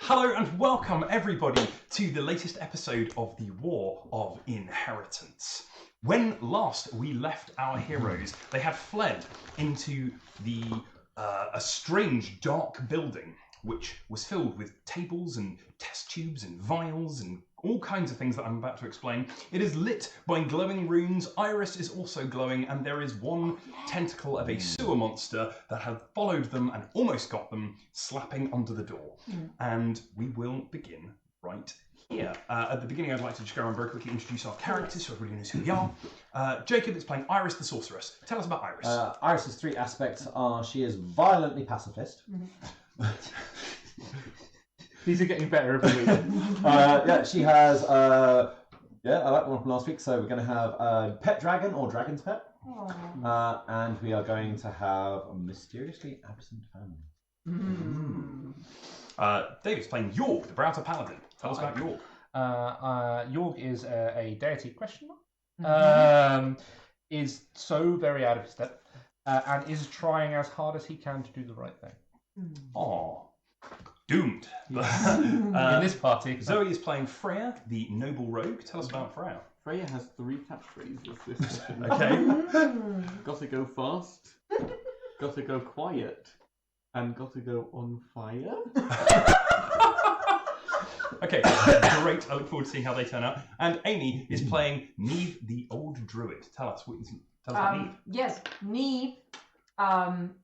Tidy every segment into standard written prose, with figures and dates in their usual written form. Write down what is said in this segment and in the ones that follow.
Hello and welcome everybody to the latest episode of the War of Inheritance. When last we left our heroes, they had fled into a strange dark building which was filled with tables and test tubes and vials and all kinds of things that I'm about to explain. It is lit by glowing runes, Iris is also glowing, and there is one tentacle of a sewer monster that had followed them and almost got them, slapping under the door. And we will begin right here. At the beginning, I'd like to just go around very quickly introduce our characters so everybody knows who we are. Jacob is playing Iris the Sorceress. Tell us about Iris. Iris's three aspects are she is violently pacifist. These are getting better every week. She has, I like the one from last week, so we're going to have a pet dragon, or dragon's pet. And we are going to have a mysteriously absent family. David's playing York, the Browser Paladin. Tell us about York. York is a deity, question mark? Is so very out of his step, and is trying as hard as he can to do the right thing. Aww. Doomed. In this party. Zoe is playing Freya, the noble rogue. Tell us about Freya. Freya has 3 catchphrases this session. Okay. Gotta go fast, gotta go quiet, and gotta go on fire. Okay, great. I look forward to seeing how they turn out. And Amy is playing Neve, the old druid. Tell us about Neve. Yes, Neve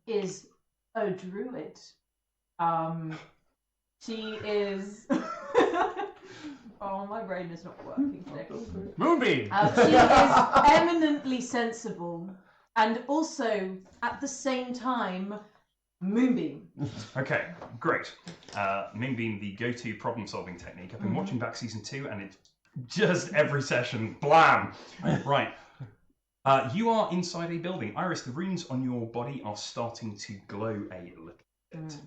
is a druid. She is... Oh, my brain is not working today. Moonbeam! She is eminently sensible and also, at the same time, Moonbeam. Okay, great. Moonbeam, the go-to problem-solving technique. I've been watching back season 2 and it's just every session, blam! Right. You are inside a building. Iris, the runes on your body are starting to glow a little bit.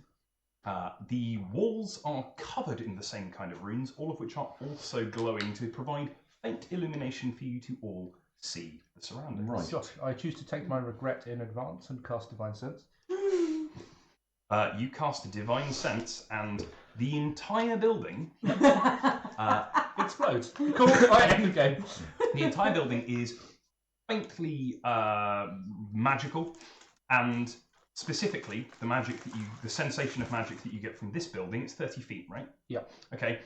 The walls are covered in the same kind of runes, all of which are also glowing to provide faint illumination for you to all see the surroundings. Right. So, I choose to take my regret in advance and cast Divine Sense. You cast a Divine Sense, and the entire building Explodes. Cool. I end the game. the entire building is faintly magical, and specifically the sensation of magic that you get from this building, it's 30 feet, right? Yeah. Okay,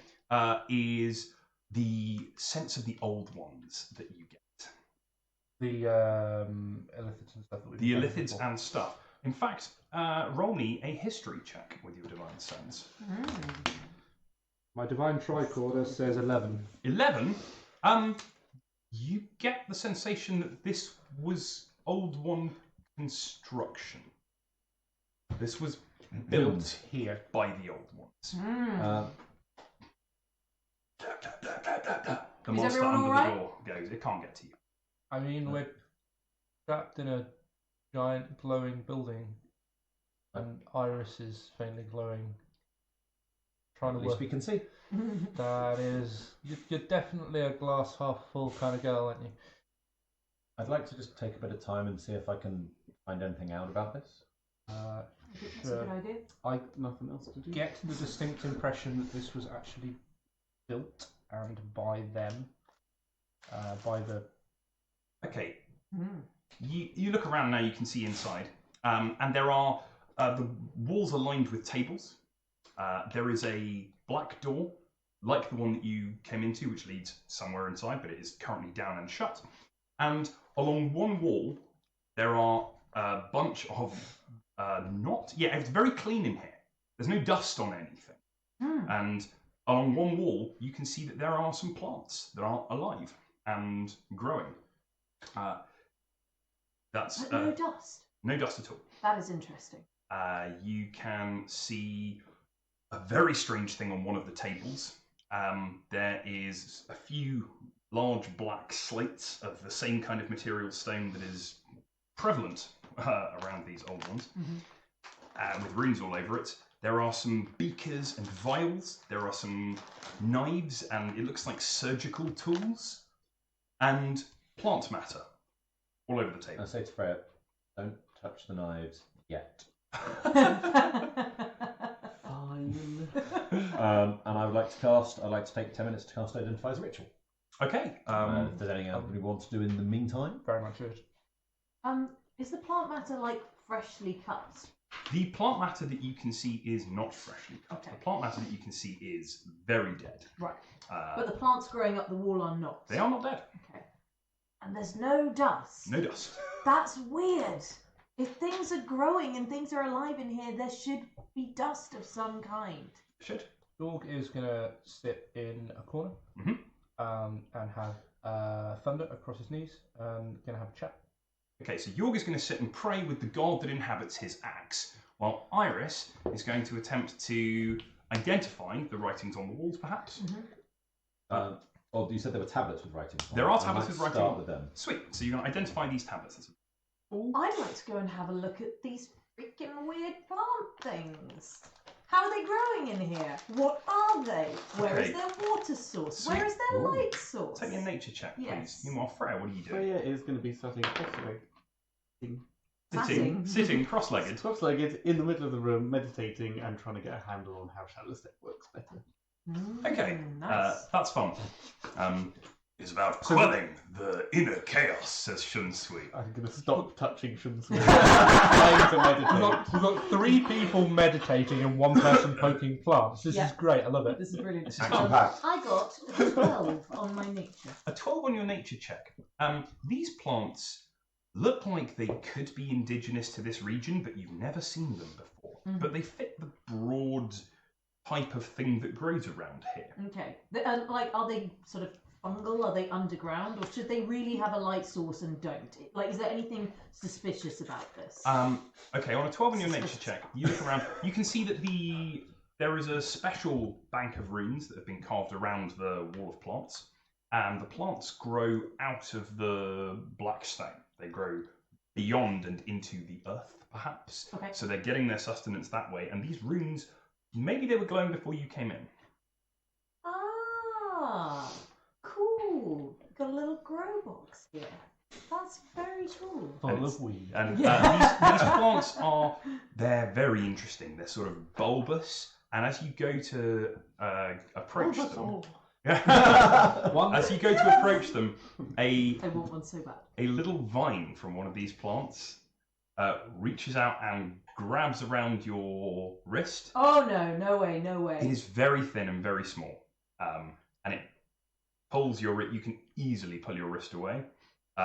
is the sense of the old ones that you get. The illithids and stuff. The illithids and stuff. In fact, roll me a history check with your Divine Sense. My Divine Tricorder says 11. 11? You get the sensation that this was Old One construction. This was built here by the Old Ones. The monster everyone under all right? the door goes, it can't get to you. I mean, we're trapped in a giant glowing building, and Iris is faintly glowing. Trying to At least work. we can see. That is, you're definitely a glass half full kind of girl, aren't you? I'd like to just take a bit of time and see if I can find anything out about this. That's a good idea. I Nothing else to do. get the distinct impression that this was actually built and by them, by the... Okay. You look around now, you can see inside. And there are, the walls are lined with tables. There is a black door, like the one that you came into, which leads somewhere inside, but it is currently down and shut. And along one wall, there are a bunch of it's very clean in here. There's no dust on anything. And along one wall, you can see that there are some plants that are alive and growing. That's But no dust. no dust at all. That is interesting. You can see a very strange thing on one of the tables. There is a few large black slates of the same kind of material stone that is prevalent around these old ones, with runes all over it. There are some beakers and vials. There are some knives, and it looks like surgical tools, and plant matter all over the table. I say to Freya, don't touch the knives yet. Fine. And I would like to cast. I'd like to take 10 minutes to cast Identify as a Ritual. Okay. If there's anything else we want to do in the meantime. Very much it. Is the plant matter like freshly cut? The plant matter that you can see is not freshly cut. Okay. The plant matter that you can see is very dead. Right. But the plants growing up the wall are not. They are not dead. Okay. And there's no dust. No dust. That's weird. If things are growing and things are alive in here, there should be dust of some kind. Should. Dog is going to sit in a corner Mhm. and have thunder across his knees and going to have a chat. Okay, so Yorg is going to sit and pray with the god that inhabits his axe, while Iris is going to attempt to identify the writings on the walls, perhaps. Or you said there were tablets with writing. on There them. are I tablets might with writing Start on with them. Sweet. So you're going to identify these tablets. I'd like to go and have a look at these freaking weird plant things. How are they growing in here? What are they? Where is Okay. their water source? Sweet. Where is their Ooh. light source? Take a nature check, please. Yes. Meanwhile, Freya, what are you doing? Freya is going to be starting cross-legged. Sitting cross-legged. Cross-legged in the middle of the room, meditating and trying to get a handle on how Shadow Step works better. Okay, Nice. that's fun. It's about quelling the inner chaos, says Shunsui. I'm going to stop touching Shunsui. Trying to meditate. We've got 3 people meditating and 1 person poking plants. This is great. I love it. This is brilliant. This is Action fun. packed. I got a 12 on my nature. A 12 on your nature check. These plants look like they could be indigenous to this region, but you've never seen them before. But they fit the broad type of thing that grows around here. Okay. Are they sort of fungal? Are they underground? Or should they really have a light source and don't? Is there anything suspicious about this? Okay, on a 12 on your nature check, you look around, you can see that there is a special bank of runes that have been carved around the wall of plants, and the plants grow out of the black stone. They grow beyond and into the earth, perhaps. Okay. So they're getting their sustenance that way, and these runes, maybe they were glowing before you came in. Ah, cool. Got a little grow box here. That's very cool. Full of weed. And Yeah. these plants they're very interesting. They're sort of bulbous, and as you go to approach them, as you go to approach them, I want one so bad. a little vine from one of these plants reaches out and grabs around your wrist. Oh no, no way, no way. It is very thin and very small, and it pulls your wrist. You can easily pull your wrist away.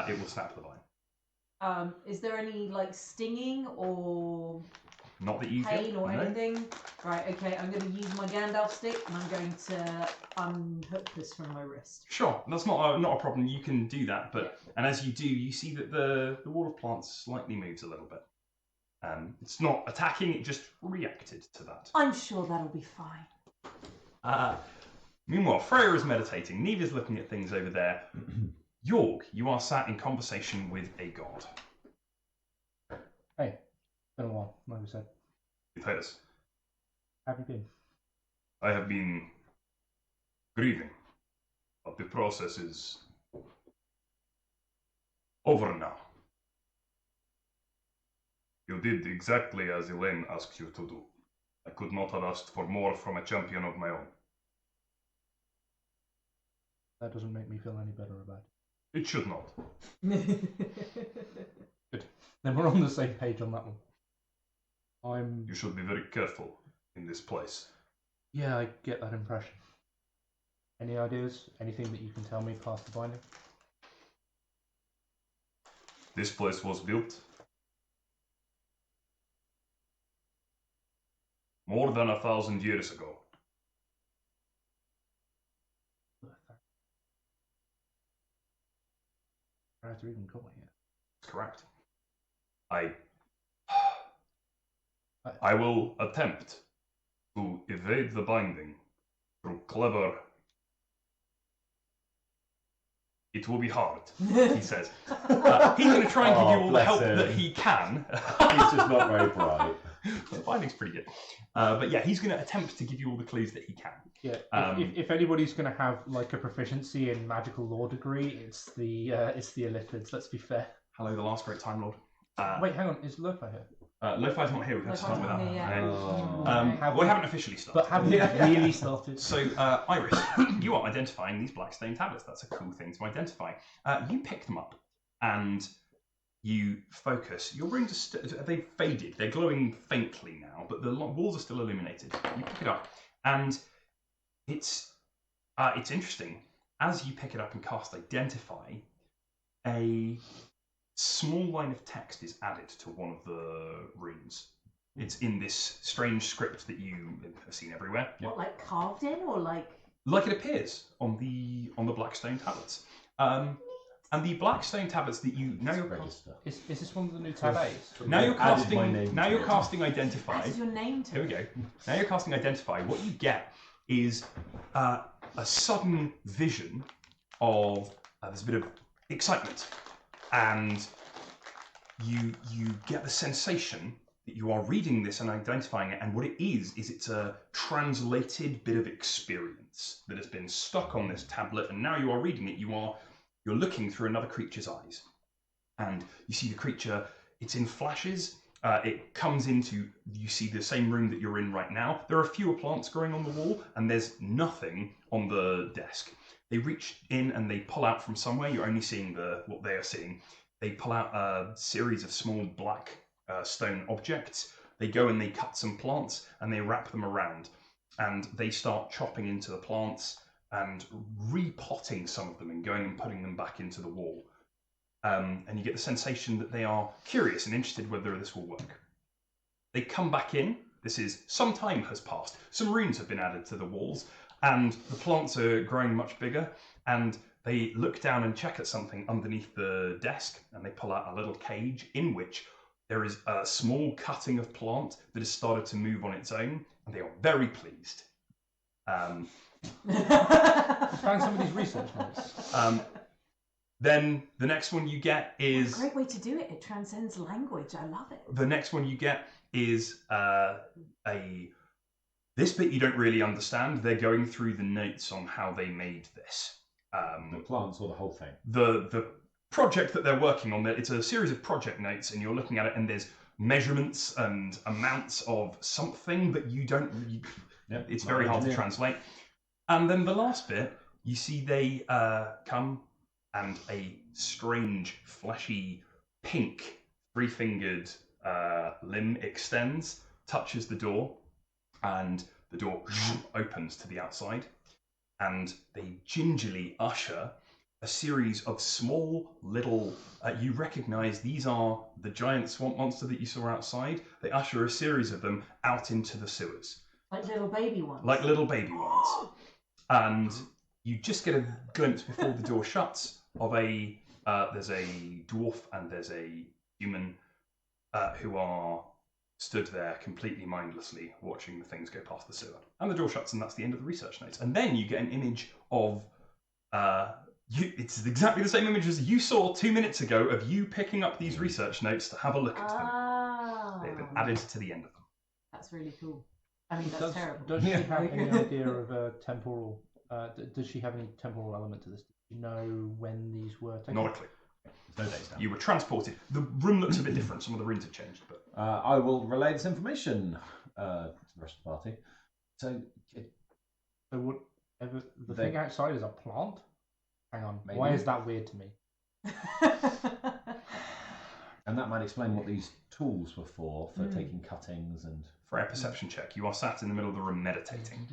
It will snap the vine. Is there any stinging or Not that you pain feel. or No. anything? Right, okay, I'm going to use my Gandalf stick and I'm going to unhook this from my wrist. Sure, that's not a problem. You can do that, and as you do, you see that the wall of plants slightly moves a little bit. It's not attacking; it just reacted to that. I'm sure that'll be fine. Meanwhile, Freya is meditating. Neve is looking at things over there. Yorg, you are sat in conversation with a god. Hey, been a while, like we said. It has. How have you been? I have been grieving, but the process is over now. You did exactly as Elaine asked you to do. I could not have asked for more from a champion of my own. That doesn't make me feel any better about it. It should not. Good. Then we're on the same page on that one. You should be very careful in this place. Yeah, I get that impression. Any ideas? Anything that you can tell me past the binding? This place was built more than 1,000 years ago. After even calling it. That's correct. I will attempt to evade the binding through clever. It will be hard, he says. He's going to try and give you all the bless help him. that he can. He's just not very bright. The binding's pretty good. But yeah, he's going to attempt to give you all the clues that he can. Yeah. If anybody's going to have a proficiency in magical law degree, it's the Illithids. Let's be fair. Hello, the last great Time Lord. Wait, hang on. Is Lurfa here? Lo-Fi's not here. We have to start with that. Yeah. We haven't officially started. But haven't really started. So, Iris, you are identifying these black stone tablets. That's a cool thing to identify. You pick them up and you focus. Your rooms are they've faded. They're glowing faintly now, but the walls are still illuminated. You pick it up, and it's interesting. As you pick it up and cast Identify, a small line of text is added to one of the runes. It's in this strange script that you have seen everywhere. What, like carved in or like? Like it appears on the black stone tablets. And the black stone tablets that you now you're Is this one of the new tab A's? now you're casting Identify. Added your name to Here we go. Now you're casting Identify. What you get is a sudden vision of there's a bit of excitement, and you get the sensation that you are reading this and identifying it, and what it is it's a translated bit of experience that has been stuck on this tablet, and now you are reading it. You're looking through another creature's eyes, and you see the creature. It's in flashes. It comes into, you see the same room that you're in right now. There are fewer plants growing on the wall, and there's nothing on the desk. They reach in and they pull out from somewhere. You're only seeing what they are seeing. They pull out a series of small black stone objects. They go and they cut some plants and they wrap them around, and they start chopping into the plants and repotting some of them and going and putting them back into the wall. And you get the sensation that they are curious and interested whether this will work. They come back in. Some time has passed. Some runes have been added to the walls, and the plants are growing much bigger. And they look down and check at something underneath the desk, and they pull out a little cage in which there is a small cutting of plant that has started to move on its own, and they are very pleased. Found some of these research notes. Then the next one you get is... Great way to do it. It transcends language. I love it. The next one you get is this bit you don't really understand. They're going through the notes on how they made this. The plants or the whole thing? The project that they're working on, it's a series of project notes, and you're looking at it, and there's measurements and amounts of something, but you don't really... Yep, it's very hard to translate. And then the last bit, you see they come, and a strange, fleshy, pink, three-fingered limb extends, touches the door, and the door opens to the outside, and they gingerly usher a series of small little... you recognise these are the giant swamp monster that you saw outside. They usher a series of them out into the sewers. Like little baby ones. Like little baby ones. And you just get a glimpse before the door shuts of there's a dwarf and there's a human who are stood there completely mindlessly watching the things go past the sewer. And the door shuts, and that's the end of the research notes. And then you get an image of... it's exactly the same image as you saw 2 minutes ago of you picking up these research notes to have a look at them. They've been added to the end of them. That's really cool. I mean, that's terrible. Does she have any idea of a temporal... does she have any temporal element to this? Do you know when these were taken? Not a clue. There's no dates now. You were transported. The room looks a bit different. Some of the runes have changed, but... I will relay this information to the rest of the party. So whatever the thing outside is a plant? Hang on. Maybe. Why is that weird to me? And that might explain what these tools were for taking cuttings and... For a perception check, you are sat in the middle of the room meditating.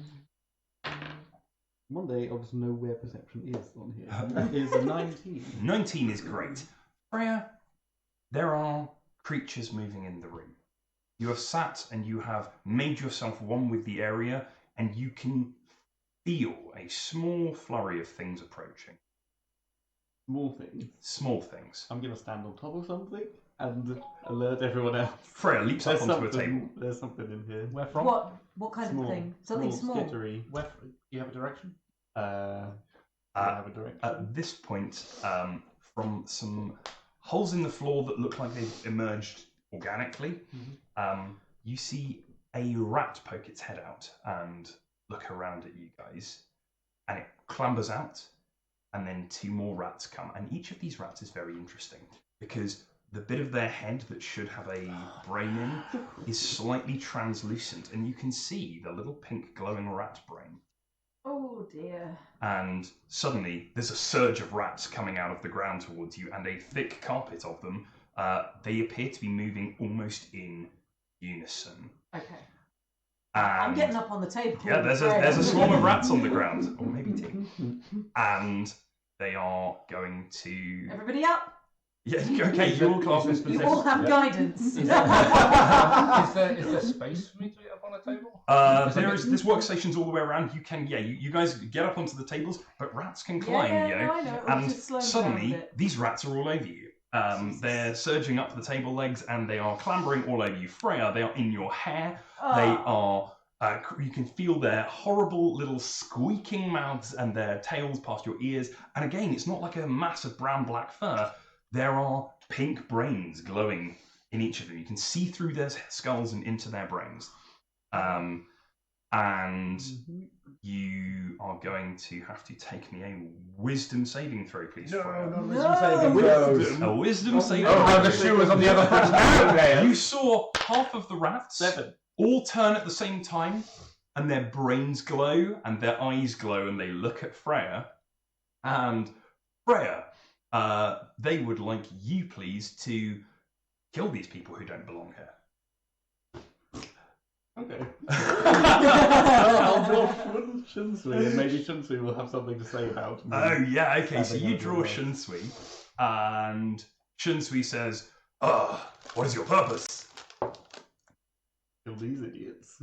One day I'll just know where perception is on here. That is a 19. 19 is great. Freya, there are creatures moving in the room. You have sat and you have made yourself one with the area, and you can feel a small flurry of things approaching. Small things. Small things. I'm going to stand on top of something and alert everyone else. Freya leaps up onto a table. There's something in here. Where from? What kind of thing? Something small. Skittery. Where? Do you have a direction? I have a direction. At this point, from some holes in the floor that look like they've emerged organically, you see a rat poke its head out and look around at you guys, and it clambers out, and then 2 more rats come, and each of these rats is very interesting because the bit of their head that should have a brain in is slightly translucent, and you can see the little pink glowing rat brain. Oh dear. And suddenly, there's a surge of rats coming out of the ground towards you, and a thick carpet of them. They appear to be moving almost in unison. Okay. And I'm getting up on the table. yeah, there's a swarm of rats on the ground, or maybe two, and they are going to. Everybody up. Yeah, okay, you all class this You all have guidance. Is there space for me to get up on a table? There's workstations all the way around. You can, you guys get up onto the tables, but rats can climb, yeah, no, I know. It was and just slowing down a suddenly bit. these rats are all over you. They're surging up the table legs and they are clambering all over you. Freya, they are in your hair. They are. You can feel their horrible little squeaking mouths and their tails past your ears. And again, it's not like a mass of brown-black fur. There are pink brains glowing in each of them. You can see through their skulls and into their brains. And you are going to have to take me a wisdom saving throw, please. Freya. A wisdom saving throw. Oh, the shoe was on the other foot. You saw half of the rats 7. all turn at the same time, and their brains glow, and their eyes glow, and they look at Freya. And Freya, they would like you, please, to kill these people who don't belong here. Okay. I'll draw Shunsui, and maybe Shunsui will have something to say about me. Oh, yeah, okay, so you draw Shunsui, and Shunsui says, what is your purpose? Kill these idiots.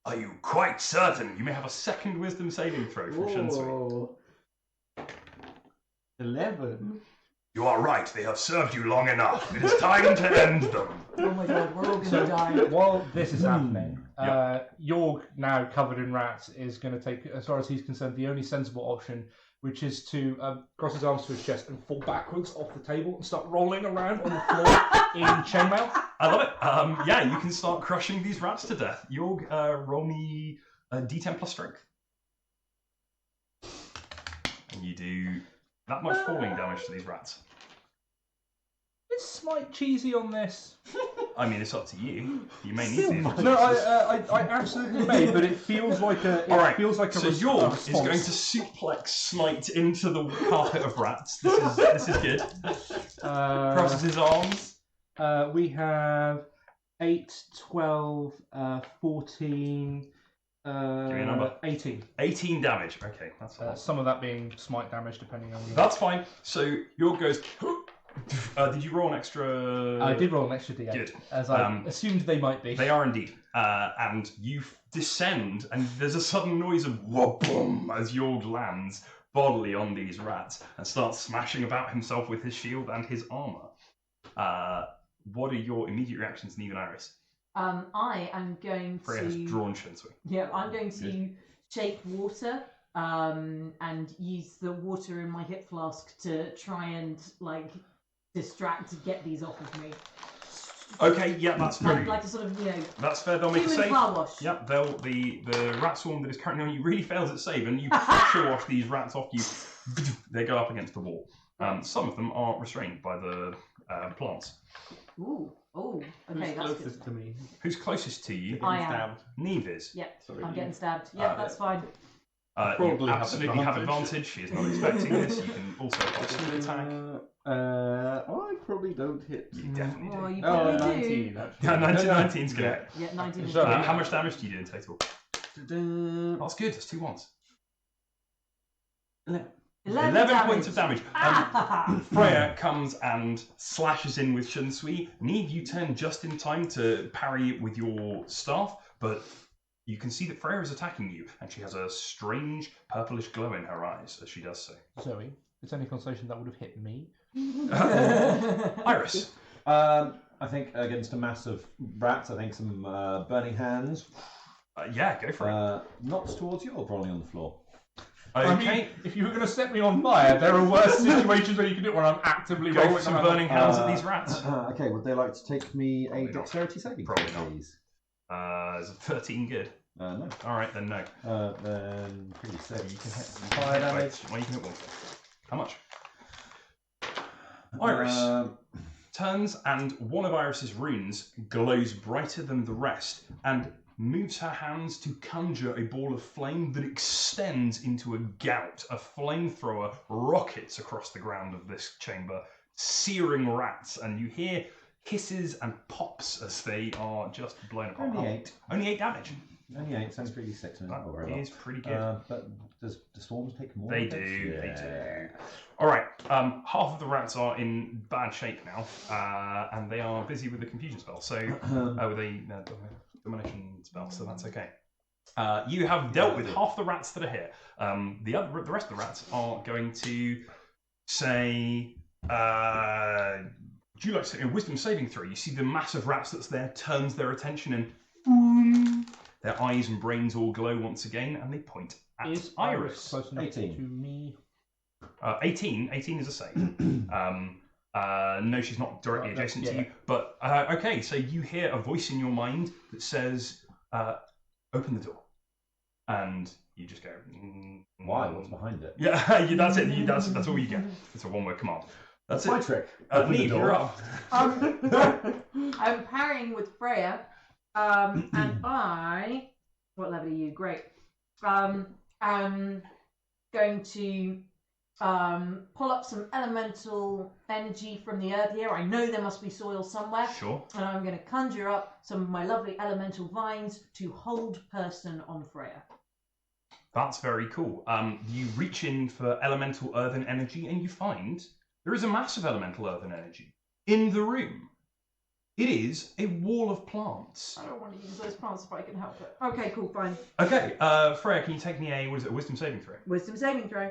Are you quite certain? You may have a second wisdom saving throw from Shunsui. Whoa. 11. You are right, they have served you long enough. It is time to end them. Oh my god, we're all gonna die. While this is happening, Jorg, now covered in rats, is going to take, as far as he's concerned, the only sensible option, which is to cross his arms to his chest and fall backwards off the table and start rolling around on the floor in chainmail. I love it. Yeah, you can start crushing these rats to death. Jorg, roll me a d10 plus strength. And you do that much falling damage to these rats. Is Smite cheesy on this? I mean, it's up to you. You may need these. No, I absolutely may, but it feels like a. All right. Feels like So Jorg is going to suplex Smite into the carpet of rats. This is good. Crosses his arms. We have 8, 12, 14. Give me a number. 18. 18 damage. Okay, that's fine. Some of that being smite damage, depending on the. That's fine. So Jorg goes. Did you roll an extra? I did roll an extra d8. Good. As I assumed they might be. They are indeed. And you descend, and there's a sudden noise of wha-boom as Jorg lands bodily on these rats and starts smashing about himself with his shield and his armor. What are your immediate reactions, Neve and Iris? I am going Freya to. has drawn Shunsui. Yeah, I'm going to shake water and use the water in my hip flask to try and get these off of me. Okay, yeah, that's fair. Like a sort of, That's fair. They'll make a 2-minute save. car wash. Yep, the rat swarm that is currently on you really fails at save, and you pressure wash these rats off you. They go up against the wall. Some of them are restrained by the plants. Ooh, okay, Who's that's closest good. to me? Who's closest to you? I am. Stabbed. Neve is. Yep, Sorry, I'm you. getting stabbed. Yep, that's fine. You Probably have absolutely have advantage. advantage. She is not expecting this. You can also possibly attack. I probably don't hit. You definitely Oh, do. you Oh, probably do. 19 actually. Yeah, 19's good. Yeah, 19 is So, good. How much damage do you do in total? That's good. That's 2 ones. 11 points of damage. Freya comes and slashes in with Shunsui. Neve, you turn just in time to parry with your staff, but you can see that Freya is attacking you, and she has a strange purplish glow in her eyes as she does so. Zoe, it's any consolation that would have hit me. Iris. I think against a mass of rats, I think some burning hands. Yeah, go for it. Not towards you, or rolling on the floor. Okay. I mean, if you were going to set me on fire, there are worse situations where you can do it when I'm actively Go rolling for some around. burning hands at these rats. Okay, would they like to take me Probably a not. dexterity saving throw, Probably not. please? Is a 13 good? No. Alright, then no. Then pretty You safe. can hit. Fire damage. Well, you can hit one. How much? Iris. turns and one of Iris's runes glows brighter than the rest and moves her hands to conjure a ball of flame that extends into a gout. A flamethrower rockets across the ground of this chamber, searing rats, and you hear hisses and pops as they are just blown apart. Only 8. Only 8 damage. Only 8, sounds pretty 6. That is pretty good. But does the swarms take more? They damage? do, they Yeah. do. All right, half of the rats are in bad shape now, and they are busy with the confusion spell. So, with a domination spell. So that's okay. You have dealt with half the rats that are here. The rest of the rats are going to say, "Do you like a wisdom saving throw?" You see the mass of rats that's there turns their attention and boom, their eyes and brains all glow once again, and they point at Is Iris. close enough 18. to me? 18 is a save. No, she's not directly adjacent to you. But, okay, so you hear a voice in your mind that says, open the door. And you just go... Why? What's behind it? Yeah, that's it. That's all you get. It's a one-word command. That's my it. trick. Open the Neve, door. you're up. I'm parrying with Freya, and I... What level are you? Great. I'm going to pull up some elemental energy from the earth here. I know there must be soil somewhere. Sure. And I'm going to conjure up some of my lovely elemental vines to hold person on Freya. That's very cool. You reach in for elemental earthen energy and you find there is a massive elemental earthen energy in the room. It is a wall of plants. I don't want to use those plants if I can help it. Okay, cool, fine. Okay, Freya, can you take me a wisdom saving throw? Wisdom saving throw.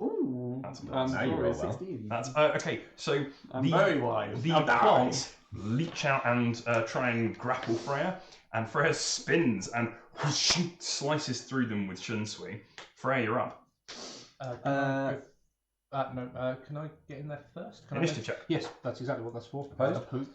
Ooh. That's Now you roll well. 16. That's okay. So I'm very wise. the I'll die. plants leach out and try and grapple Freya, and Freya spins and slices through them with Shunsui. Freya, you're up. Can I get in there first? Can Initiative check. Yes, that's exactly what that's for. Opposed?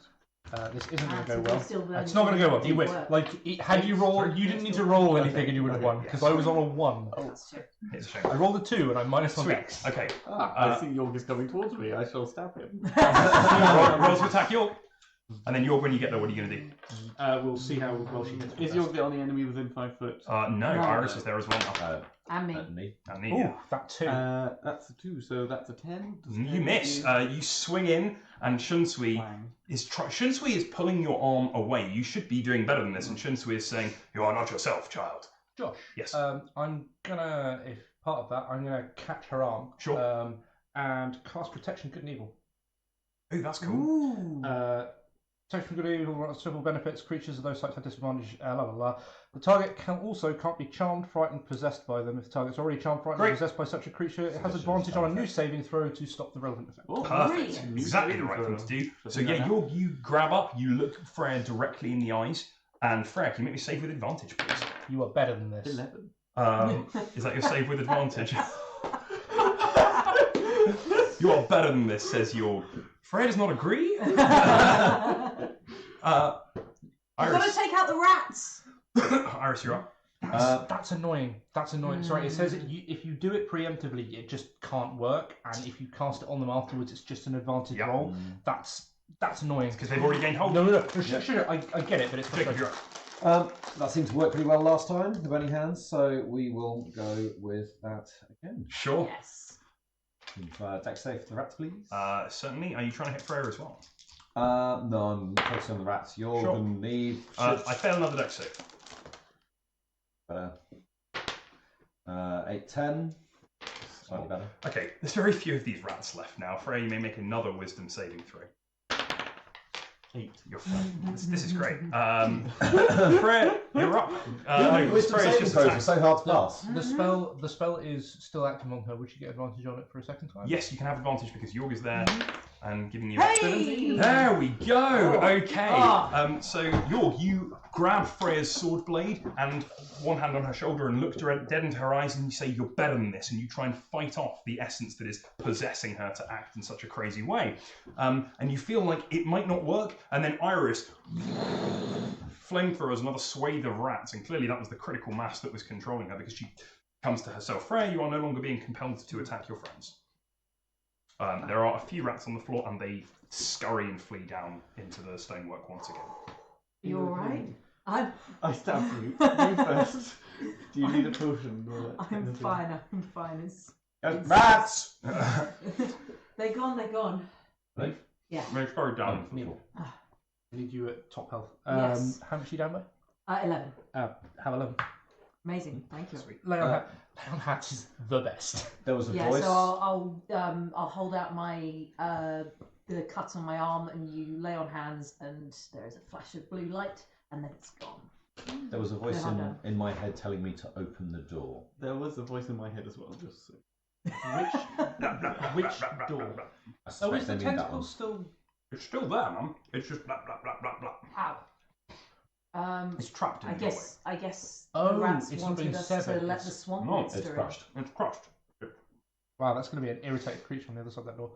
This isn't going to go Actively well. still burning It's not going to go well. You win. work. Like, had you rolled, you didn't need to roll anything and you would have won, because I was on a 1. That's true. It's a shame. I rolled a 2 and I minus 1 Sweet. dex. Okay. I see York is coming towards me. I shall stab him. Roll to attack York. And then York, when you get there, what are you going to do? We'll see how well she hits. Is York the only enemy within 5 foot? No, Iris is there as well now. And me. Me. And me, Ooh, yeah. that 2. That's a 2, so that's a 10. Does You 10 miss. do- You swing in, and Shunsui Wang. Shunsui is pulling your arm away. You should be doing better than this. And Shunsui is saying, "You are not yourself, child." Josh. Yes. I'm gonna, if part of that, I'm gonna catch her arm. Sure. And cast Protection Good and Evil. Oh, that's cool. Ooh. Protection Good and Evil several benefits. Creatures of those types have disadvantage. The target can't be charmed, frightened, possessed by them. If the target's already charmed, frightened, or Great. possessed by such a creature, it has advantage on a new saving throw to stop the relevant effect. Oh, Perfect. Brilliant. Exactly the right thing to do. So Something yeah, like you grab up, you look Freya directly in the eyes, and Freya, can you make me save with advantage, please? You are better than this. 11. Is that your save with advantage? You are better than this, says York. Freya does not agree. You've got Iris, to take out the rats. Iris, you're up. That's annoying. That's annoying. Sorry, it says if you do it preemptively, it just can't work, and if you cast it on them afterwards, it's just an advantage Yep. roll. That's annoying. Because they've already gained hold. No. Sure, I get it, but it's Jacob, frustrating. you're up. That seemed to work pretty well last time, the burning hands, so we will go with that again. Sure. Yes. Dex save for the rats, please. Certainly. Are you trying to hit Freya as well? No, I'm focusing on the rats. You're Sure. going to need... I fail another dex save. 8, 10. Slightly better. Okay, there's very few of these rats left now. Freya, you may make another wisdom saving throw. 8. You're fine. This is great. Freya, you're up. Wisdom Freya's saving just throws are attacked. so hard to pass. The spell is still active on her. Would she get advantage on it for a second time? Yes, you can have advantage because Yorg is there and giving you. Hey! There we go. Oh. Okay. Ah. So Yorg, you grab Freya's sword blade and one hand on her shoulder and look dead into her eyes and you say, "You're better than this," and you try and fight off the essence that is possessing her to act in such a crazy way. And you feel like it might not work, and then Iris flamethrowers another swathe of rats, and clearly that was the critical mass that was controlling her because she comes to herself. Freya, you are no longer being compelled to attack your friends. There are a few rats on the floor, and they scurry and flee down into the stonework once again. You alright? I stabbed you. You first. Do you need a potion? I'm fine. I'm fine. It's Rats! they're gone. Right? Yeah. They scurry down into the Neil. floor. I need you at top health. Yes. How much are you down by? 11. Have 11. Amazing. Thank you. Lay on Hats is the best. There was a Yeah. voice. So I'll hold out my the cut on my arm, and you lay on hands, and there is a flash of blue light, and then it's gone. There was a voice No, I'm done. in my head telling me to open the door. There was a voice in my head as well, just so. Which door? I Oh, suspect is they the mean that tentacle one. still? It's still there, man. It's just blah blah blah blah blah. Ow. It's trapped in I the guess Oh, the rats it's not wanted being us severed, to let it's- the swamp No, monster It's in. crushed. doorway. It's crushed. Wow, that's going to be an irritated creature on the other side of that door.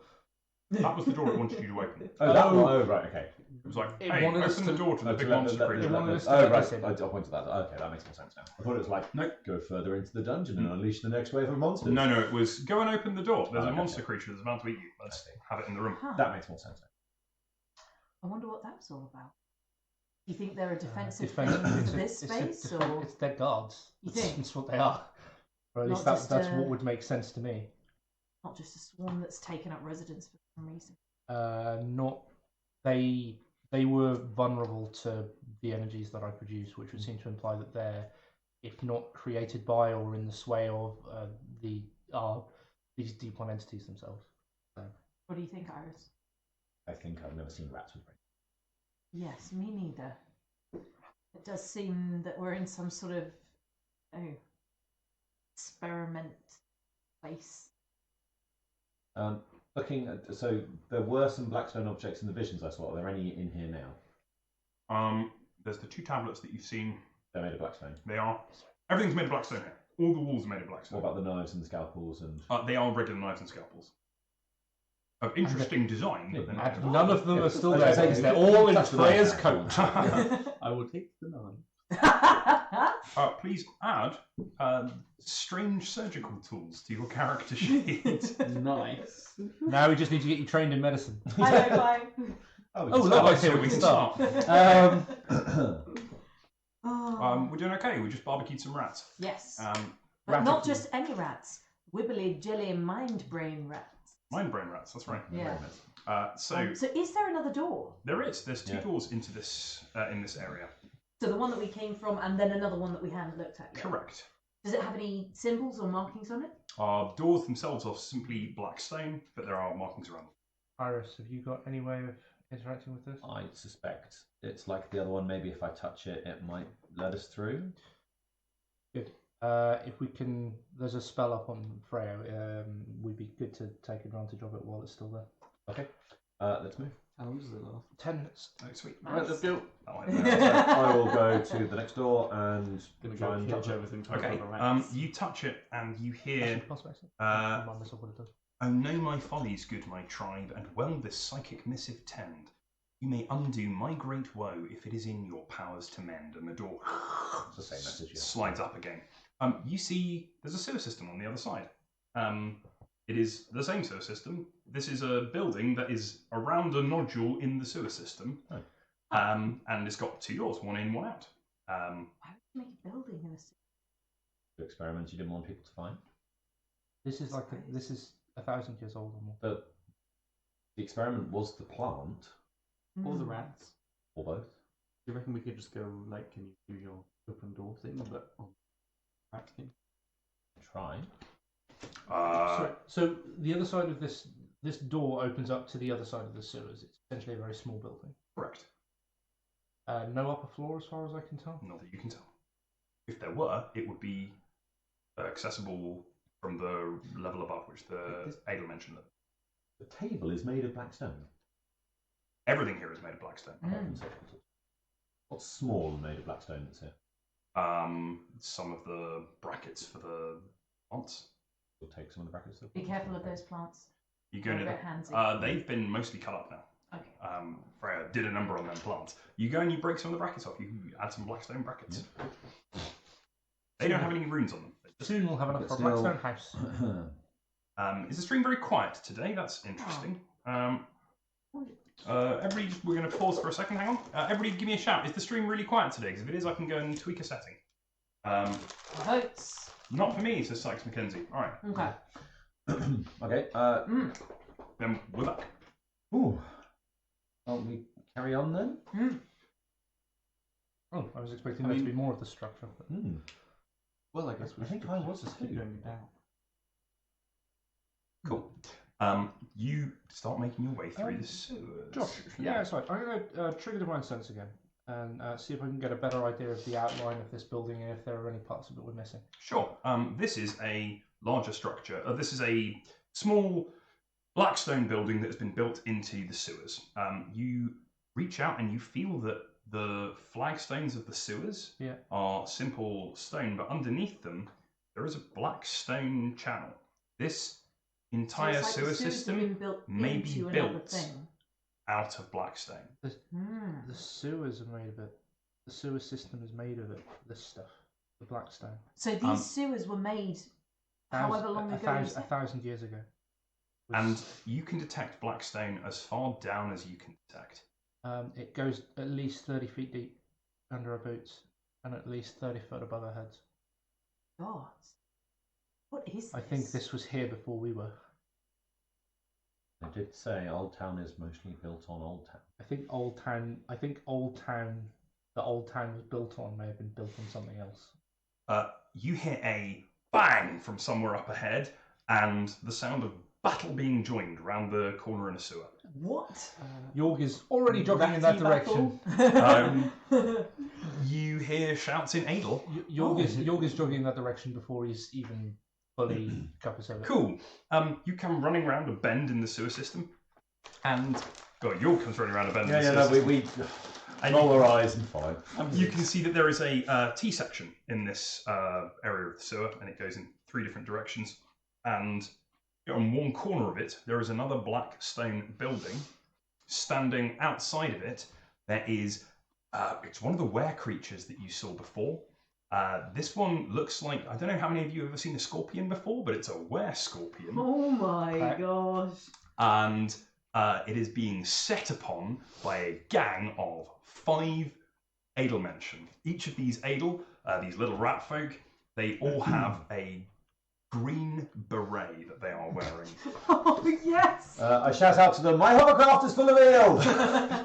That was the door it wanted you to open. Oh, that one. Oh, right, okay. It was like, It hey, wanted us open the to- door to the Oh, big to let- monster let- creature. It wanted us to Oh, let right. us in. I pointed that. Okay, that makes more sense now. I thought it was like, No. go further into the dungeon and unleash the next wave of monsters. No, it was go and open the door. There's Oh, a okay, monster okay. creature that's about to eat you. Let's have it in the room. Huh. That makes more sense now. I wonder what that's all about. Do you think they're a defensive Defense- thing in it's a- this it's a space, defen- or It's their guards. You think? That's what they are. Or at least Not just, that's what would make sense to me. not just a swarm that's taken up residence for some reason? Not they were vulnerable to the energies that I produce, which would seem to imply that they're, if not created by or in the sway of these deep one entities themselves. What do you think, Iris? I think I've never seen rats with brains. Yes, me neither. It does seem that we're in some sort of experiment place. Looking at, so there were some blackstone objects in the visions I saw. Are there any in here now? There's the 2 tablets that you've seen. They're made of blackstone. They are. Everything's made of blackstone here. All the walls are made of What blackstone. about the knives and the scalpels and? They are regular knives and scalpels. Of interesting design, but they're not. And none of them are still I there was gonna because say, they're you all in touch the Freya's knife coat. now. I will take the knife. Please add strange surgical tools to your character sheet. Nice. Now we just need to get you trained in medicine. I know, fine. Oh, we can look, start. I say we can start. Oh. We're doing okay. We just barbecued some rats. Yes. Rat But not of- just any rats. Wibbly jelly mind brain rats. Mind brain rats. That's right. Yeah. So So is there another door? there is. There's 2 Yeah. doors into this in this area. So the one that we came from, and then another one that we hadn't looked at yet. Correct. Does it have any symbols or markings on it? Doors themselves are simply black stone, but there are markings around them. Iris, have you got any way of interacting with this? I suspect it's like the other one. Maybe if I touch it, it might let us through. Good. If we can, there's a spell up on Freya. We'd be good to take advantage of it while it's still there. Okay. Let's move. How long does it last? 10 minutes. Oh, sweet. Right, let's go. Oh, I will go to the next door and Gonna try go and catch touch it. everything. Okay. You touch it and you hear. Actually, possibly, actually. Remind myself what it does. Oh, know my follies, good my tribe, and well this psychic missive tend. You may undo my great woe if it is in your powers to mend. And the door It's the same message. Yeah. slides up again. You see there's a sewer system on the other side. It is the same sewer system. This is a building that is around a nodule in the sewer system. Oh. And it's got 2 doors, one in, one out. Why would you make a building in a city? The experiments you didn't want people to find. This is this is 1,000 years old or more. The experiment was the plant, Or the Hmm. rats. or both. Do you reckon we could just go, like, can you do your open door thing, but on rat thing? Try. So the other side of this door opens up to the other side of the sewers. It's essentially a very small building. Correct. No upper floor, as far as I can tell. Not that you can tell. If there were, it would be accessible from the level above, which the Adel mentioned. That The table is made of black stone. everything here is made of black stone. What's small and made of black stone that's here? Some of the brackets for the plants. We'll take some of the brackets. Be careful of those plants. You go They're a near bit handsy. they've been mostly cut up now. Okay. Freya did a number on them plants. You go and you break some of the brackets off. You add some blackstone brackets. They don't have any runes on them. Soon we'll have enough But for a still- Blackstone house. Is the stream very quiet today? That's interesting. Everybody, we're going to pause for a second. Hang on. Everybody, give me a shout. Is the stream really quiet today? Because if it is, I can go and tweak a setting. Votes. Not for me, says Sykes McKenzie. All right. Okay. Okay. Then we're back. Ooh. Well, we carry on then. Oh, I was expecting there to be more of the structure. But... Well, I guess we think should I was just asleep. keep going down. Cool. You start making your way through the sewers. Josh, yeah, sorry. I'm going to trigger Divine Sense again and see if I can get a better idea of the outline of this building and if there are any parts of it we're missing. Sure. This is a larger structure. This is a small black stone building that has been built into the sewers. You reach out and you feel that the flagstones of the sewers are simple stone, but underneath them there is a black stone channel. This entire sewer system may be built out of black stone. The sewers are made of it. The sewer system is made of it. This stuff, the black stone. So these sewers were made however long ago? 1,000 years ago. And you can detect black stone as far down as you can detect. It goes at least 30 feet deep under our boots and at least 30 foot above our heads. God. What is this? I think this was here before we were. They did say Old Town is mostly built on Old Town. I think the Old Town was built on may have been built on something else. You hear a bang from somewhere up ahead and the sound of battle being joined round the corner in a sewer. What? Yorg is already jogging in that direction. You hear shouts in Adel. Yorg is jogging in that direction before he's even fully capacited. Cool. You come running round a bend in the sewer system, and Yorg comes running around a bend in the sewer system. We roll our eyes and follow. You can see that there is a T-section in this area of the sewer, and it goes in 3 different directions. And on one corner of it, there is another black stone building. Standing outside of it, there is... it's one of the were creatures that you saw before. This one looks like... I don't know how many of you have ever seen a scorpion before, but it's a were scorpion. Oh my gosh. And it is being set upon by a gang of 5 Edelmenschen. Each of these Edel, these little rat folk, they all have a green beret that they are wearing. Oh, yes! I shout out to them, my hovercraft is full of eel!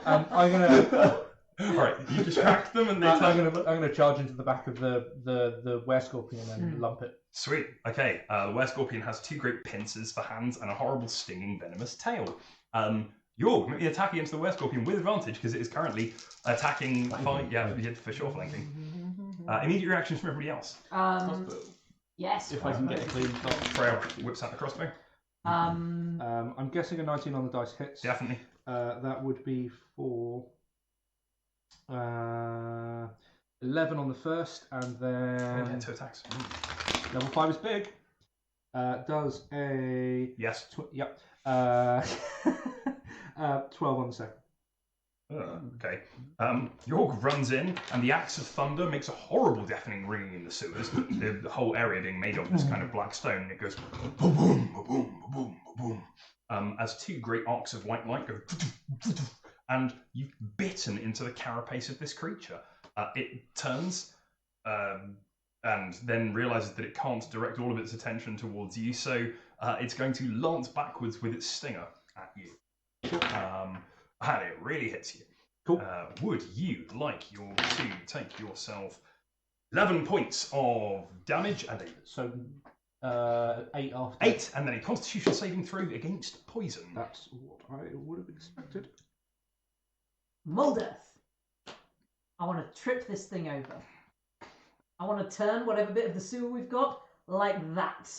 I'm gonna... Alright, you distract them and they I'm gonna charge into the back of the were scorpion and lump it. Sweet. Okay, the were scorpion has 2 great pincers for hands and a horrible stinging venomous tail. You're maybe attacking into the were scorpion with advantage because it is currently attacking for sure flanking. Immediate reactions from everybody else. Yes. If I can get a clean shot. Freya whips out the crossbow. I'm guessing a 19 on the dice hits. Definitely. That would be for 11 on the first, and then Yeah, 2 attacks. level 5 is big. Does a Yes. 12 on the second. Okay. York runs in, and the axe of thunder makes a horrible deafening ringing in the sewers. The whole area being made of this kind of black stone, and it goes boom, boom, boom, boom, boom. As 2 great arcs of white light go, and you've bitten into the carapace of this creature. It turns and then realizes that it can't direct all of its attention towards you, so it's going to lance backwards with its stinger at you. And it really hits you. Cool. Would you like to take yourself 11 points of damage and So 8 after 8, and then a Constitution saving throw against poison. That's what I would have expected. Muldeth. I want to trip this thing over. I want to turn whatever bit of the sewer we've got like that.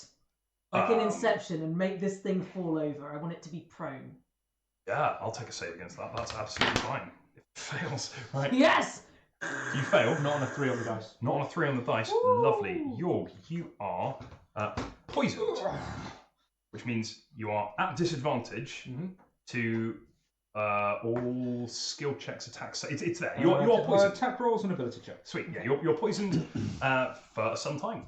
Like in Inception, and make this thing fall over. I want it to be prone. Yeah, I'll take a save against that. That's absolutely fine. It fails. Right. Yes! You fail. Not on a 3 on the dice. Not on a 3 on the dice. Ooh. Lovely. Yorg, you are poisoned. Which means you are at disadvantage to All skill checks, attacks. It's there. You're poisoned. Attack rolls and ability checks. Sweet. Yeah, you're poisoned for some time.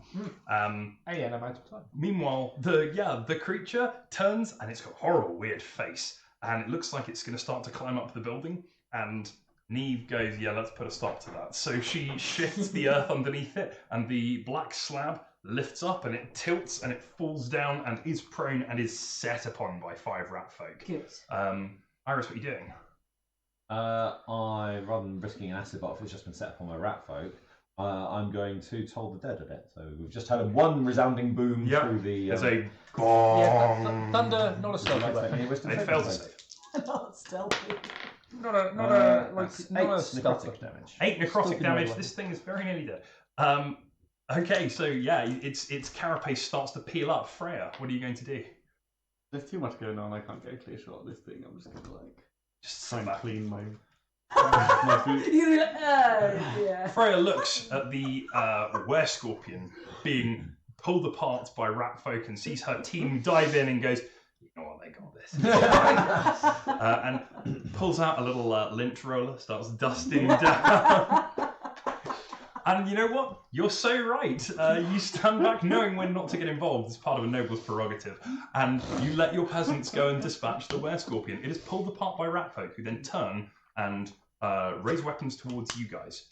An amount of time. Meanwhile, the creature turns and it's got a horrible, weird face, and it looks like it's going to start to climb up the building. And Neve goes, "Yeah, let's put a stop to that." So she shifts the earth underneath it, and the black slab lifts up and it tilts and it falls down and is prone and is set upon by 5 rat folk. Good. Iris, what are you doing? I, rather than risking an acid box, which has just been set upon my rat folk, I'm going to toll the dead a bit. So we've just had one resounding boom through the. There's a gong. Yeah, thunder, not a stealthy weapon. It failed to save. Not stealthy. Not a 8 stealthy. necrotic damage. 8 necrotic Stealthy damage. melee. This thing is very nearly dead. Okay, so yeah, its carapace starts to peel up. Freya, what are you going to do? There's too much going on. I can't get a clear shot of this thing. I'm just gonna Just try sit and back. clean my food. You're like, oh, yeah. Freya looks at the were-scorpion being pulled apart by rat folk and sees her team dive in and goes, "You know what, they got this." And pulls out a little lint roller, starts dusting down. And you know what? You're so right. You stand back knowing when not to get involved as part of a noble's prerogative. And you let your peasants go and dispatch the were-scorpion. It is pulled apart by rat folk who then turn and raise weapons towards you guys.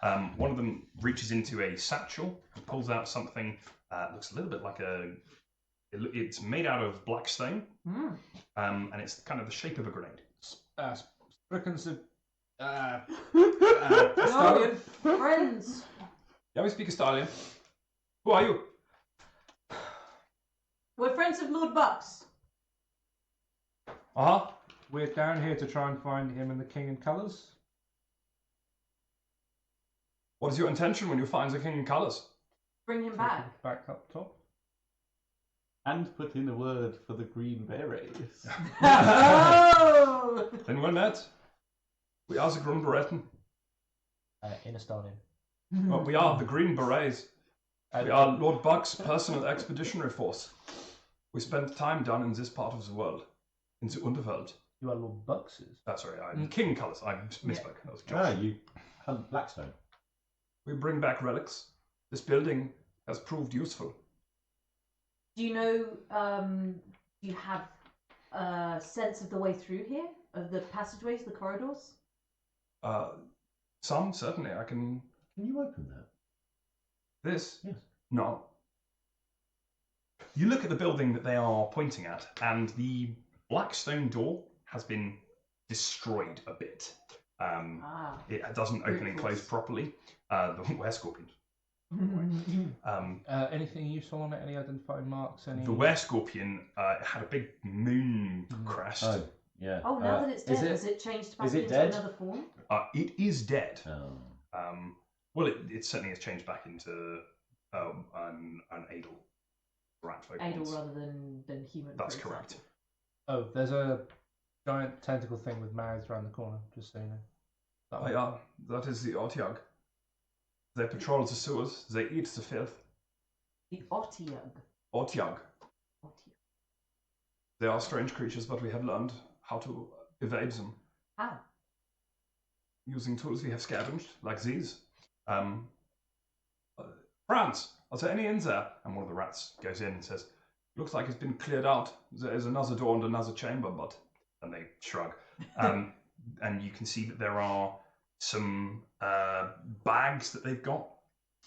One of them reaches into a satchel and pulls out something looks a little bit like it's made out of black stone. And it's kind of the shape of a grenade. Stallion. Friends. Yeah, we speak Estalian. Who are you? We're friends of Lord Bucks. Uh-huh. We're down here to try and find him and the king in colours. What is your intention when you find the king in colours? Bring him back. Back up top. And put in a word for the green berets. Oh! Then well met. We are the Green Beretten. In a stallion. Well, we are the Green Berets. We are Lord Buck's personal expeditionary force. We spend time down in this part of the world, in the Underworld. You are Lord Bucks's. That's right, I'm King Colours. I misspoke. That was Josh. You hunt Blackstone. We bring back relics. This building has proved useful. Do you know, do you have a sense of the way through here? Of the passageways, the corridors? Some, certainly. I can... Can you open that? This? Yes. No. You look at the building that they are pointing at, and the black stone door has been destroyed a bit. It doesn't open and close properly. The were-scorpion. Anything useful on it? Any identifying marks? Any? The were-scorpion had a big moon crest. Oh, yeah. Oh, now that it's dead, has it changed back into another form? It is dead. Oh. Well, it certainly has changed back into an Adel rat folk. Adel once. rather than human. That's for correct. example. Oh, there's a giant tentacle thing with mouths around the corner, just so you know. That one. Yeah, that is the Otyug. They patrol the sewers, they eat the filth. The Otyug. Otyug. They are strange creatures, but we have learned how to evade them. How? Using tools we have scavenged, like these. Franz, are there any in there? And one of the rats goes in and says, "Looks like it's been cleared out. There is another door and another chamber, but..." And they shrug. And you can see that there are some bags that they've got.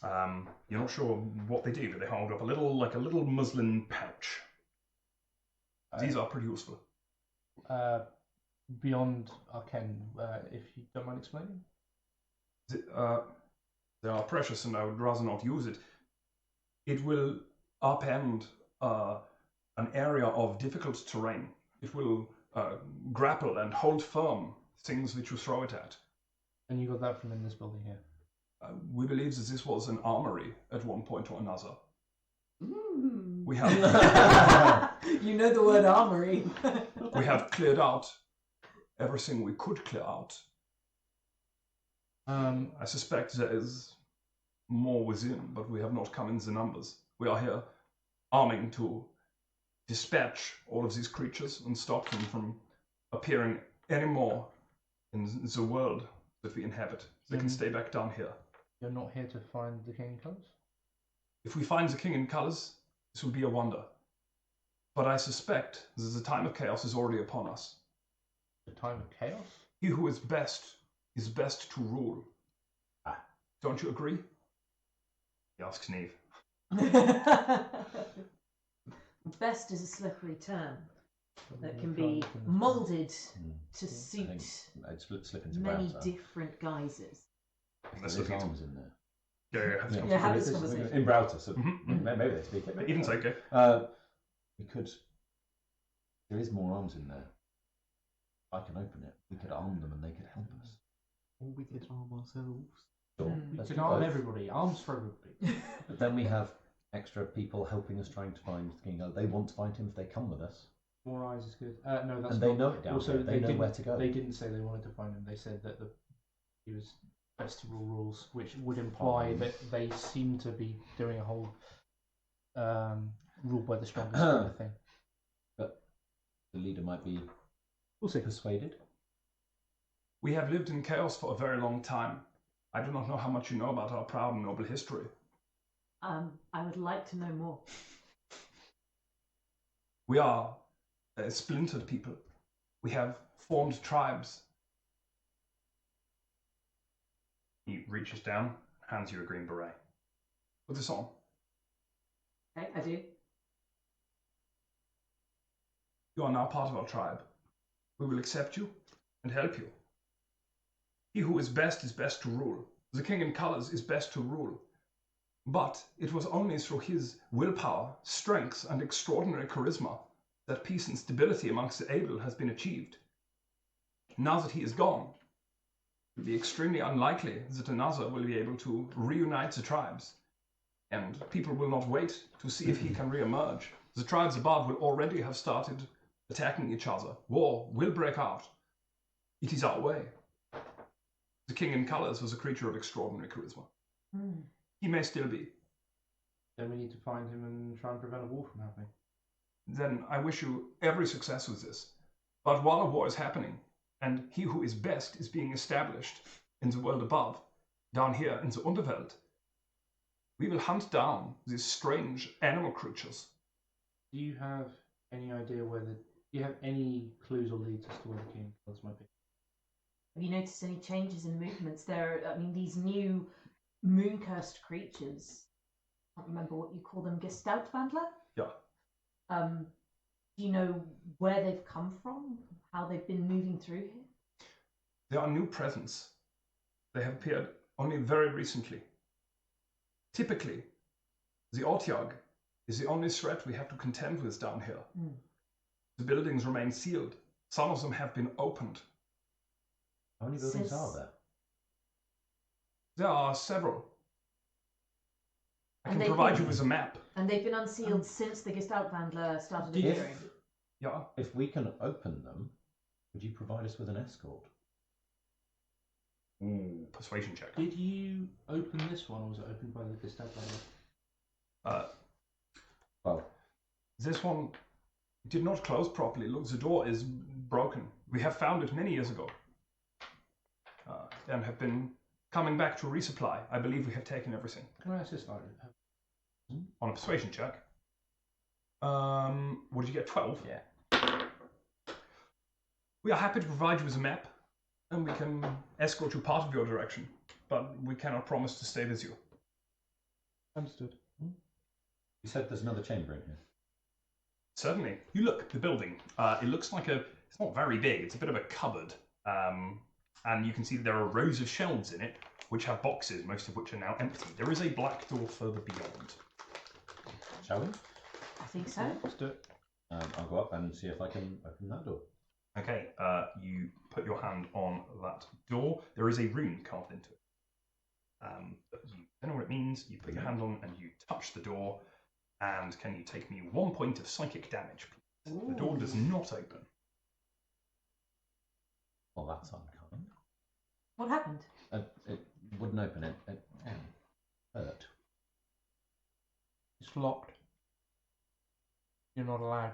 You're not sure what they do, but they hold up a little muslin pouch. These are pretty useful. Beyond Arcane, if you don't mind explaining. They are precious, and I would rather not use it. It will upend an area of difficult terrain. It will grapple and hold firm things that you throw it at. And you got that from in this building here? We believe that this was an armory at one point or another. Mm. We have You know the word armory. we have cleared out everything we could clear out. I suspect there is more within, but we have not come in the numbers. We are here arming to dispatch all of these creatures and stop them from appearing any more in the world that we inhabit. They can stay back down here. You're not here to find the King in Colours? If we find the King in Colours, this will be a wonder. But I suspect that the time of chaos is already upon us. The time of chaos? He who is best to rule. Don't you agree? He asks Neve. Best is a slippery term that can be moulded to suit I'd slip into many browser. different guises. There's arms in there. Yeah, have this conversation. In browser, so Mhm. maybe they speak it. Even so, okay. We could. There is more arms in there. I can open it. We could arm them and they could help us. Or we could arm ourselves. Sure. Mm. Let's You do can arm both. everybody. Arms for everybody. But then we have extra people helping us trying to find the king. They want to find him if they come with us. More eyes is good. No, that's And they not- know it down also, here. They know didn't- where to go. They didn't say they wanted to find him. They said that he was best to rule rules, which would imply that they seem to be doing a whole rule by the strongest kind of thing. But the leader might be We'll see. persuaded. We have lived in chaos for a very long time. I do not know how much you know about our proud and noble history. I would like to know more. We are a splintered people. We have formed tribes. He reaches down, hands you a green beret. Put this on. Okay, I do. You are now part of our tribe. We will accept you and help you. He who is best to rule. The king in colours is best to rule. But it was only through his willpower, strength, and extraordinary charisma that peace and stability amongst the able has been achieved. Now that he is gone, it will be extremely unlikely that another will be able to reunite the tribes. And people will not wait to see if he can re-emerge. The tribes above will already have started attacking each other. War will break out. It is our way. The king in colours was a creature of extraordinary charisma. Mm. He may still be. Then we need to find him and try and prevent a war from happening. Then I wish you every success with this. But while a war is happening, and he who is best is being established in the world above, down here in the Underwelt, we will hunt down these strange animal creatures. Do you have any idea do you have any clues or leads as to where the King of Colours might be? Have you noticed any changes in movements? These new moon-cursed creatures. I can't remember what you call them. Gestaltwandler? Yeah. Do you know where they've come from? How they've been moving through here? They are new presence. They have appeared only very recently. Typically, the Ortyag is the only threat we have to contend with down here. Mm. The buildings remain sealed. Some of them have been opened. How many buildings Since- are there? There are several. I And can they provide can- you with a map. And they've been unsealed since the Gestaltwandler started If- appearing. Yeah. If we can open them, would you provide us with an escort? Ooh, persuasion check. Did you open this one, or was it opened by the Gestaltwandler? Well, This one did not close properly. Look, the door is broken. We have found it many years ago. And have been coming back to resupply. I believe we have taken everything. Can I ask this slightly? On a persuasion check. What did you get? 12? yeah. We are happy to provide you with a map, and we can escort you part of your direction, but we cannot promise to stay with you. Understood. You said there's another chamber in here. Certainly. You look at the building. It looks like it's not very big. It's a bit of a cupboard. And you can see that there are rows of shelves in it, which have boxes, most of which are now empty. There is a black door further beyond. Shall we? I think so. Let's do it. I'll go up and see if I can open that door. Okay, you put your hand on that door. There is a rune carved into it. You don't know what it means. You put your hand on and you touch the door. And can you take me 1 point of psychic damage, please? The door does not open. Well, that's unkind. What happened? It wouldn't open it. It hurt. It's locked. You're not allowed.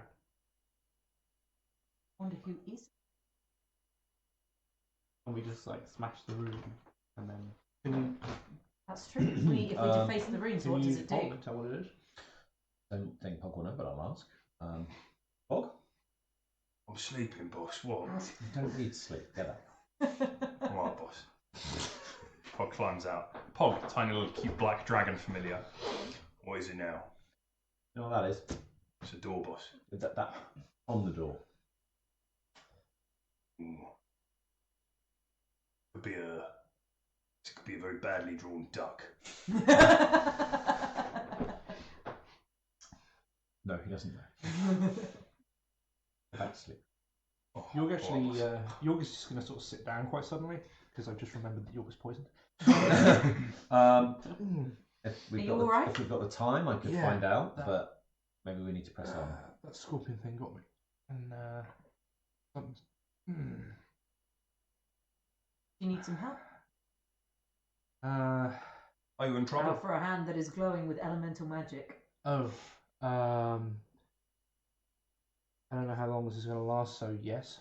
I wonder who is. And we just like smash the room, and then That's true. If we deface the runes, what does it do? Tell what it is. Don't think Pog will know, but I'll ask. Pog? I'm sleeping, boss. What? You don't need sleep. Get up. What, boss? Pog climbs out. Pog, tiny little cute black dragon familiar. What is it now? You know what that is? It's a door, boss. That on the door. Ooh. This could be a very badly drawn duck. No, he doesn't know. Back to sleep. Oh, York actually, boss. York is just going to sort of sit down quite suddenly because I've just remembered that York was poisoned. If we've Are got you alright? if we've got the time, I could Yeah, find out, that- but maybe we need to press on. That scorpion thing got me. And, something's- Do you need some help? Are you in trouble? For a hand that is glowing with elemental magic. I don't know how long this is going to last, so yes.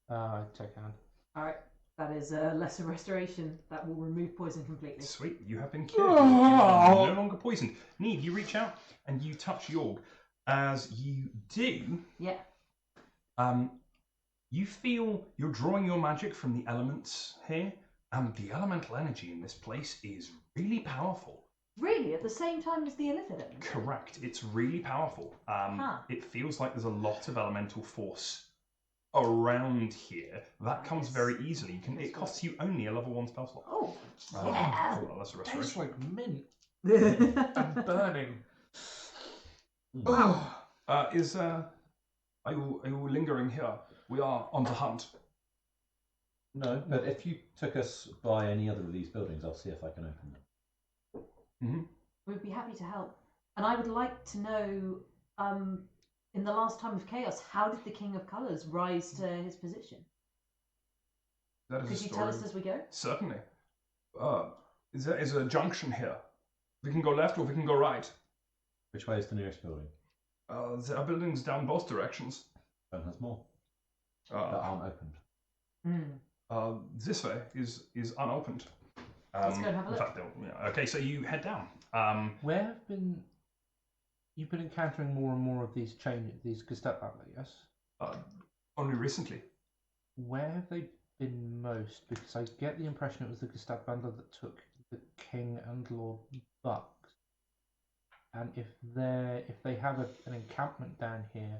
Take a hand. Alright, that is a lesser restoration that will remove poison completely. Sweet, you have been cured. You are no longer poisoned. Neve, you reach out and you touch Yorg. As you do, Yeah. you feel you're drawing your magic from the elements here, and the elemental energy in this place is really powerful. Really? At the same time as the illithid element? Correct, it's really powerful. Huh. It feels like there's a lot of elemental force around here. That comes Nice. very easily. It costs you only a level 1 spell slot. Oh, yeah. Well, that's a Tastes restoration. like mint and burning. Oh, are you lingering here? We are on the hunt. No, but if you took us by any other of these buildings, I'll see if I can open them. Mm-hmm. We'd be happy to help. And I would like to know, in the last time of chaos, how did the King of Colours rise to his position? That is Could a you story. tell us as we go? Certainly. There is a junction here. We can go left or we can go right. Which way is the nearest building? There are buildings down both directions. Then has more that Uh, aren't opened. this way is unopened. Let's go and have a in look. fact, okay, so you head down. Where have you've been encountering more and more of these Gestapo, yes? Only recently. Where have they been most? Because I get the impression it was the Gestapo that took the King and Lord Bucks. And if they have an encampment down here,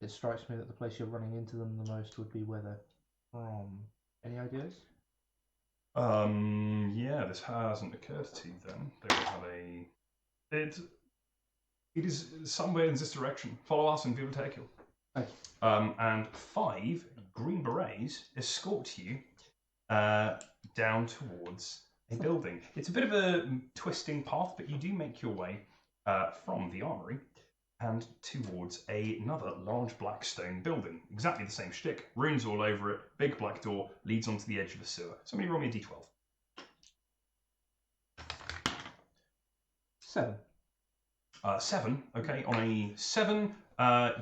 it strikes me that the place you're running into them the most would be where they're from. Any ideas? Yeah, this hasn't occurred to you then. They will have it is somewhere in this direction. Follow us and we will take you. Thank And 5 green berets escort you down towards a building. It's a bit of a twisting path, but you do make your way from the armory and towards another large black stone building. Exactly the same shtick, runes all over it, big black door, leads onto the edge of a sewer. Somebody roll me a d12. 7. 7, okay. On a 7,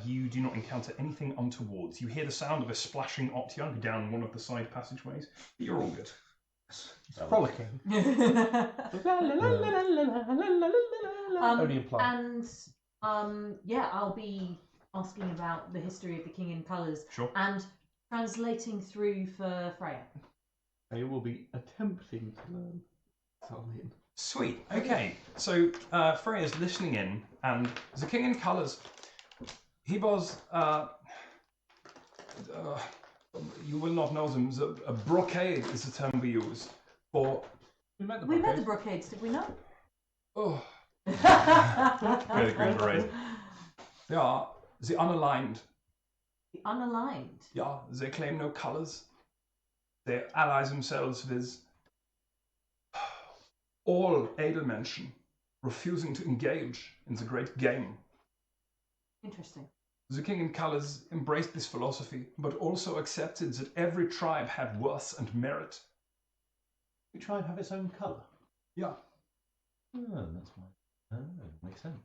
you do not encounter anything untowards. You hear the sound of a splashing Otyung down one of the side passageways, but you're all good. It's frolicking. Only implied. And yeah, I'll be asking about the history of the King in Colours Sure. and translating through for Freya. They will be attempting to learn Italian. Sweet. Okay. So Freya's listening in, and the King in Colours, he was. You will not know them. A brocade is the term we use for. We met the We met the Brocades. brocades, did we not? Oh, the green berets. They are the unaligned. The unaligned. Yeah, they claim no colours. They ally themselves with all Edelmenschen, refusing to engage in the great game. Interesting. The King in Colours embraced this philosophy, but also accepted that every tribe had worth and merit. We try and have its own colour. Yeah, Oh, that's why. Oh, makes sense.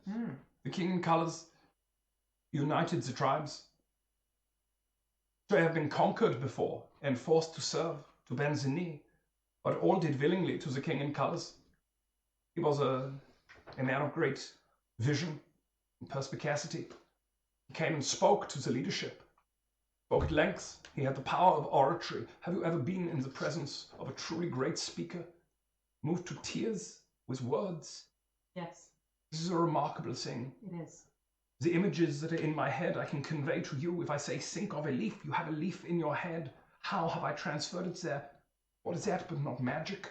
the King in Colours united the tribes. They have been conquered before and forced to serve. to bend the knee, but all did willingly to the king in colors. He was a man of great vision and perspicacity. He came and spoke to the leadership, spoke at length. He had the power of oratory. Have you ever been in the presence of a truly great speaker, moved to tears with words? Yes, This is a remarkable thing. it is. The images that are in my head I can convey to you. If I say think of a leaf, you have a leaf in your head. How have I transferred it there? What is that but not magic?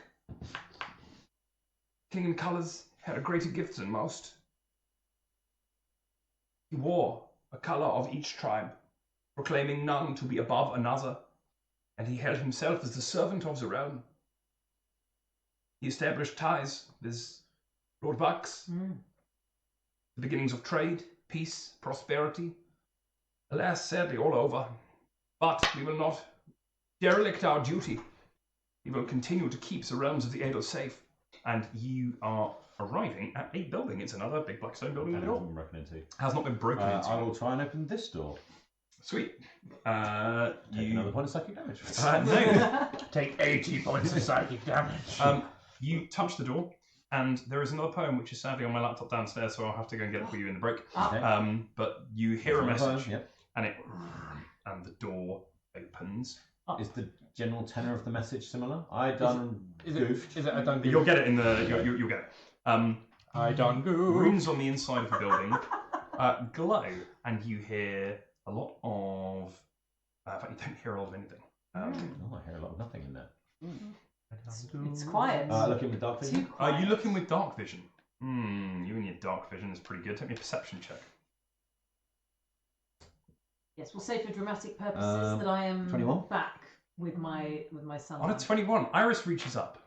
King in Colors had a greater gift than most. He wore a color of each tribe, proclaiming none to be above another, and he held himself as the servant of the realm. He established ties with Lord Bucks, the beginnings of trade, peace, prosperity. Alas, sadly, all over. But we will not derelict our duty. We will continue to keep the realms of the Adel safe. And you are arriving at a building. It's another big black stone building. And it hasn't been broken into. Has not been broken into. I will try and open this door. Sweet. Take another point of psychic damage. No. Take 80 points of psychic damage. You touch the door, and there is another poem which is sadly on my laptop downstairs, so I'll have to go and get it for you in the break. Okay. But you hear a message, Yep. and the door opens. Is the general tenor of the message similar? I done goofed. Is it I done You'll get it in the. You'll get it. I done goofed. Runes on the inside of the building glow, and you hear a lot of. In fact, you don't hear a lot of anything. Oh, I hear a lot of nothing in there. It's quiet. Looking with dark vision. Too quiet. You looking with dark vision? You and your dark vision is pretty good. Take me a perception check. Yes, we'll say for dramatic purposes that I am 21? back with my son. On a 21, Iris reaches up,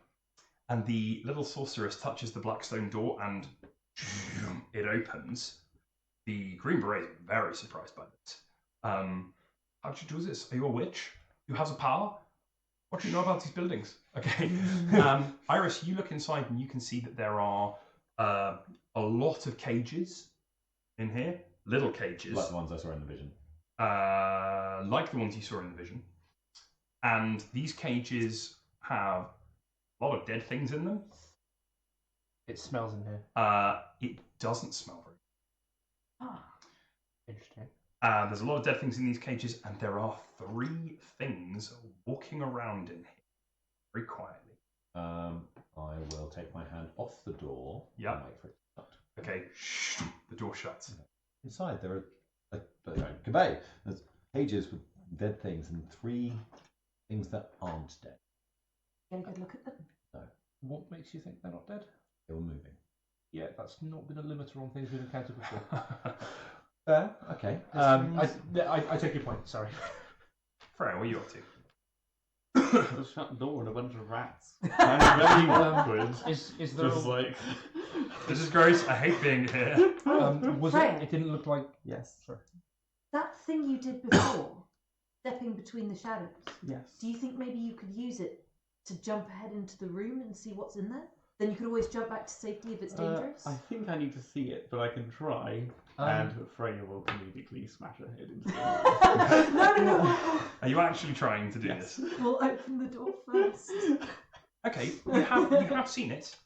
and the little sorceress touches the black stone door, and it opens. The Green Beret is very surprised by this. How did you do this? Are you a witch? You have the power? What do you know about these buildings? Okay. Iris, you look inside, and you can see that there are a lot of cages in here. Little cages. Like the ones I saw in the vision. Like the ones you saw in the vision. And these cages have a lot of dead things in them. It smells in here. It doesn't smell very Ah, Interesting. There's a lot of dead things in these cages, and there are 3 things walking around in here very quietly. I will take my hand off the door Yeah. and wait for it to shut. Okay, the door shuts. Inside there are Kabay. There's cages with dead things and 3 things that aren't dead. get a good look at them. What makes you think they're not dead? They were moving. Yeah, that's not been a limiter on things we've encountered before. Fair. Okay. I take your point, sorry. Freya, what are you up to? A shut door and a bunch of rats. I'm very awkward. Is there Just like. This is gross. I hate being here. was Freya. it didn't look like... Yes. Sorry. That thing you did before, stepping between the shadows. Yes. Do you think maybe you could use it to jump ahead into the room and see what's in there? Then you could always jump back to safety if it's dangerous. I think I need to see it, but I can try. And Freya will comedically smash her head into it. No. Are you actually trying to do Yes. this? We'll open the door first. Okay, you have seen it.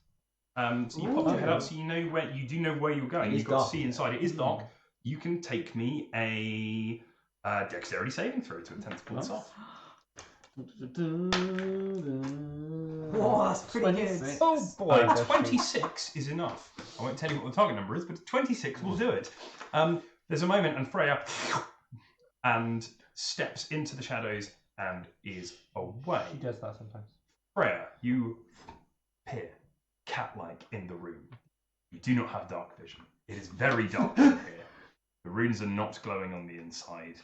So you popped your head up, so you do know where you're going. It is You've got dark. to see inside. It is dark. You can take me a dexterity saving throw to attempt to pull this off. Whoa, that's pretty good. 26. Oh boy. 26 is enough. I won't tell you what the target number is, but 26 will do it. There's a moment, and Freya and steps into the shadows and is away. She does that sometimes. Freya, you appear cat-like in the room. You do not have dark vision. It is very dark in here. The runes are not glowing on the inside,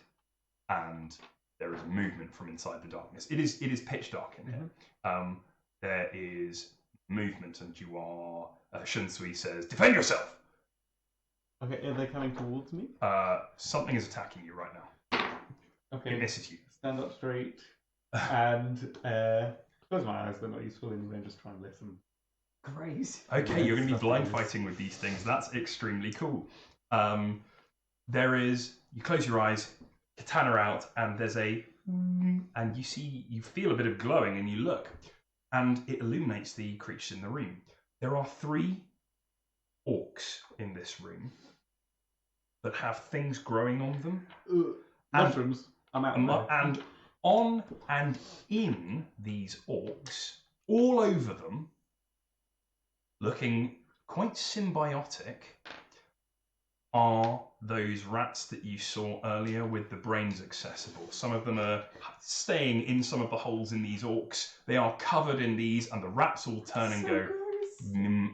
and there is movement from inside the darkness. It is pitch dark in here. There is movement, and you are. Shunsui says, "Defend yourself." Okay, are they coming towards me? Something is attacking you right now. Okay. It misses you. Stand up straight and close my eyes. They're not useful anyway. Just try and listen. Great. Okay, you're going to be Stuff blind like this. fighting with these things. That's extremely cool. You close your eyes, katana out, and there's a and you feel a bit of glowing, and you look, and it illuminates the creatures in the room. There are 3 orcs in this room that have things growing on them. Mushrooms. I'm out. And on and in these orcs, all over them, looking quite symbiotic, are those rats that you saw earlier with the brains accessible. Some of them are staying in some of the holes in these orcs. They are covered in these, and the rats all turn and go,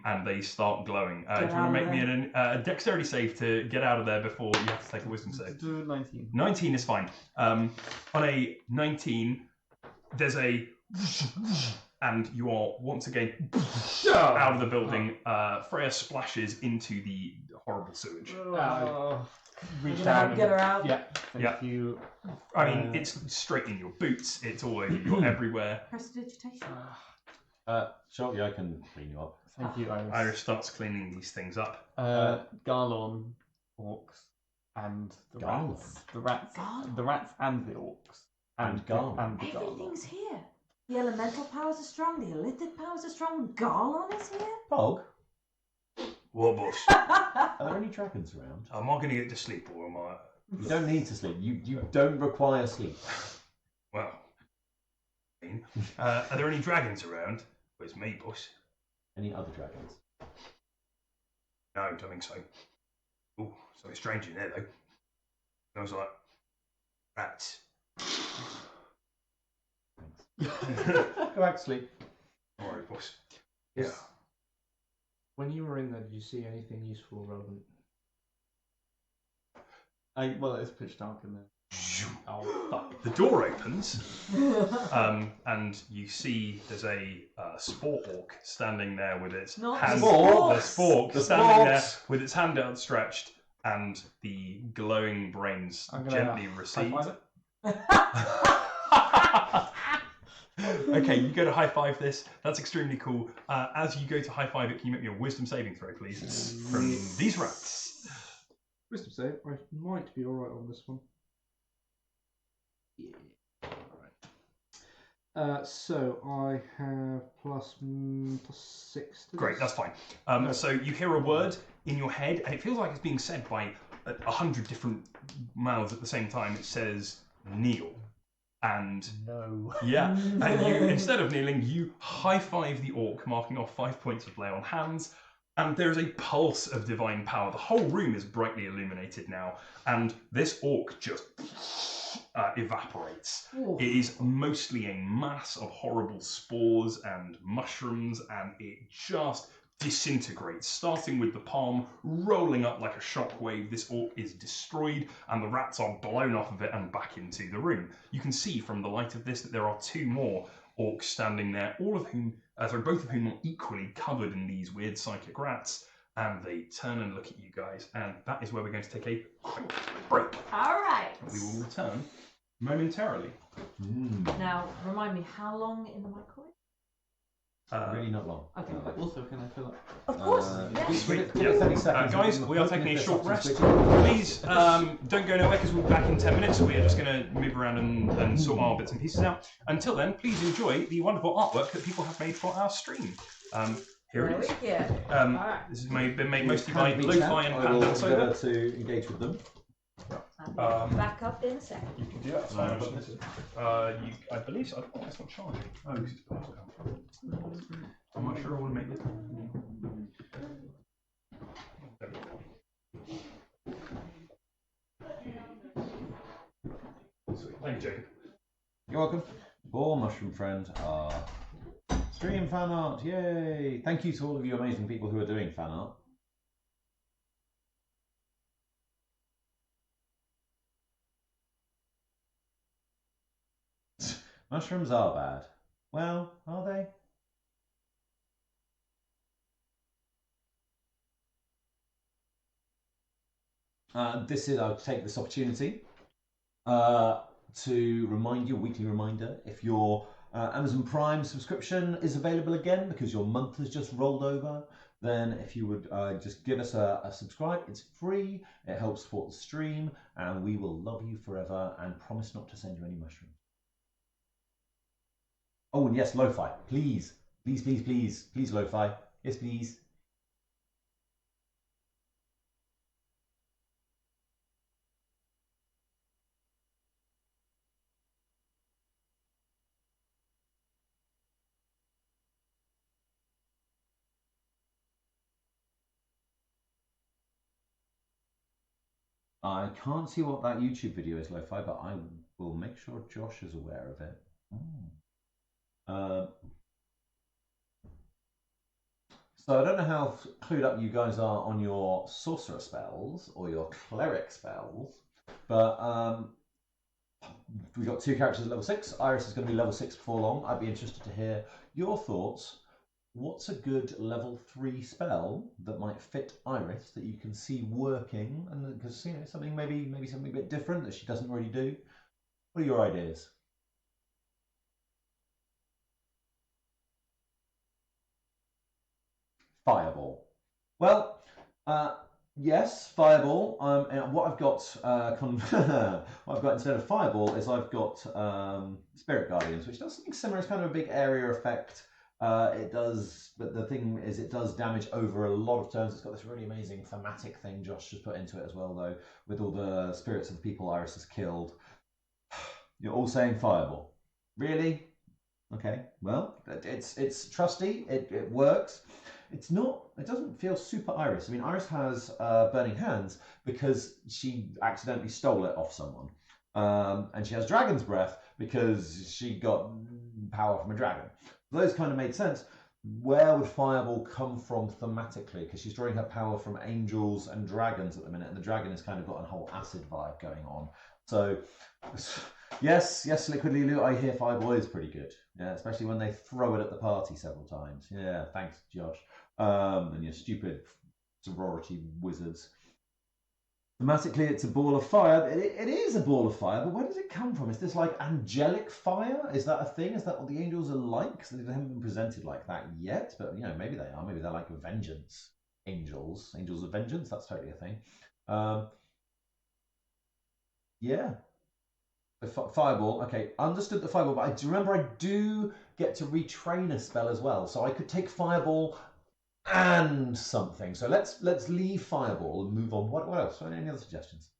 and they start glowing. Do you want to make me a dexterity save to get out of there before you have to take a wisdom save? 19. 19 is fine. On a 19, there's a... and you are once again out of the building. Freya splashes into the horrible sewage. Reach Get down. her, get her out. Yeah. Thank you. I mean, it's straight in your boots. It's all over. You're everywhere. Prestidigitation. Sure, yeah, I can clean you up. Thank you, Iris. Iris starts cleaning these things up. Garlon, orcs, and the Garlon? rats. The rats. Garlon? The rats and the orcs. And Garlon. And the Garlon. Everything's here. The elemental powers are strong. The elliptic powers are strong. Garlon is here. Pog, What, boss? are there any dragons around? Am I going to get to sleep, or am I... You don't need to sleep. You don't require sleep. Well... are there any dragons around? Where's me, boss? Any other dragons? No, I don't think so. Oh, something strange in there, though. Smells like... rats. Go back to sleep. All right, boss. Yes. Yeah. When you were in there, did you see anything useful or relevant? Well, it's pitch dark in there. Oh, fuck. The door opens, and you see there's a sport orc standing there with its Not hand. sporks. The spork The standing there sporks. with its hand outstretched, and the glowing brains I'm gonna gently recede. high-five Okay, you go to high five this. That's extremely cool. As you go to high five it, can you make me a wisdom saving throw, please, from these rats? Wisdom save. I might be alright on this one. Yeah. Alright. So I have plus 6 to Great, this. that's fine. So you hear a word in your head, and it feels like it's being said by 100 different mouths at the same time. It says kneel. And No. yeah, and you, instead of kneeling, you high-five the orc, marking off 5 points of lay on hands, and there is a pulse of divine power. The whole room is brightly illuminated now, and this orc just evaporates. Ooh. It is mostly a mass of horrible spores and mushrooms, and it just disintegrates, starting with the palm, rolling up like a shockwave. This orc is destroyed, and the rats are blown off of it and back into the room. You can see from the light of this that there are 2 more orcs standing there, both of whom are equally covered in these weird psychic rats, and they turn and look at you guys, and that is where we're going to take a quick break. All right. We will return momentarily. Now, remind me, how long in the microwave? Really not long. Okay. Also, can I fill up? Of course. Give Yes. it 30 seconds. Guys, we are taking a short rest. Switching. Please don't go nowhere because we'll be back in 10 minutes. We are just going to move around and sort our bits and pieces out. Until then, please enjoy the wonderful artwork that people have made for our stream. Here it is. Yeah. This has been made mostly by Can we Lo-Fi chat? and I will Panda Soda. endeavour to engage with them. I'll be back up in a second. You can do that. I believe so. Oh, that's not charging. Oh, because it's passed down. I'm not sure I want to make it. There we go. Sweet. Thank you, Jacob. You're welcome. Poor mushroom friend. Stream fan art, yay! Thank you to all of you amazing people who are doing fan art. Mushrooms are bad. Well, are they? I'll take this opportunity to remind you, a weekly reminder, if your Amazon Prime subscription is available again because your month has just rolled over, then if you would just give us a subscribe, it's free, it helps support the stream, and we will love you forever and promise not to send you any mushrooms. Oh, and yes, lo-fi. Please. Please, please, please. Please, lo-fi. Yes, please. I can't see what that YouTube video is, lo-fi, but I will make sure Josh is aware of it. So I don't know how clued up you guys are on your sorcerer spells or your cleric spells, but we've got 2 characters at level 6. Iris is going to be level 6 before long. I'd be interested to hear your thoughts. What's a good level 3 spell that might fit Iris that you can see working, and because something maybe something a bit different that she doesn't already do? What are your ideas? Fireball. Well, yes, fireball. What I've got, what I've got instead of fireball is I've got spirit guardians, which does something similar. It's kind of a big area effect. It does, but the thing is, it does damage over a lot of turns. It's got this really amazing thematic thing Josh just put into it as well, though, with all the spirits of the people Iris has killed. You're all saying fireball, really? Okay, well, it's trusty. It works. It's not. It doesn't feel super Iris. I mean, Iris has burning hands because she accidentally stole it off someone, and she has dragon's breath because she got power from a dragon. Those kind of made sense. Where would fireball come from thematically? Because she's drawing her power from angels and dragons at the minute, and the dragon has kind of got a whole acid vibe going on. So, yes, Liquid Lulu, I hear fireball is pretty good. Yeah, especially when they throw it at the party several times. Yeah, thanks, Josh. And your stupid sorority wizards. Thematically, it's a ball of fire. It is a ball of fire, but where does it come from? Is this like angelic fire? Is that a thing? Is that what the angels are like? Because they haven't been presented like that yet, but maybe they are. Maybe they're like vengeance angels of vengeance. That's totally a thing. Yeah. Fireball. Okay, understood the fireball, but I do remember I do get to retrain a spell as well, so I could take fireball and something. So let's leave fireball and move on. What else? Any other suggestions?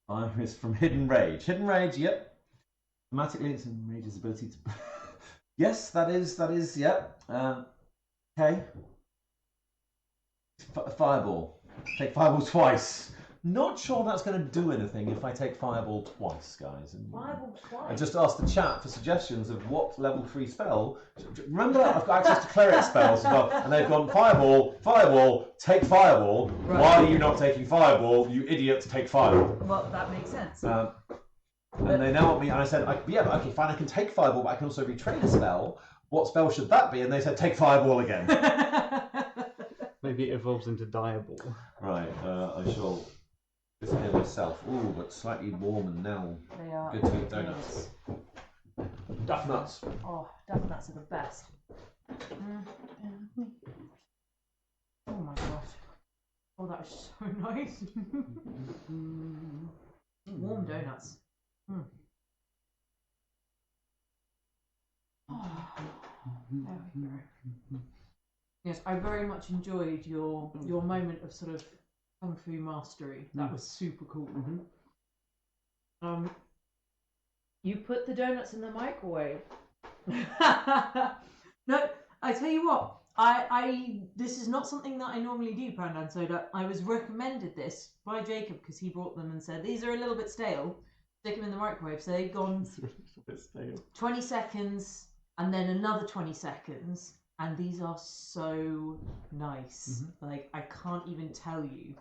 Iris from Hidden Rage. Hidden Rage, yep. Thematically, it's Hidden Rage's ability to. Yes, that is, yep. Okay. Fireball. Take fireball twice. Not sure that's going to do anything if I take fireball twice, guys. Fireball twice? I just asked the chat for suggestions of what level 3 spell. Remember that? I've got access to cleric spells as well, and they've gone fireball, take fireball. Right. Why are you not taking fireball? You idiots, take fireball. Well, that makes sense. And they now want me, and I said, yeah, okay, fine, I can take fireball, but I can also retrain a spell. What spell should that be? And they said, take fireball again. Maybe it evolves into direball. Right, I shall disappear myself. Ooh, but slightly warm and now They are good to eat donuts. Duff nuts. Oh, duff nuts are the best. Oh my gosh. Oh, that is so nice. Warm donuts. Oh, there we go. Yes, I very much enjoyed your moment of sort of kung fu mastery. That was super cool. You put the donuts in the microwave. No, I tell you what. This is not something that I normally do, Pandan Soda. I was recommended this by Jacob because he brought them and said these are a little bit stale. Stick them in the microwave. So they've gone 20 seconds and then another 20 seconds, and these are so nice. Like I can't even tell you.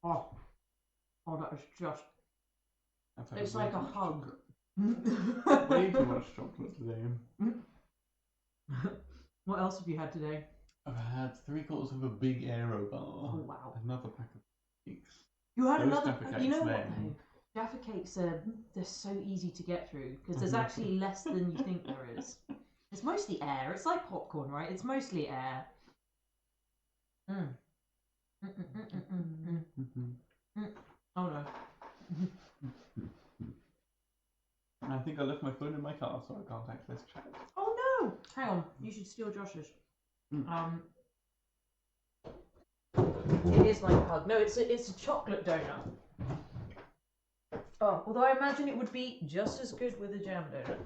Oh, that is just. It's like a hug. Way too much chocolate today. What else have you had today? I've had 3/4 of a big Aero bar. Oh wow! Another pack of cakes. You had Those another. Jaffa cakes You know what? then. Though? Jaffa cakes they're so easy to get through because there's actually less than you think there is. It's mostly air. It's like popcorn, right? It's mostly air. Oh no. I think I left my phone in my car, so I can't access chat. Oh no! Hang on, you should steal Josh's. It is like a hug. No, it's a chocolate donut. Oh, although I imagine it would be just as good with a jam donut.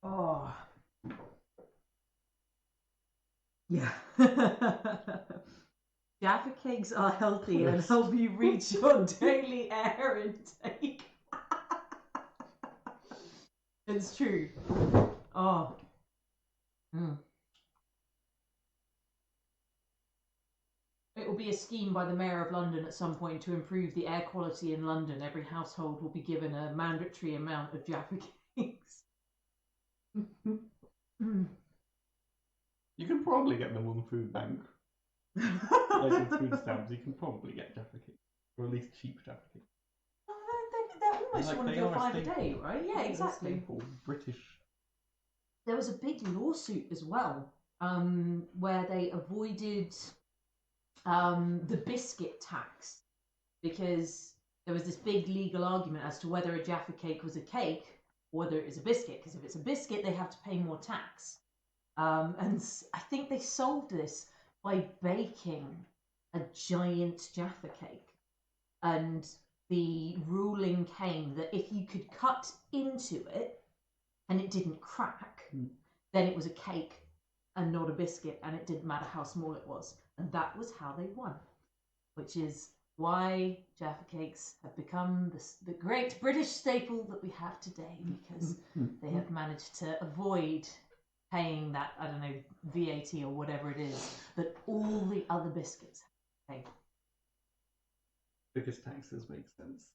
Oh. Yeah. Jaffa cakes are healthy and help you reach your daily air intake. It's true. Oh. It will be a scheme by the Mayor of London at some point to improve the air quality in London. Every household will be given a mandatory amount of Jaffa cakes. You can probably get them on the food bank. Like in food stamps, you can probably get Jaffa cakes. Or at least cheap Jaffa cakes. They're almost one of your are 5 a day, right? Yeah, exactly. Staple British. There was a big lawsuit as well, where they avoided the biscuit tax because there was this big legal argument as to whether a Jaffa cake was a cake or whether it was a biscuit. Because if it's a biscuit, they have to pay more tax. And I think they solved this by baking a giant Jaffa cake. And the ruling came that if you could cut into it and it didn't crack, then it was a cake and not a biscuit, and it didn't matter how small it was. And that was how they won, which is why Jaffa cakes have become the great British staple that we have today, because they have managed to avoid paying that, I don't know, VAT or whatever it is, that all the other biscuits pay. Because taxes make sense.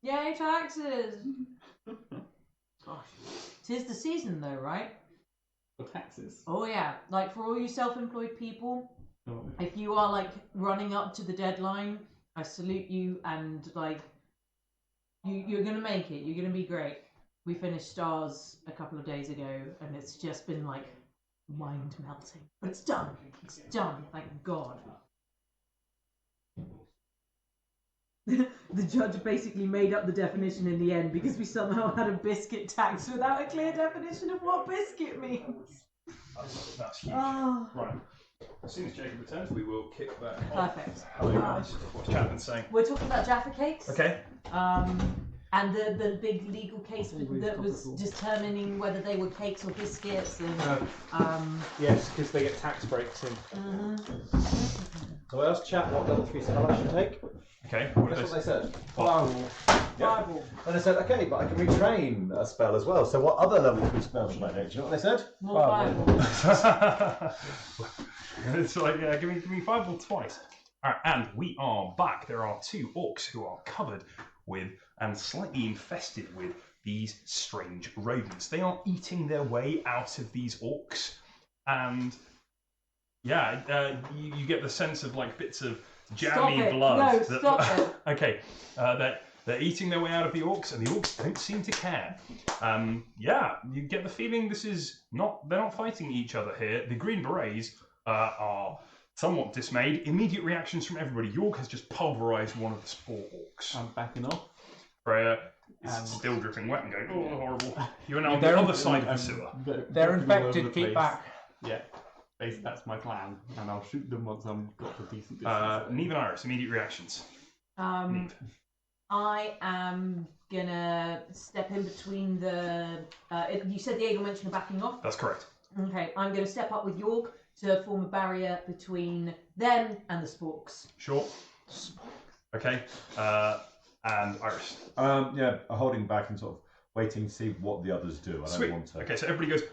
Yay, taxes! Gosh. 'Tis the season though, right? For taxes. Oh yeah, like for all you self-employed people, Oh. if you are like running up to the deadline, I salute you, and like you're gonna make it. You're gonna be great. We finished Stars a couple of days ago, and it's just been like mind melting. But it's done. It's done. Thank God. The judge basically made up the definition in the end because we somehow had a biscuit tax without a clear definition of what biscuit means. That's huge. Oh. Right. As soon as Jacob returns, we will kick that off. Perfect. Hello guys. What's Chapman saying? We're talking about Jaffa cakes. Okay. And the big legal case that was determining whether they were cakes or biscuits. And, Yes, because they get tax breaks in. So I asked chat what level 3 spell I should take. Okay. What Guess did what they they said? Fireball. Fireball. And they said, okay, but I can retrain a spell as well. So what other level 3 spell should I take? Do you know what they said? More fireball. It's like, yeah, give me Fireball twice. Alright, and we are back. There are 2 orcs who are covered with and slightly infested with these strange rodents. They are eating their way out of these orcs, and yeah, you get the sense of like bits of jammy blood. No, stop it. Okay, they're eating their way out of the orcs, and the orcs don't seem to care. Yeah, you get the feeling they're not fighting each other here. The Green Berets are somewhat dismayed. Immediate reactions from everybody. York has just pulverised one of the spore orcs. I'm backing off. Freya is still dripping wet and going, oh, horrible. You're now on the other side of the sewer. They're infected, keep back. Yeah, basically that's my plan, and I'll shoot them once I've got a decent distance. Neve and Iris, immediate reactions. Neve. I am gonna step in between the. You said the Eagle mentioned of backing off. That's correct. Okay, I'm gonna step up with York to form a barrier between them and the sporks. Sure. Okay. And Iris. Yeah, holding back and sort of waiting to see what the others do. I don't Sweet. want to. Okay, so everybody goes,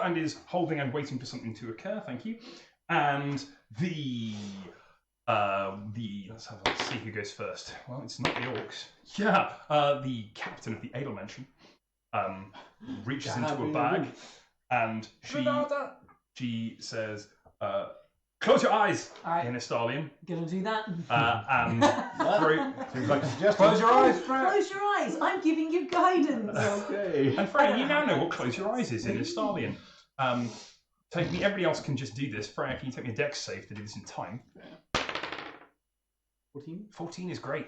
and is holding and waiting for something to occur. Thank you. And let's see who goes first. Well, it's not the orcs. Yeah, the captain of the Edelmenschen reaches into a bag, and she says, "Close your eyes," in Estalian. Gonna do that. And Seems like a suggestion. close your eyes, Freya. Close your eyes. I'm giving you guidance. Okay. And Freya, you now know what close your eyes is in Estalian. Take me. Everybody else can just do this. Freya, can you take me a dex save to do this in time? 14? 14 is great.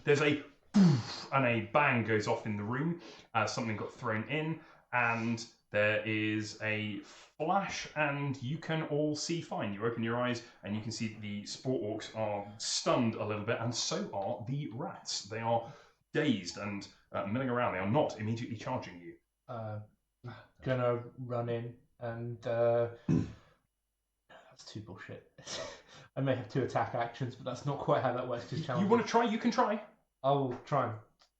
There's a poof and a bang goes off in the room as something got thrown in, and there is a flash, and you can all see fine. You open your eyes, and you can see the sport orcs are stunned a little bit, and so are the rats. They are dazed and milling around. They are not immediately charging you. Gonna run in and that's too bullshit. I may have 2 attack actions, but that's not quite how that works. Just You want to try? You can try. I'll try and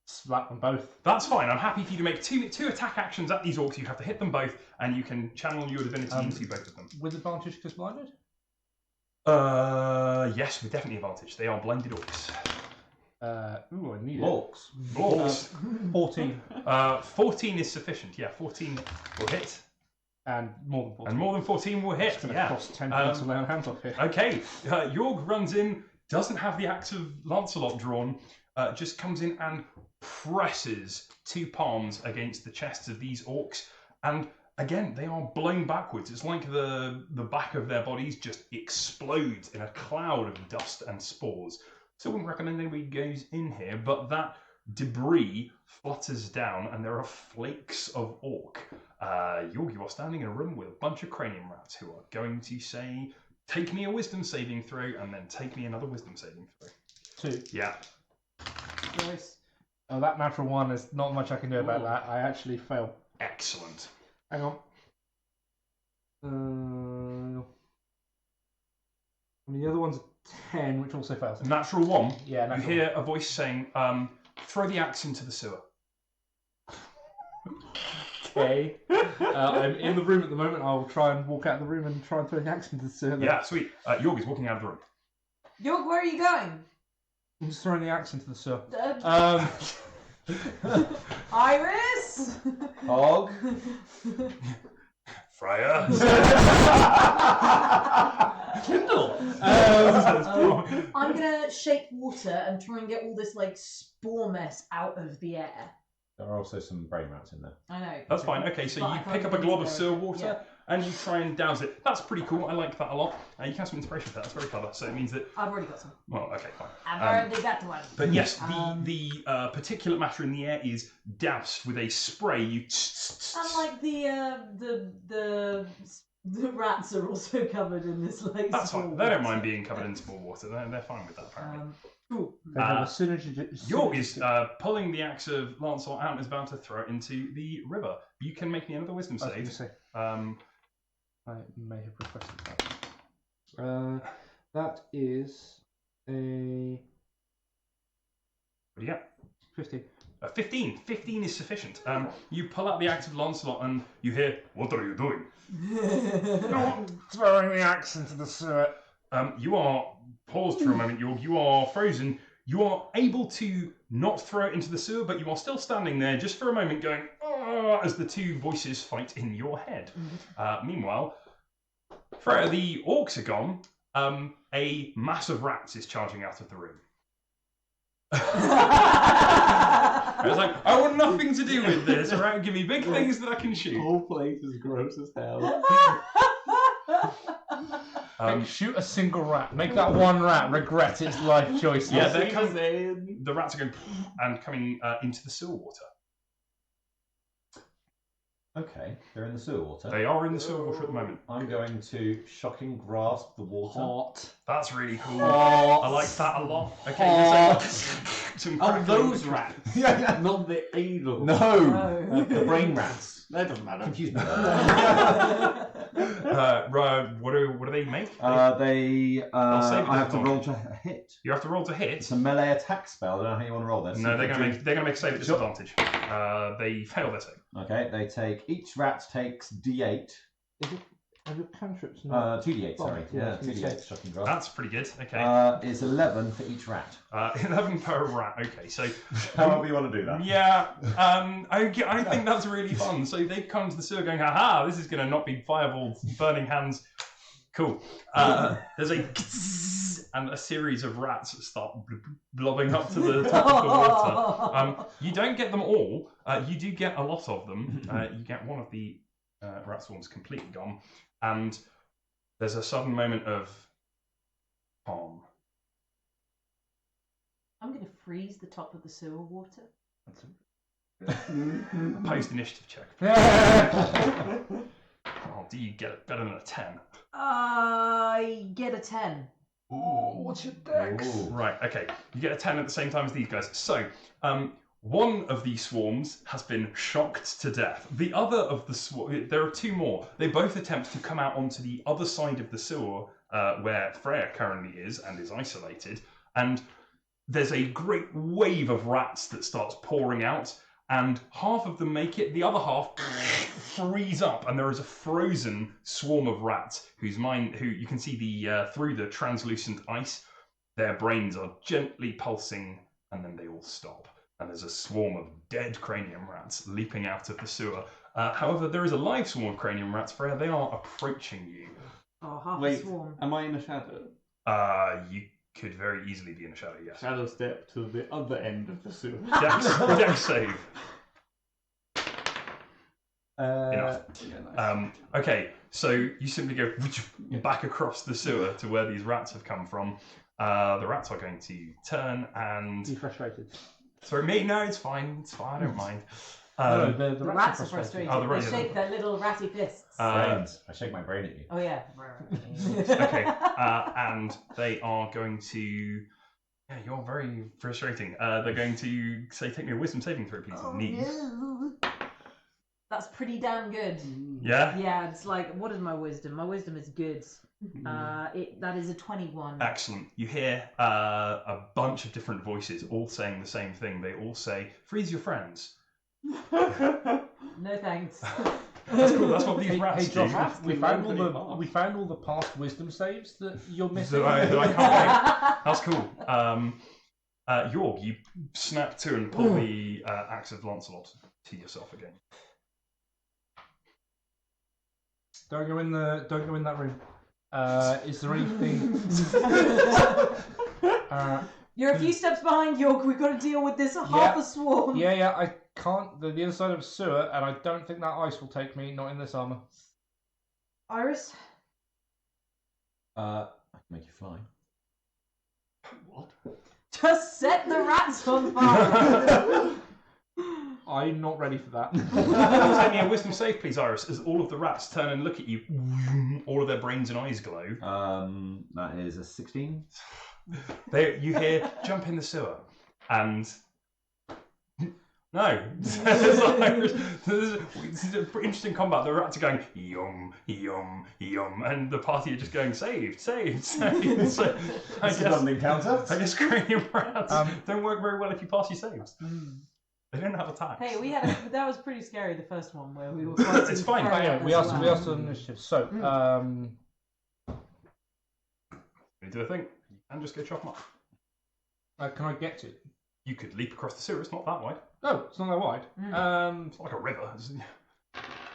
slap them both. That's fine. I'm happy for you to make two attack actions at these orcs. You have to hit them both, and you can channel your divinity into both of them. With advantage because blinded? Yes, with definitely advantage. They are blinded orcs. I need Orcs. Orcs. 14. 14 is sufficient. Yeah, 14 will hit. And more than 14. And more than 14 will hit. It's going to yeah. cost 10 points to lay on hands off here. Okay, Jorg runs in, doesn't have the axe of Lancelot drawn, just comes in and presses 2 palms against the chests of these orcs, and again, they are blown backwards. It's like the back of their bodies just explodes in a cloud of dust and spores. So I wouldn't recommend anybody goes in here, but that debris flutters down, and there are flakes of orc. Jorg, you are standing in a room with a bunch of cranium rats who are going to say, take me a wisdom saving throw, and then take me another wisdom saving throw. 2. Yeah. Nice. Oh, that natural 1 is not much I can do about that. I actually fail. Excellent. Hang on. And the other one's 10, which also fails. Natural 1. Yeah, natural You hear a voice saying, throw the axe into the sewer. Okay. I'm in the room at the moment. I'll try and walk out of the room and try and throw the axe into the sewer. Yeah, sweet. Jorg is walking out of the room. York, where are you going? I'm just throwing the axe into the sewer. Iris? Hog. Freya. Kindle. I'm gonna shake water and try and get all this like spore mess out of the air. There are also some brain rats in there. I know. That's fine. Okay, so But I you can't pick up a get glob of into sewer there. water and you try and douse it. That's pretty cool. I like that a lot. You can have some inspiration for that. That's very clever. So it means that. I've already got some. Well, okay, fine. I've already got one. But yes, the particulate matter in the air is doused with a spray. You. Unlike the rats are also covered in this like. That's small fine. They don't water. mind being covered in small water. They're fine with that apparently. Cool. They have a synergy. York is pulling the axe of Lancelot out and is about to throw it into the river. You can make me another wisdom I was going to save. say, I may have requested that. That is a What do you get? 50. 15. 15 is sufficient. You pull out the axe of Lancelot and you hear, "What are you doing?" Throwing the axe into the sewer. You are paused for a moment, York. You are frozen. You are able to not throw it into the sewer, but you are still standing there just for a moment going, "Oh," as the 2 voices fight in your head. Meanwhile, Freya, the orcs are gone. A mass of rats is charging out of the room. I was like, I want nothing to do with this. Right? Give me big things that I can The shoot. whole place is gross as hell. Shoot a single rat. Make that one rat regret its life choices. Yeah, See they're coming. this in. The rats are going and coming into the sewer water. Okay, they're in the sewer water. They are in the sewer water at the moment. I'm going to shocking grasp the water. Hot. That's really cool. Hot. I like that a lot. Okay, Hot. some Oh, crackling. those rats. Yeah, yeah. Not the eagle. No, the brain rats. That doesn't matter. Confuse me. What do they make? Save I have to roll to hit. You have to roll to hit. It's a melee attack spell. I don't know how you want to roll this. No, they're gonna make a save at disadvantage. They fail their save. Okay, they take each rat takes D8. Are your cantrips not? 2D8, sorry. Oh, yeah, Yeah, 2D8 shocking grasp. That's pretty good. Okay. It's 11 for each rat. 11 per rat. Okay, so However you want to do that. yeah, I think that's really fun. So they come to the sewer going, haha, this is going to not be fireballs, burning hands. Cool. There's a and a series of rats start blobbing up to the top of the water. You don't get them all. You do get a lot of them. You get one of the rat swarms completely gone. And there's a sudden moment of calm. I'm going to freeze the top of the sewer water. Post initiative check. Oh, do you get it better than a 10? I get a 10. What's your dex? Right, okay. You get a 10 at the same time as these guys. So, one of these swarms has been shocked to death. The other of the there are two more. They both attempt to come out onto the other side of the sewer where Freya currently is and is isolated. And there's a great wave of rats that starts pouring out. And half of them make it, the other half freeze up, and there is a frozen swarm of rats who you can see through the translucent ice. Their brains are gently pulsing, and then they all stop. And there's a swarm of dead cranium rats leaping out of the sewer. However, there is a live swarm of cranium rats, Freya. They are approaching you. Oh, half Wait, a swarm. am I in a shadow? You could very easily be in a shadow, yes. Shadow step to the other end of the sewer. Dex save. Enough. Yeah, nice. Okay, so you simply go back across the sewer to where these rats have come from. The rats are going to turn and... Be frustrated. Sorry, me? No, it's fine. It's fine. I don't mind. No, The rats are frustrated. Oh, the rats, They shake their little ratty fists. Brains. I shake my brain at you. Oh, yeah. Okay, and they are going to... Yeah, you're very frustrating. They're going to say, take me a wisdom saving throw, please. Oh, Knees. no. That's pretty damn good. Yeah? Yeah, it's like, what is my wisdom? My wisdom is good. That is a 21. Excellent. You hear a bunch of different voices all saying the same thing. They all say, freeze your friends. No thanks. That's cool. That's what these Hey, rats Josh, do. we found all the past wisdom saves that you're missing. That I can't make. That's cool. York, you snap to and pull the axe of Lancelot to yourself again. Don't go in that room. Is there anything? You're a few steps behind, York. We've got to deal with this half a swarm. Yeah. I can't. The other side of the sewer, and I don't think that ice will take me. Not in this armor. Iris? I can make you fly. What? Just set the rats on fire. I'm not ready for that. Take me a wisdom save, please, Iris, as all of the rats turn and look at you. All of their brains and eyes glow. That is a 16. You hear, jump in the sewer. And... No. This is an interesting combat. The rats are going, yum, yum, yum. And the party are just going, saved, saved, saved. So, I This is not an encounter. guess cranium rats don't work very well if you pass your saves. They don't have attacks. Hey, that was pretty scary, the first one, where we were fighting. It's fine. Freya Yeah, we as asked well. the initiative. So, You do a thing. You can just go chop them up. can I get to it? You could leap across the sewer. It's not that wide. No, it's not that wide. It's not like a river.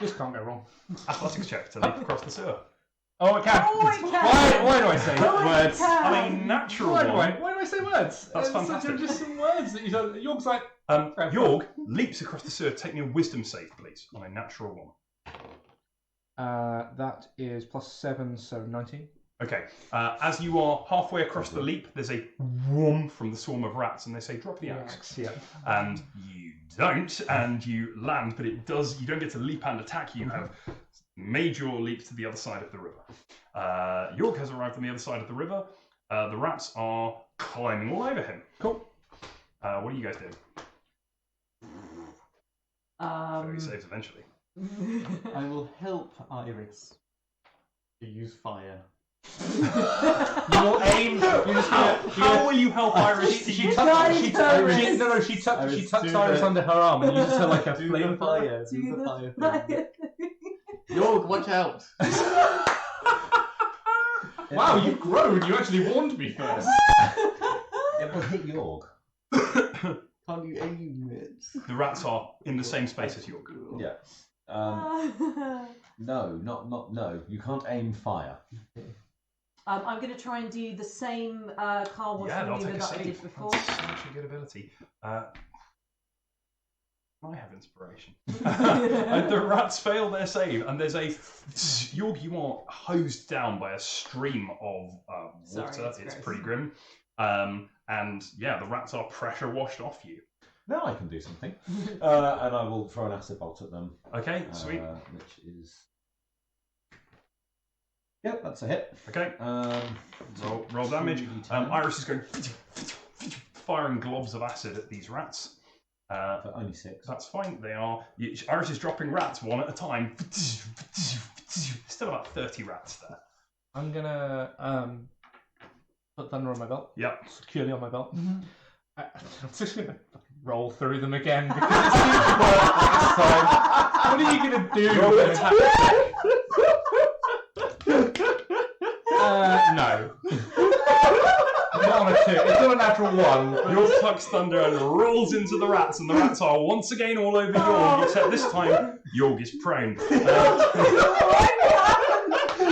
This can't go wrong. Athletics check to leap across the sewer. Oh, it can. Oh, it can. Why do I say Oh, it words? can. I mean, natural Why one. do I say words? That's It's fantastic. Just some words that you don't. York's like. York leaps across the sewer. Take me a wisdom save, please, on a natural one. That is +7, so 19. Okay. As you are halfway across the leap, there's a whoom from the swarm of rats, and they say, "Drop the axe." Yeah. And you don't, and you land, but it does. You don't get to leap and attack. You have made your leap to the other side of the river. York has arrived on the other side of the river. The rats are climbing all over him. Cool. What are you guys doing? So he saves eventually. I will help Iris to use fire. You will aim. How will you help Iris? She guys tucks Iris, Iris do under her arm and uses her like a Do flame. the fire. Do the fire thing. York, watch out! Wow, you've grown. You actually warned me first. It will hit York. Can't you aim it? The rats are in the same space as York. Yeah. No. You can't aim fire. I'm going to try and do the same Carl Watson Yeah, they'll maneuver take a that I save. did before. That's such a good ability. I have inspiration. The rats fail their save, and there's a York. You are hosed down by a stream of water. Sorry, it's It's gross. pretty grim. And yeah, the rats are pressure washed off you. Now I can do something. And I will throw an acid bolt at them. Okay, sweet. Which is... Yep, that's a hit. Okay. Roll damage. 2d10. Iris is going firing globs of acid at these rats. For only 6. That's fine. They are. Iris is dropping rats one at a time. Still about 30 rats there. I'm gonna put thunder on my belt. Yep. Securely on my belt. I'm just gonna roll through them again because it seems to work last time. What are you gonna do? Roll an attack check. No. Not on a 2. It's not a natural 1. Yorg tucks thunder and rolls into the rats, and the rats are once again all over Yorg, except this time Yorg is prone. Did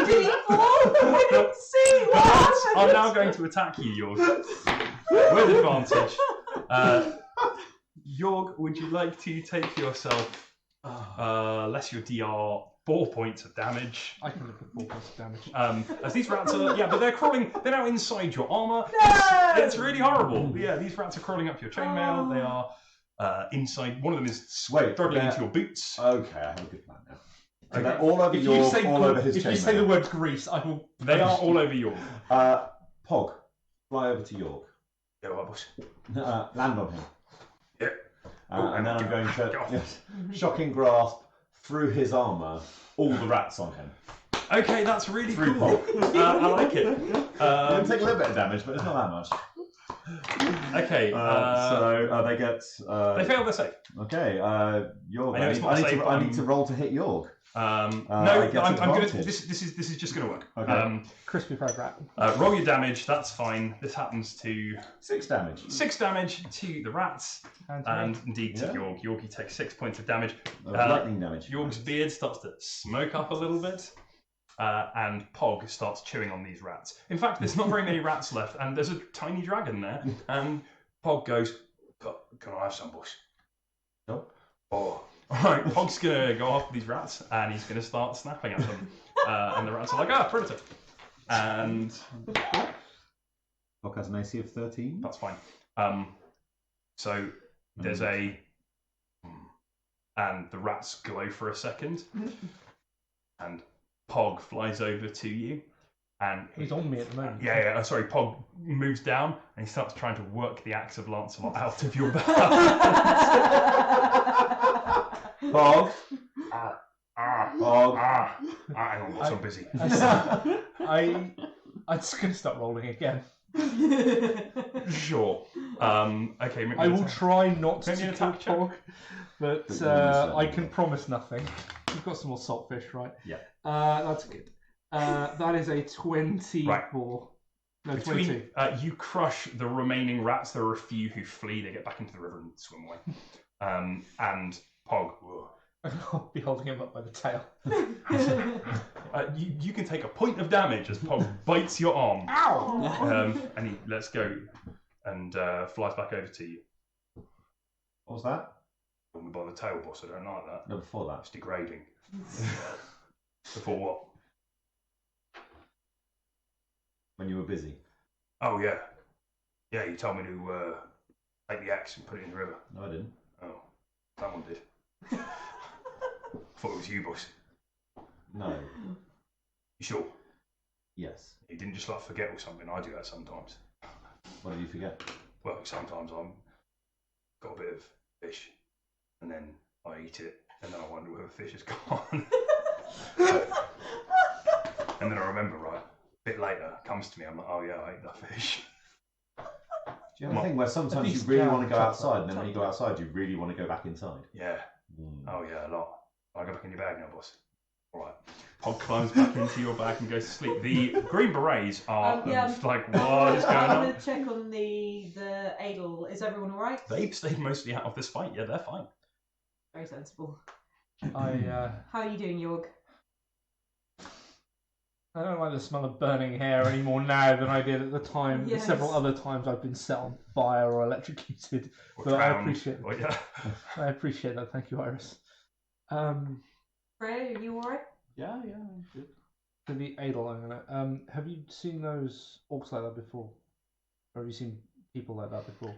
he fall? I didn't see The what rats happened. are now going to attack you, Yorg, with advantage. Yorg, would you like to take yourself less your DR 4 points of damage? I can live with 4 points of damage. As these rats are, but they're crawling. They're now inside your armor. No! It's really horrible. Yeah, these rats are crawling up your chainmail. They are inside. One of them is struggling into your boots. Okay, I have a good plan now. So Okay. they're all over If your, you say all over his if you chainmail. say the word grease, I will. They are all over York. Pog, fly over to York. Yeah, what, boss? Land on him. Yeah. And then I'm going Go to off. shocking grasp through his armour, all the rats on him. Okay, that's really Through cool. Pog. I like it. It'll take a little bit of damage, but it's not that much. Okay. So they get. They fail their save. Okay, York. I know it's not a save, I need to roll to hit York. No, I get I'm gonna. advantage. This is just gonna work. Okay. Crispy fried rat. Roll your damage. That's fine. This happens to 6 damage. 6 damage to the rats, and indeed to Yeah. York. Yorkie takes 6 points of damage. Lightning damage. York's beard starts to smoke up a little bit, and Pog starts chewing on these rats. In fact, there's not very many rats left, and there's a tiny dragon there. And Pog goes, "Can I have some, boss?" No. Oh. Alright, Pog's gonna go after these rats, and he's gonna start snapping at them. And the rats are like, predator. And Pog has an AC of 13. that's fine. So there's and the rats glow for a second, and Pog flies over to you, and He's on me at the moment. sorry. Pog moves down, and he starts trying to work the axe of Lancelot out of your back. Pog. Pog. Hang on, boss, I'm busy. I'm just gonna start rolling again. Sure. Okay. Maybe I will try not to Maybe an kill attack check. Pog, but But you're I can promise nothing. We've got some more saltfish, right? Yeah. That's good. That is a 24. Right. No, Between 22. you crush the remaining rats. There are a few who flee. They get back into the river and swim away. And Pog. I'll be holding him up by the tail. You can take a point of damage as Pog bites your arm. Ow! And he lets go and flies back over to you. What was that? Hold me by the tail, boss. I don't like that. No, before that. It's degrading. Before what? When you were busy. Oh, yeah. Yeah, you told me to take the axe and put it in the river. No, I didn't. Oh, someone did. Thought it was you, boss. No. You sure? Yes. You didn't just like forget or something. I do that sometimes. What did you forget? Well, sometimes I'm got a bit of fish, and then I eat it, and then I wonder where the fish has gone. And then I remember, right, a bit later, it comes to me, I'm like, oh yeah, I ate that fish. Do you have a thing where sometimes you really want to go outside, and then when you go outside, you really want to go back inside? Yeah. Mm. Oh yeah, a lot. I go back in your bag now, boss. All right. Pog climbs back into your bag and goes to sleep. The green berets are like, what is going I'm on? going to check on the Adel. Is everyone all right? They've stayed mostly out of this fight. Yeah, they're fine. Very sensible. I How are you doing, Jorg? don't like the smell of burning hair any more now than I did at the time. Yes. Several other times I've been set on fire or electrocuted. Or But I drowned. appreciate Or, yeah. I appreciate that. Thank you, Iris. Freya, are you all right? Yeah, I'm good. For the Adel, I'm gonna. Have you seen those orcs like that before? Or have you seen people like that before?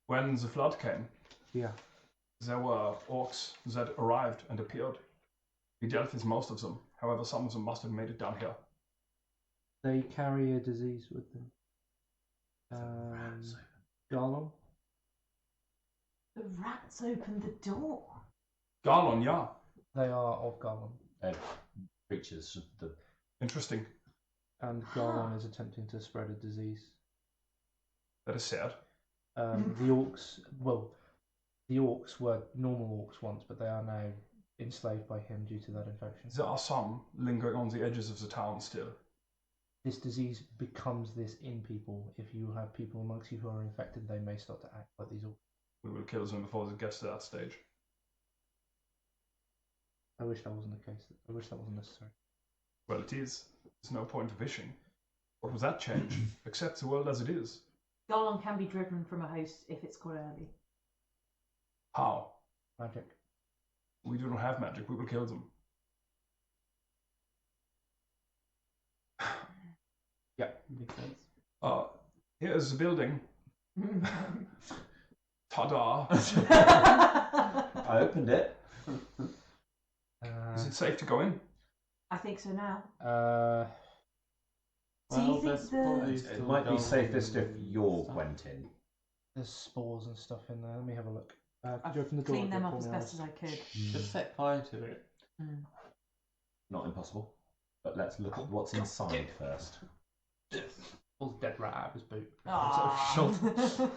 When the flood came, Yeah. there were orcs that arrived and appeared. We dealt with most of them. However, some of them must have made it down here. They carry a disease with them. Garlon? The rats opened the door. Garlon, yeah. They are of Garlon. Creatures of the. Interesting. And Garlon is attempting to spread a disease. That is sad. The orcs, the orcs were normal orcs once, but they are now enslaved by him due to that infection. There are some lingering on the edges of the town still. This disease becomes this in people. If you have people amongst you who are infected, they may start to act like these orcs. We will kill them before it gets to that stage. I wish that wasn't the case. I wish that wasn't necessary. Well, it is. There's no point of wishing. What was that change? Accept the world as it is. Garlon can be driven from a host if it's caught early. How? Magic. We do not have magic. We will kill them. Yeah, Makes sense. Here is the building. Ta-da! I opened it. Is it safe to go in? I think so now. Do Well, you think there's probably the... still It might be gold safest if and York stuff. went in. There's spores and stuff in there. Let me have a look. Could I've you open the door? cleaned them again up for as me, best as I could. Just set fire to it. Not impossible. But let's look at what's inside first. Pulls a dead rat out of his boot. Ah. Sort of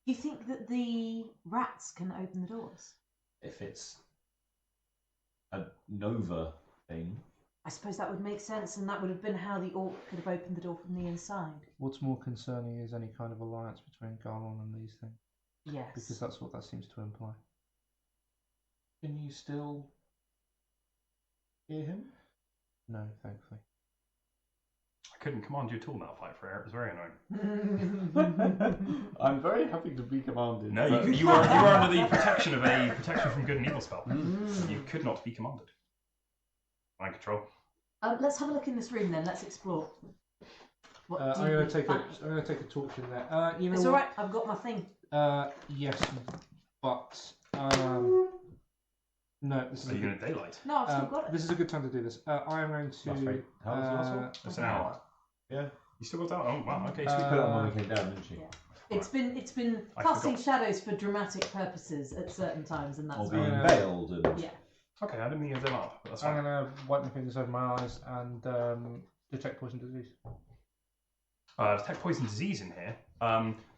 You think that the rats can open the doors? If it's a Nova thing. I suppose that would make sense, and that would have been how the orc could have opened the door from the inside. What's more concerning is any kind of alliance between Garlon and these things, Yes. because that's what that seems to imply. Can you still hear him? No, thankfully. I couldn't command you at all now, Fight Freya. It was very annoying. I'm very happy to be commanded. No, but- you are under the protection of a protection from good and evil spell. You could not be commanded. Mind control. Let's have a look in this room then. Let's explore. What do I'm you going to take find? I'm going to take a torch in there. You know It's what? all right. I've got my thing. Yes, but no. This is Are a you good, going to daylight? No, I've still got it. this is a good time to do this. I am going That's right. to. How was the last one? That's an hour. Yeah. You still got that? Oh wow. Okay. She Sweet. put it on when we came down, didn't she? Yeah. It's been I casting forgot. shadows for dramatic purposes at certain times, and Or that's being why. veiled and. Yeah. Okay, I didn't mean to them up, but that's I'm fine. going to wipe my fingers over my eyes and detect poison disease. Detect poison disease in here.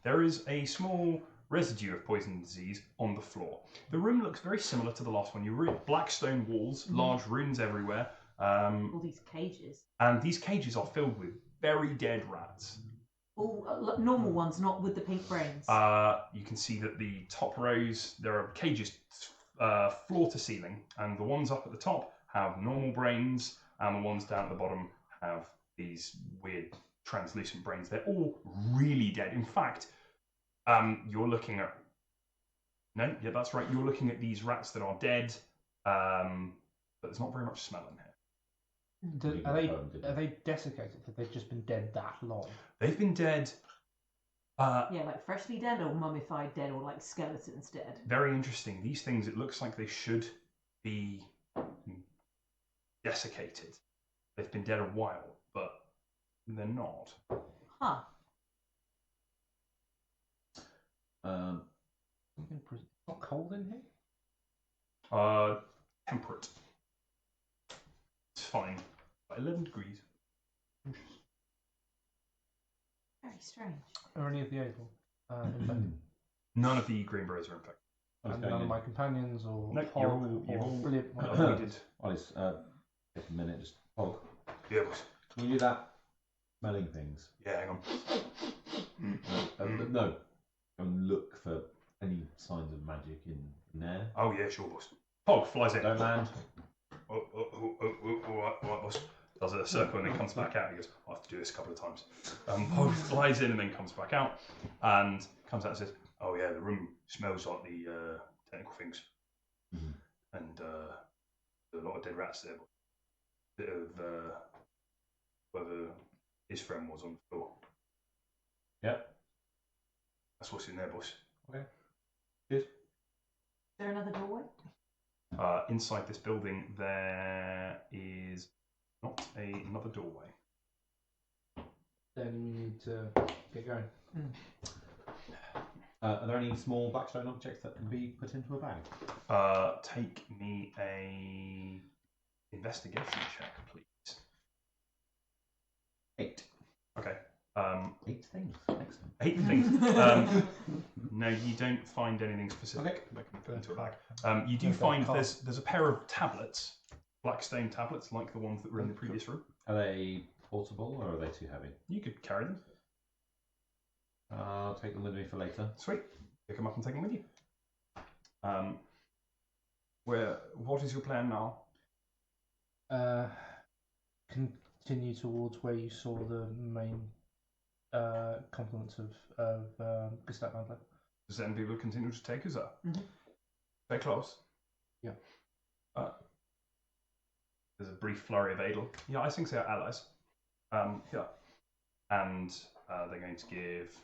There is a small residue of poison disease on the floor. The room looks very similar to the last one. You read black stone walls, large runes everywhere, All these cages. and these cages are filled with very dead rats. All normal ones, not with the pink brains. You can see that the top rows, there are cages floor to ceiling, and the ones up at the top have normal brains, and the ones down at the bottom have these weird translucent brains. They're all really dead. In fact, you're looking at... No, yeah, that's right. You're looking at these rats that are dead, but there's not very much smell in here. Are they desiccated? Have they just been dead that long? They've been dead... Yeah, like freshly dead or mummified dead or like skeletons dead. Very interesting. These things, it looks like they should be desiccated. They've been dead a while, but they're not. Huh. It's not cold in here? Temperate. It's fine. About 11 degrees. Very strange. Are any of the able infected? None of the green berries are infected. And none of my companions or No, Pog you're or all Blip? avoided. Ollie's, take a minute, just. Oh, Yeah, can you do that? Smelling things. yeah, hang on. No. And look for any signs of magic in there. Oh, yeah, sure, boss. Pog flies in. Don't land. All right, boss. Does a circle and then comes back out. He goes, I have to do this a couple of times. Pog flies in and then comes back out and comes out and says, oh yeah, the room smells like the technical things. Mhm. And there's a lot of dead rats there. But a bit of whether his friend was on the floor. Yep. That's what's in there, boss. Okay. Good. Is there another doorway? Inside this building, there is not another doorway. Then we need to get going. Are there any small blackstone objects that can be put into a bag? Take me a investigation check, please. 8. Okay. 8 things. Excellent. 8 things. No, you don't find anything specific that can be put into a bag. You do find there's a pair of tablets, black stone tablets, like the ones that were in the previous room. Are they portable or are they too heavy? You could carry them. I'll take them with me for later. Sweet. Pick them up and take them with you. What is your plan now? Continue towards where you saw the main compliments of Gustav Adler. Does then people continue to take us up? Mm-hmm. Very close. Yeah. There's a brief flurry of Adel. Yeah, I think they are allies. Yeah. And they're going to give...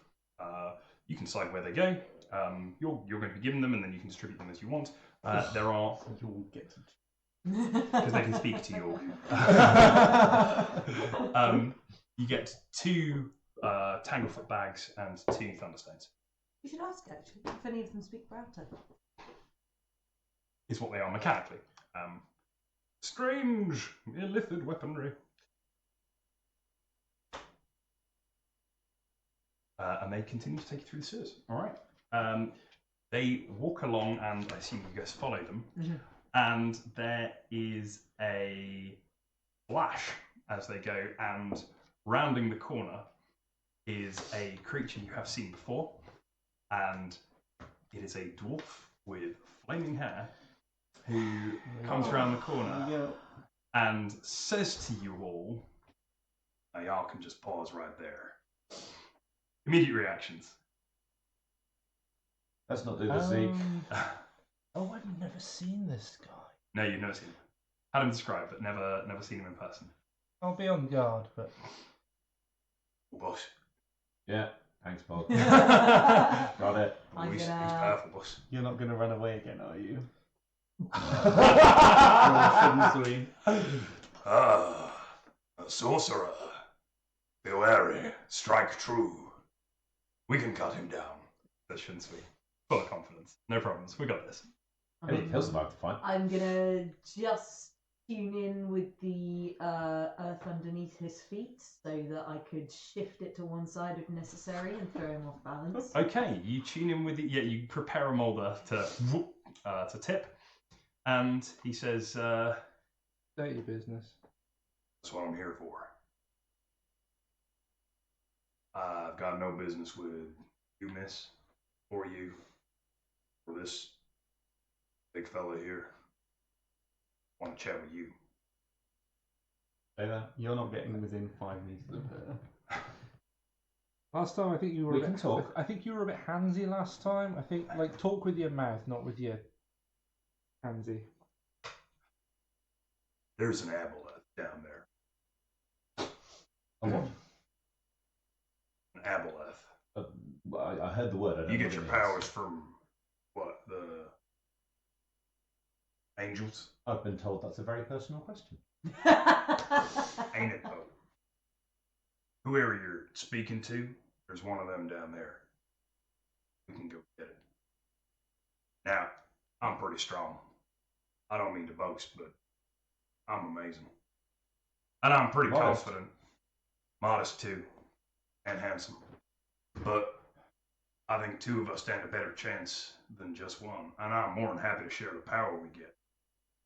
you can decide where they go. You're going to be giving them, and then you can distribute them as you want. There are... You'll get to... Because they can speak to you. You get 2 Tanglefoot bags and 2 Thunderstones. You should ask, actually, if any of them speak Broughton. Is what they are mechanically. Strange, illithid weaponry. And they continue to take you through the sewers. All right. They walk along, and I assume you guys follow them. Mm-hmm. And there is a flash as they go, and rounding the corner is a creature you have seen before, and it is a dwarf with flaming hair who comes around the corner and says to you all, now y'all can just pause right there. Immediate reactions. Let's not do this, Zeke. Oh, I've never seen this guy. No, you've never seen him. Had him described, but never seen him in person. I'll be on guard, but... Oh, boss. Yeah, thanks, Bob. Got it. He's powerful, boss. You're not going to run away again, are you? Shouldn't we? A sorcerer. Be wary. Strike true. We can cut him down. That shouldn't be. Full of confidence. No problems. We got this. He'll survive the fight. I'm gonna just tune in with the earth underneath his feet so that I could shift it to one side if necessary and throw him off balance. Okay, you tune in with it. Yeah, you prepare a molder to tip, and he says, "State your business." That's what I'm here for. I've got no business with you, miss, or you, or this big fella here. I want to chat with you. Say that. You're not getting within 5 meters of her. Last time, I think you were. We can talk. I think you were a bit handsy last time. I think talk with your mouth, not with your handsy. There's an aboleth down there. A what? An aboleth. I heard the word. I don't You know get what your it powers from what? The angels? I've been told that's a very personal question. Ain't it though? Whoever you're speaking to, there's one of them down there. We can go get it. Now, I'm pretty strong. I don't mean to boast, but I'm amazing. And I'm pretty Modest. confident. Modest too. And handsome. But I think 2 of us stand a better chance than just one. And I'm more than happy to share the power we get.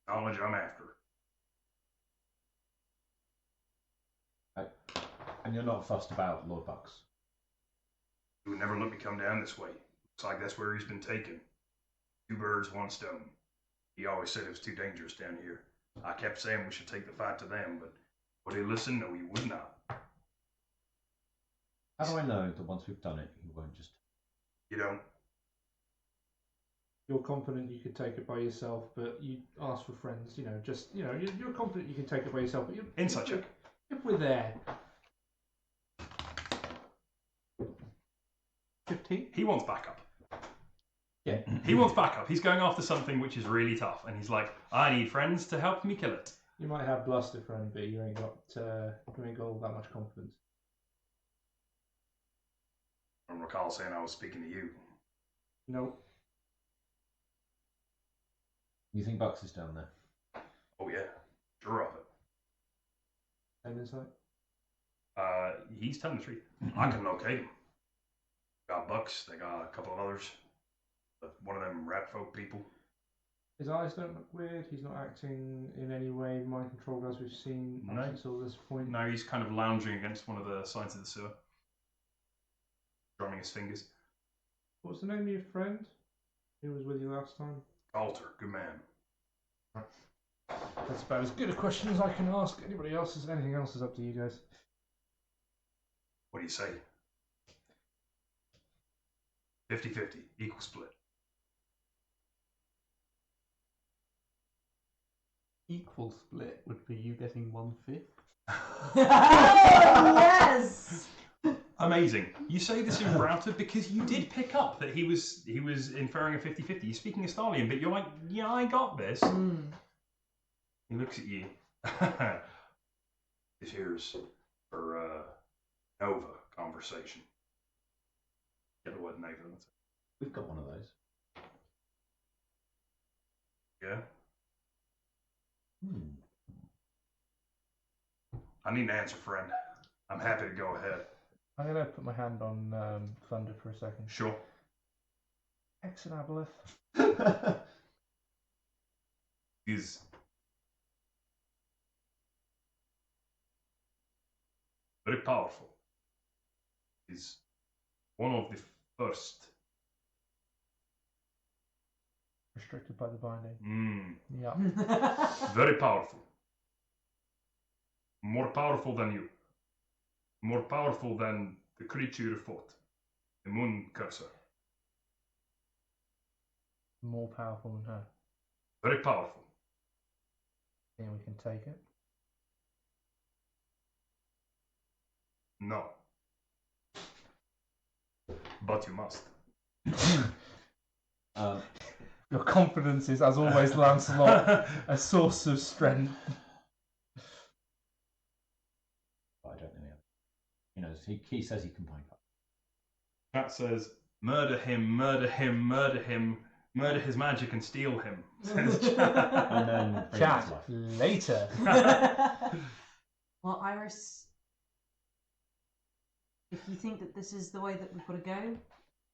Knowledge I'm after. And you're not fussed about Lord Bucks? He would never let me come down this way. Looks like that's where he's been taken. 2 birds, 1 stone. He always said it was too dangerous down here. I kept saying we should take the fight to them, but would he listen? No, he would not. How do I know that once we've done it, he won't just... You don't? You're confident you could take it by yourself, but you ask for friends. You're confident you can take it by yourself, but Insight check. If we're there, 15. He wants backup. Yeah. He wants backup. He's going after something which is really tough, and he's like, I need friends to help me kill it. You might have bluster, friend, but you ain't got all that much confidence. I don't recall saying I was speaking to you. No. You think Bucks is down there? Oh yeah, sure of it. Same insight. He's telling the truth. I can locate him. Got Bucks. They got a couple of others. One of them rat folk people. His eyes don't look weird. He's not acting in any way mind controlled as we've seen up No. until this point. No, he's kind of lounging against one of the sides of the sewer, drumming his fingers. What was the name of your friend who was with you last time? Alter, good man. That's about as good a question as I can ask. Anybody else? Anything else is up to you guys. What do you say? 50-50, equal split. Equal split would be you getting 1/5. Yes. Amazing. You say this in router because you did pick up that he was inferring a 50-50. You're speaking Estalian, but you're like, yeah, I got this. He looks at you. This here's for Nova conversation. Get the word Nova. That's it. We've got one of those. Yeah. I need an answer, friend. I'm happy to go ahead. I'm going to put my hand on Thunder for a second. Sure. Excellent, Aboleth. He's very powerful. He's one of the first. Restricted by the binding. Yeah. Very powerful. More powerful than you. More powerful than the creature you fought. The moon cursor. More powerful than her. Very powerful. Think we can take it? No. But you must. Your confidence is, as always, Lancelot, a source of strength. I don't know yet. He knows. He says he can find out. Chat says, murder him, murder him, murder him, murder his magic and steal him. Says Chat. And then bring him to Chat life. later. Well, Iris, if you think that this is the way that we've got to go,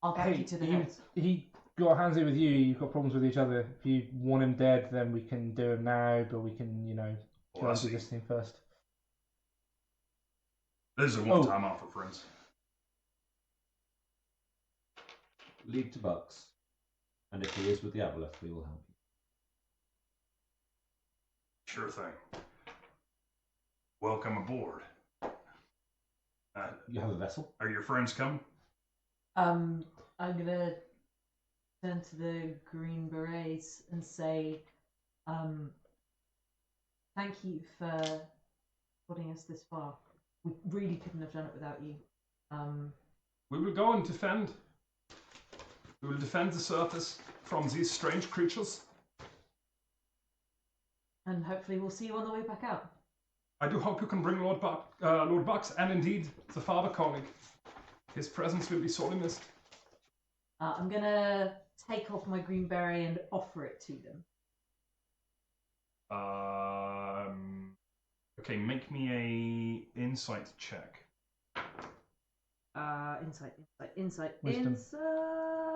I'll back you to the house. He got hands in with you. You've got problems with each other. If you want him dead, then we can do him now. But we can, Well, try I and do see. this thing first. This is a one-time offer, friends. Leave to Bucks. And if he is with the Aboleth, we will help you. Sure thing. Welcome aboard. You have a vessel? Are your friends come? I'm gonna turn to the Green Berets and say, thank you for putting us this far. We really couldn't have done it without you. We will go and defend. We will defend the surface from these strange creatures. And hopefully we'll see you on the way back out. I do hope you can bring Lord Bucks and indeed the father colleague. His presence will be sorely missed. I'm gonna take off my green beret and offer it to them. Okay, make me a insight check. Insight. Wisdom.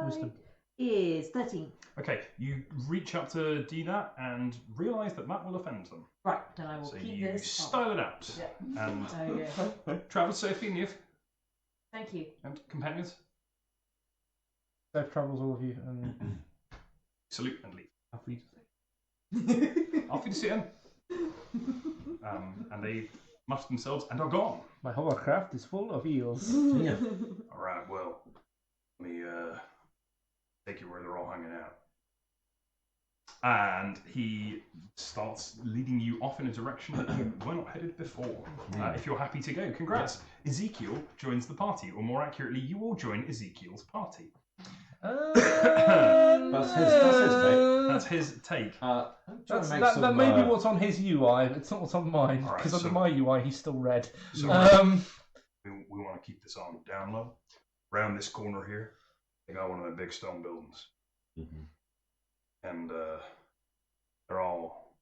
Wisdom. Is 13. Okay, you reach up to do that and realise that that will offend them. Right, then I will So keep you this style it out. Yeah. And Okay. travel safely, Niamh, Thank you. and companions. Safe travels, all of you. And Salute and leave. How free to say. Off you to see him. And they muster themselves and are gone. my hovercraft is full of eels. Yeah. Alright, well, let me take you where they're all hanging out. And he starts leading you off in a direction that you were not headed before. If you're happy to go, congrats. Ezekiel joins the party, or more accurately, you all join Ezekiel's party. That's his take. That's his take. That may be what's on his UI, but it's not what's on mine. Alright, Because so- under my UI, he's still red. So we want to keep this on down low. Around this corner here, they got one of the big stone buildings. Mhm. And they're all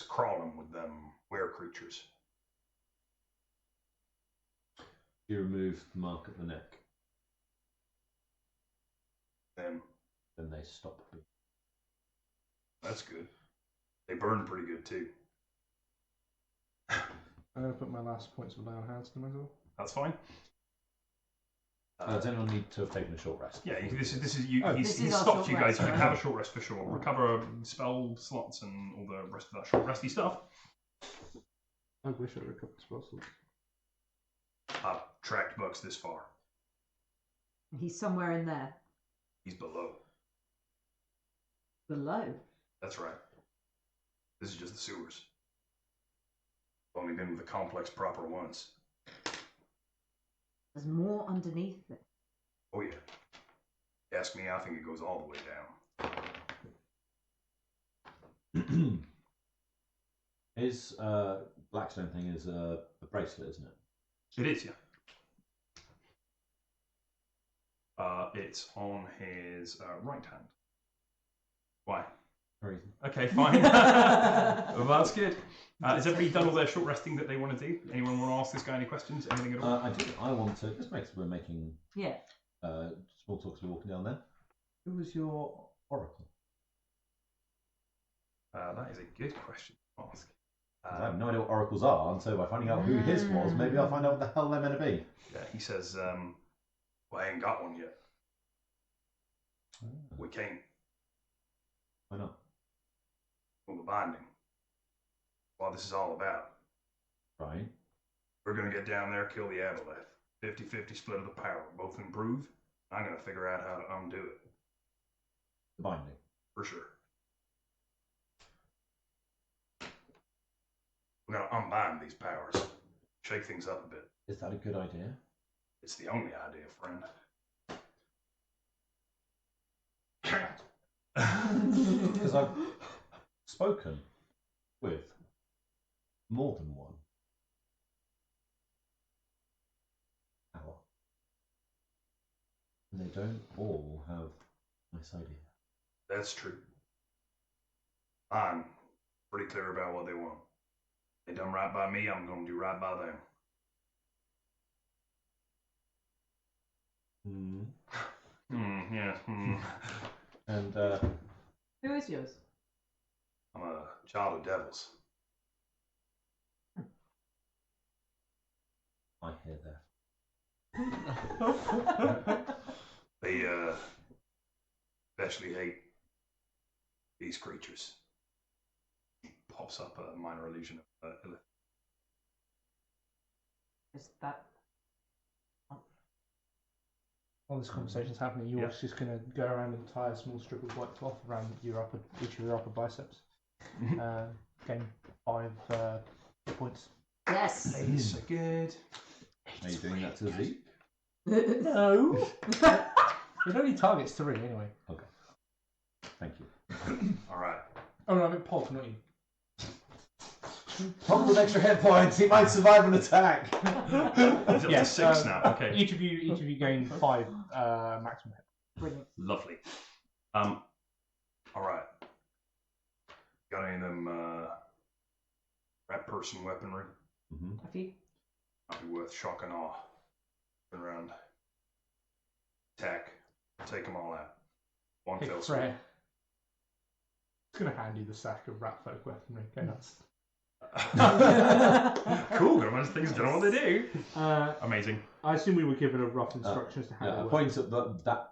crawling with them were creatures. You remove the mark at the neck, Them. then they stop. That's good. They burn pretty good too. I'm going to put my last points of lay on hands to myself. That's fine. Does anyone need to have taken a short rest? Yeah, this is you. Oh, He's this is our stopped short you guys. rest, You can right? have a short rest for sure. Recover spell slots and all the rest of that short resty stuff. I wish I recovered spell slots. I've tracked Bugs this far. He's somewhere in there. He's below. Below. That's right. This is just the sewers. I've only been with the complex proper once. There's more underneath it. Oh yeah. Ask me, I think it goes all the way down. His Blackstone thing is a bracelet, isn't it? It is, yeah. It's on his right hand. Why? Reason. Okay, fine. Well, that's good. Has everybody done all their short resting that they want to do? Anyone want to ask this guy any questions? Anything at all? I do. I want to. Just makes we're making Yeah. small talk as we're walking down there. Who was your oracle? That is a good question to ask. I have no idea what oracles are, and so by finding out who his was, maybe I'll find out what the hell they're meant to be. Yeah, he says, well, I ain't got one yet. We came. Why not? Well, the binding. What this is all about. Right. We're going to get down there, kill the Aboleth. 50-50 split of the power. Both improve. I'm going to figure out how to undo it. The binding. For sure. We're going to unbind these powers. Shake things up a bit. Is that a good idea? It's the only idea, friend. Because I've spoken with more than one power. And they don't all have nice idea. That's true. I'm pretty clear about what they want. They done right by me, I'm going to do right by them. Yeah. And Who is yours? I'm a child of devils. I hear that. They especially hate these creatures. Pops up a minor illusion of Is that? While this conversation's happening, you're just going to go around and tie a small strip of white cloth around each of your upper biceps. Gain 5 hit points. Yes. Ace, good. Are you doing that to Zeke? No! It only targets 3 anyway. Okay. Thank you. Alright. Oh no, I meant Pog, not you. Pop with extra hit points. He might survive an attack. It's up to 6 now. Okay. Each of you gain 5 maximum hit. Brilliant. Lovely. Alright. Got any of them rat person weaponry? Mm-hmm. A few. Might be worth shock and awe. Turn around. Attack. Take them all out. One Hey, fell swoop. Freya. It's going to hand you the sack of rat folk weaponry. Go nuts. Cool, got a bunch of things, don't know what they do. Amazing. I assume we were given a rough instruction as to how it works. Points at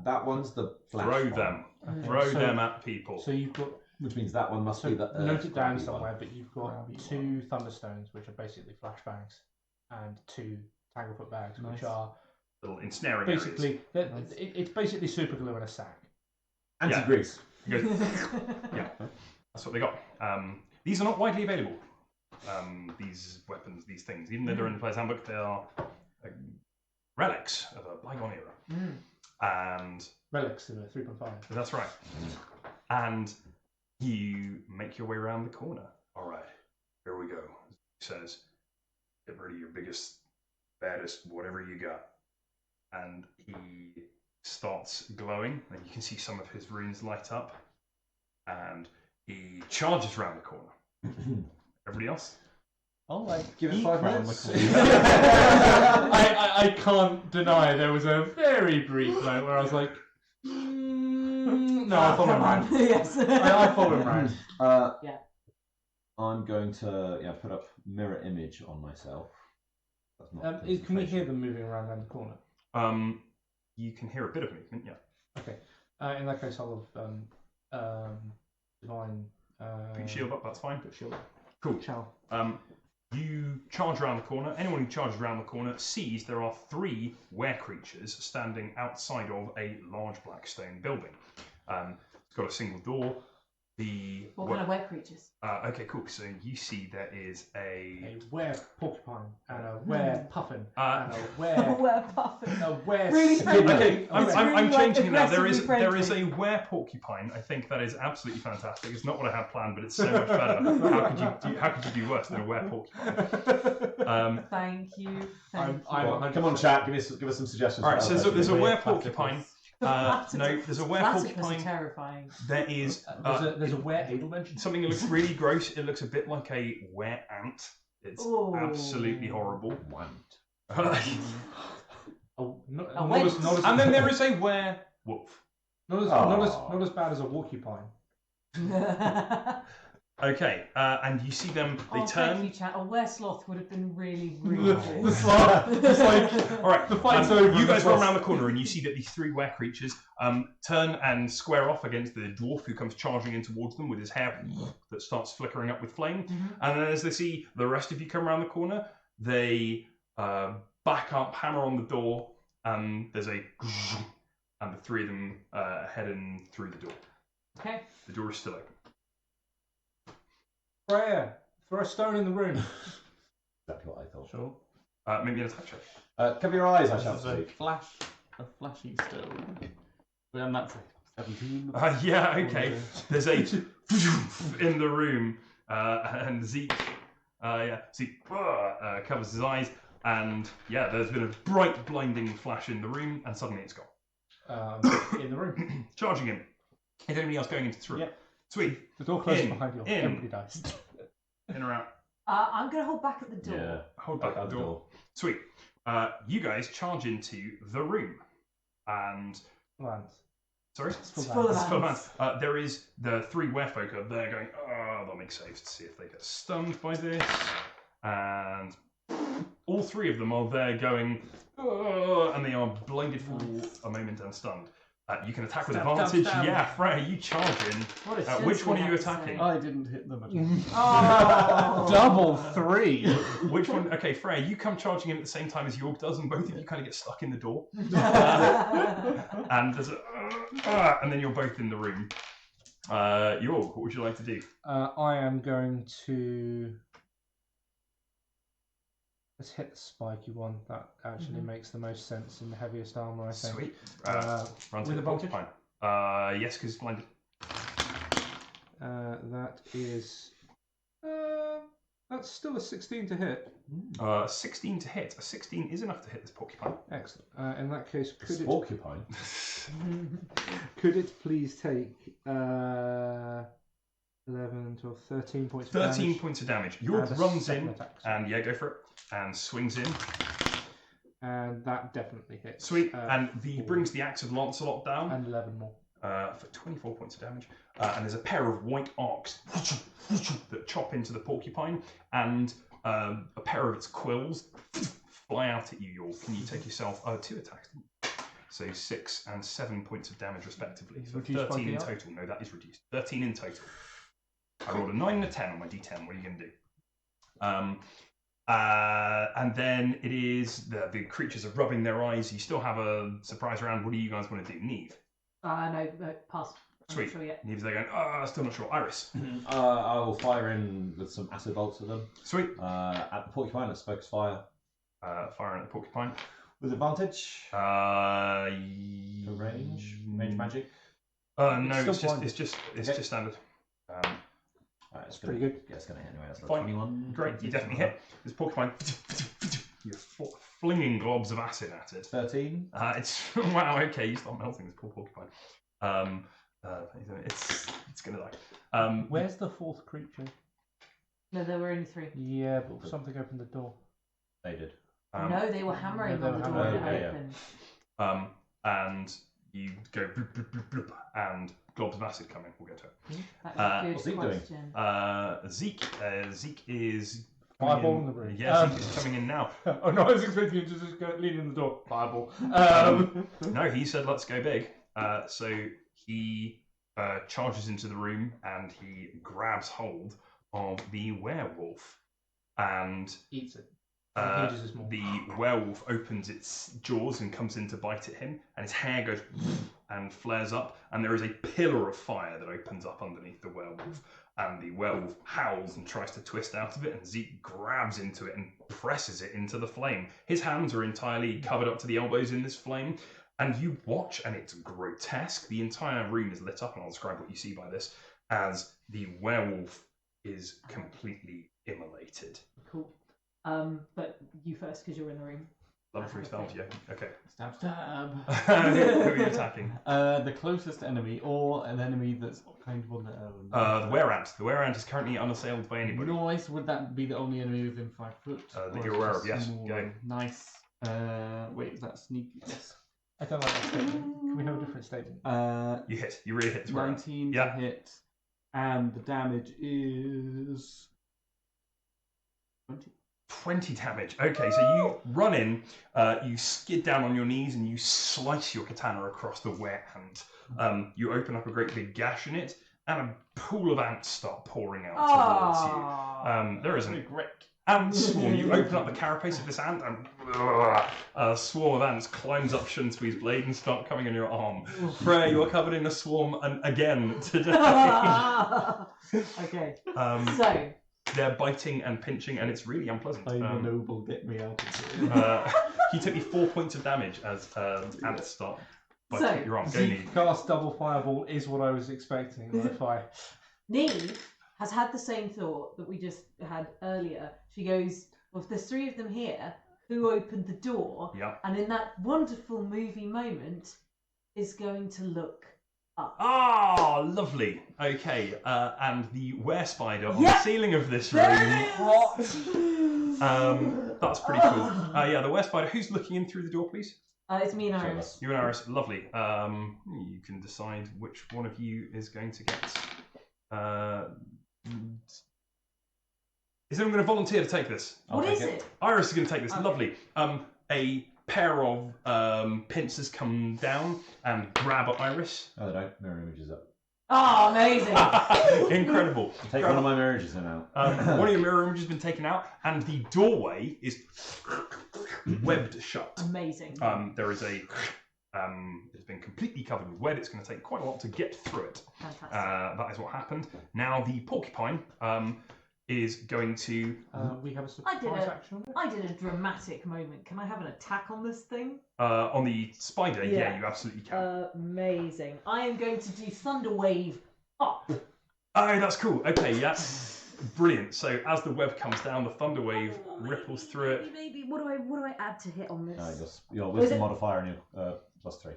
that one's the flash Throw bomb, them. Okay, Throw so- them at people. So you've got, which means that one must so be the note it down grabby somewhere, one. but you've got 2 thunderstones, which are basically flashbangs, and 2 tanglefoot bags, which are Little ensnaring basically it's basically super glue in a sack. Anti-grease. areas. Good. Yeah. That's what they got. These are not widely available. These weapons, these things, even though they're in the player's handbook, they are relics of a bygone era. And Relics in a 3.5. that's right. And you make your way around the corner. All right, here we go. He says, "Get ready, your biggest, baddest, whatever you got." And he starts glowing, and you can see some of his runes light up. And he charges around the corner. Everybody else? I'll give it 5 minutes. I can't deny there was a very brief moment where I was like, no, I follow him around. Yes. I follow him around. Yeah. I'm going to put up mirror image on myself. That's not Can we hear them moving around the corner? You can hear a bit of movement, yeah. Okay. In that case, I'll have divine. Put your shield up, that's fine. Put shield up. Cool. Ciao. You charge around the corner. Anyone who charges around the corner sees there are 3 were-creatures standing outside of a large black stone building. It's got a single door. What kind of were-creatures? Okay, cool. So you see there is A were-porcupine and a were-puffin and a Were-puffin. a were. Really friendly. Okay, I'm really, changing it now. There is aggressively a were-porcupine. I think that is absolutely fantastic. It's not what I had planned, but it's so much better. How could you do worse than a were-porcupine? Thank you. I'm Come on, chat. Give us some suggestions. All right, so there's a Were were-porcupine. No, there's a were-porcupine. Terrifying. There is there's a were-adel mentioned. something that looks really gross. It looks a bit like a were-ant. It's Ooh. absolutely horrible. Oh, not went. as And then there is a were-wolf. not as bad as a walkie-pine. Okay, and you see them. They turn. Thank you, chat. A were-sloth would have been really, really good. The sloth. It's like All right, the fight's over. You guys The run sloth. around the corner and you see that these 3 were-creatures turn and square off against the dwarf who comes charging in towards them with his hair that starts flickering up with flame. And then as they see the rest of you come around the corner, they back up, hammer on the door, and there's a and the 3 of them head in through the door. Okay. The door is still open. Freya, throw a stone in the room. Exactly what I thought. Sure. Maybe an attack check. Cover your eyes, I This shall is a speak. flashy stone. And that's a 17. Yeah, okay. There's a in the room, and Zeke covers his eyes, and yeah, there's been a bright, blinding flash in the room, and suddenly it's gone. In the room. Charging him. Is anybody else going into this room? Yep. Sweet. The door closes In, behind you. in. Everybody dies. In or out? I'm going to hold back at the door. Yeah. Hold back Back the door. Sweet. You guys charge into the room, and Lance. sorry. It's full full of Lance. It's full of ants. There is the 3 werefolk are there going, they'll make saves to see if they get stunned by this. And all 3 of them are there going, and they are blinded for a moment and stunned. You can attack with Stab, advantage. stab, stab. Yeah, Freya, you charge in. What a Which one are you sensible attacking? I didn't hit them at all. Oh. Double 3. Which one? Okay, Freya, you come charging in at the same time as York does, and both of you kind of get stuck in the door. And there's and then you're both in the room. York, what would you like to do? I am going to. Let's hit the spiky one. That actually makes the most sense in the heaviest armor, I think. Sweet. Run to with the advantage? porcupine. Yes, because it's blinded. That is. That's still a 16 to hit. 16 to hit. A 16 is enough to hit this porcupine. Excellent. In that case, Porcupine. could it please take 11, 12, 13 points of damage? 13 points of damage. York And a runs second in, attack. and yeah, go for it, and swings in. And that definitely hits. Sweet. And four. brings the axe of Lancelot down. And 11 more. For 24 points of damage. And there's a pair of white arcs that chop into the porcupine, and a pair of its quills fly out at you, York. Can you take yourself 2 attacks? So 6 and 7 points of damage, respectively. So Reduced 13 in by total. No, that is reduced. 13 in total. I rolled a 9 and a 10 on my d10. What are you going to do? And then it is the creatures are rubbing their eyes. You still have a surprise round. What do you guys want to do? Neve? No, pass. Sweet. Sure yet. Neve's there going, still not sure. Iris. I will fire in with some acid bolts at them. Sweet. At the porcupine, let's focus fire. Firing at the porcupine. With advantage? For range? Range magic? No, Still it's blinded. just standard. It's pretty good. Yeah, it's going to hit anyway. That's like Fine. 21. Great, you definitely hit. This porcupine, you're flinging globs of acid at it. 13. It's wow. Okay, you start melting this poor porcupine. It's gonna die. Where's the fourth creature? No, there were only 3. Yeah, but something opened the door. They did. No, they were hammering they on were the door when hammering, it yeah. opened. And you go bloop, bloop, bloop, bloop, and globs of acid coming. We'll get to it. That's a what's good Zeke doing? question. Zeke is Fireball in the room. Yeah, Zeke is coming in now. Oh no, I was expecting you to just go lean in the door. Fireball. No, he said let's go big. So he charges into the room and he grabs hold of the werewolf and Eats it. the werewolf opens its jaws and comes in to bite at him, and his hair goes and flares up, and there is a pillar of fire that opens up underneath the werewolf, and the werewolf howls and tries to twist out of it, and Zeke grabs into it and presses it into the flame. His hands are entirely covered up to the elbows in this flame, and you watch, and it's grotesque. The entire room is lit up, and I'll describe what you see by this, as the werewolf is completely immolated. Cool. But you first, because you're in the room. Level 3 spells, yeah. Okay. Stab, stab. Who are you attacking? The closest enemy, or an enemy that's kind of on their own. The were-ant. The were-ant is currently unassailed by anybody. Nice. Would that be the only enemy within 5 foot? That Or you're is aware it of, yes. small? Go. Nice. Wait, is that sneaky? Yes. I don't like that statement. Can we have a different statement? You hit. You really hit this were-ant. 19 Yeah. to hit, and the damage is 20. 20 damage. Okay, so you run in, you skid down on your knees, and you slice your katana across the were-ant. You open up a great big gash in it, and a pool of ants start pouring out towards you. There is an ant swarm. You open up the carapace of this ant, and a swarm of ants climbs up Shunswee's blade and start coming on your arm. Freya, you are covered in a swarm again today. Okay. So they're biting and pinching, and it's really unpleasant. I'm a noble, get me out of here. He took me 4 points of damage as ants start biting at your arm. Go, Neve. Cast double fireball is what I was expecting. Neve has had the same thought that we just had earlier. She goes, well, if there's 3 of them here, who opened the door? Yep. And in that wonderful movie moment, is going to look up. Ah, lovely. Okay, and the were-spider on Yeah! the ceiling of this room. That's pretty cool. Yeah, the were-spider. Who's looking in through the door, please? It's me and Iris. You and Iris. Lovely. You can decide which one of you is going to get. Is anyone going to volunteer to take this? What is it? Iris is going to take this. Okay. Lovely. A pair of pincers come down and grab at Iris. Oh, they don't. Mirror images up. Oh, amazing. Incredible. Take one of my mirror images out. One of your mirror images has been taken out, and the doorway is webbed shut. Amazing. There is a. It's been completely covered with web. It's going to take quite a lot to get through it. Fantastic. That is what happened. Now the porcupine is going to. We have a surprise action on it. I did a dramatic moment. Can I have an attack on this thing? On the spider, yeah, Yeah. you absolutely can. Amazing. I am going to do Thunder Wave up. Oh, that's cool. Okay, yeah. Brilliant. So as the web comes down, the thunder wave ripples through it. Maybe. What do I add to hit on this? Your wisdom modifier and your +3.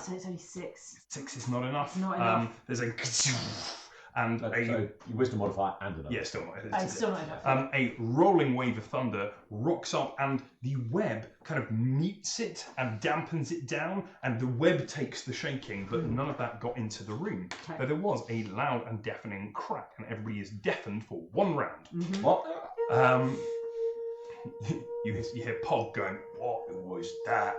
So it's only 6. 6 is not enough. Not enough. There's a and So a your wisdom modifier and another. yeah, still not. It's still not enough. A rolling wave of thunder rocks up, and the web kind of meets it and dampens it down, and the web takes the shaking, but none of that got into the room. Okay. But there was a loud and deafening crack, and everybody is deafened for 1 round. Mm-hmm. What? You hear Pog going, "What was that?"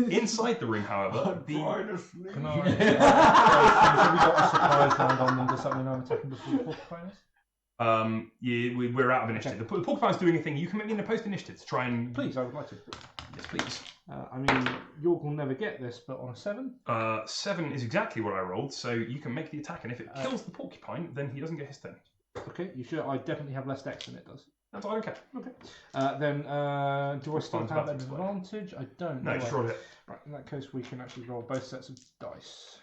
Inside the room, however, Can I? We got a surprise round on them. Does that mean I'm attacking before the porcupine is? We're out of initiative. The porcupine's doing a thing. You can make me an opposed initiative to try and. Please, I would like to. Yes, please. I mean, York will never get this, but on a 7? 7 is exactly what I rolled, so you can make the attack, and if it kills the porcupine, then he doesn't get his turn. Okay, you sure? I definitely have less dex than it does. That's all okay. Okay. Then, do I still have advantage? I don't. No, just roll it. Right, in that case, we can actually roll both sets of dice.